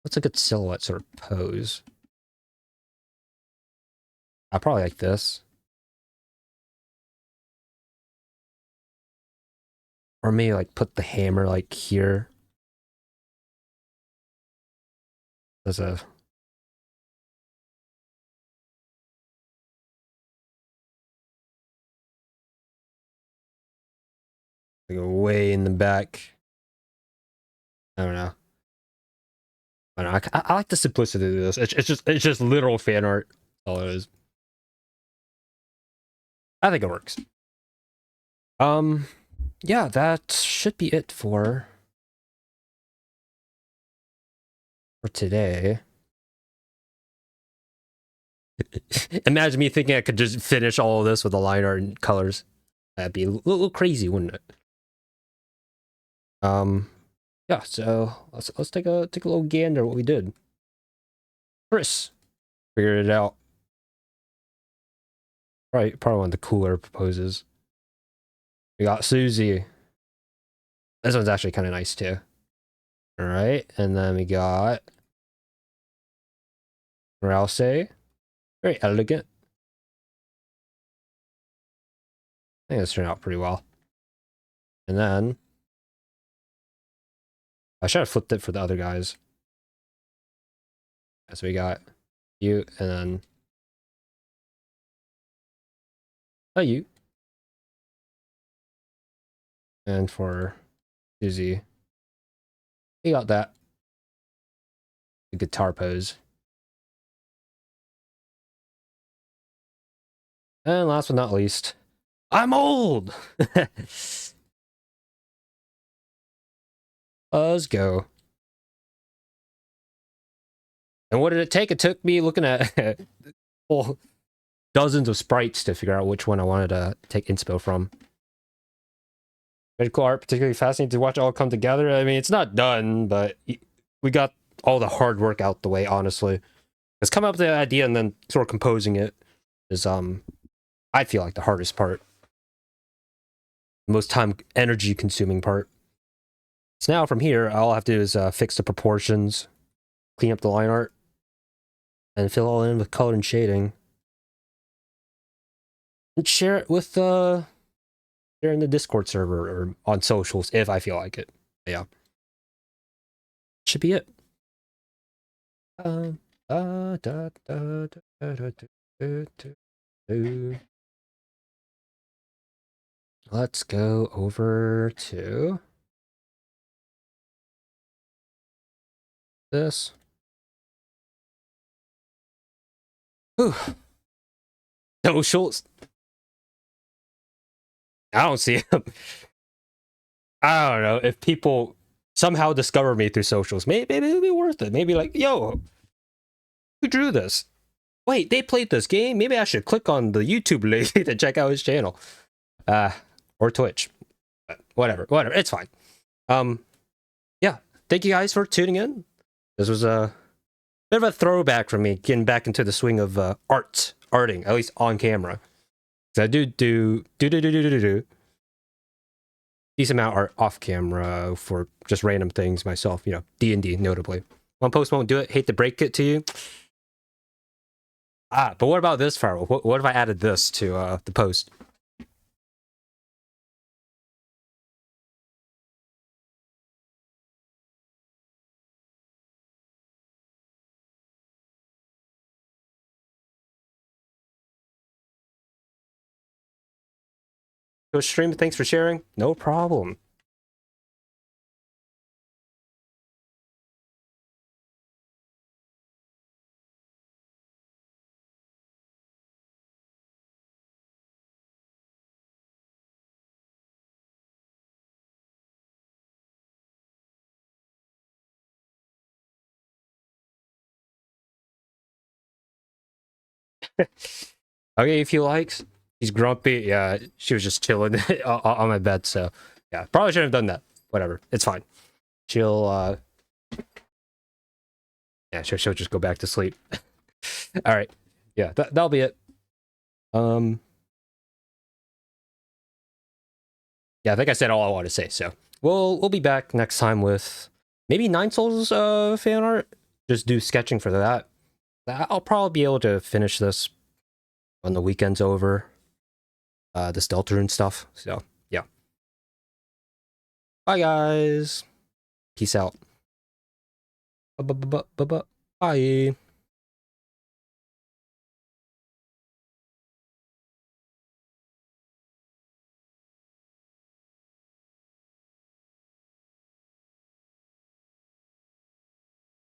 what's a good silhouette sort of pose? I probably like this. Or maybe like put the hammer like here. As a... like way in the back. I don't know. I don't know. I like the simplicity of this. It's just literal fan art. All it is. I think it works. Yeah, that should be it for today. Imagine me thinking I could just finish all of this with a line art and colors. That'd be a little crazy, wouldn't it? Yeah, so let's take a little gander at what we did. Chris figured it out. Probably one of the cooler poses. We got Susie. This one's actually kind of nice too. All right, and then we got Rouse. Very elegant. I think this turned out pretty well. And then I should have flipped it for the other guys. So we got you, and then you. And for Susie, we got that. The guitar pose. And last but not least, I'm old! Let's go. And what did it take? It took me looking at well, dozens of sprites to figure out which one I wanted to take inspo from. Very cool art, particularly fascinating to watch it all come together. I mean, it's not done, but we got all the hard work out the way, honestly. It's coming up with the idea and then sort of composing it is, I feel like the hardest part. The most time energy consuming part. So now from here, all I have to do is fix the proportions, clean up the line art, and fill all in with color and shading. And share it with share in the Discord server or on socials if I feel like it. Yeah. Should be it. Let's go over to this. Whew. Socials. I don't see him. I don't know if people somehow discover me through socials. Maybe it'll be worth it. Maybe like, yo, who drew this? Wait, they played this game. Maybe I should click on the YouTube link to check out his channel, or Twitch. But whatever. It's fine. Yeah. thank you guys for tuning in. This was a bit of a throwback for me, getting back into the swing of arting, at least on camera. So I do decent amount of art off camera for just random things myself, you know, D&D notably. One post won't do it, hate to break it to you. But what about this, Farrell? What if I added this to the post? Go stream, thanks for sharing. No problem. Okay, a few likes. She's grumpy. Yeah, she was just chilling on my bed, so yeah, probably shouldn't have done that. Whatever, it's fine. She'll yeah, she'll just go back to sleep. All right, yeah, that'll be it. Yeah, I think I said all I want to say. So we'll be back next time with maybe Nine Souls fan art. Just do sketching for that. I'll probably be able to finish this when the weekend's over. This deltarune stuff. So yeah. Bye guys. Peace out. Bye.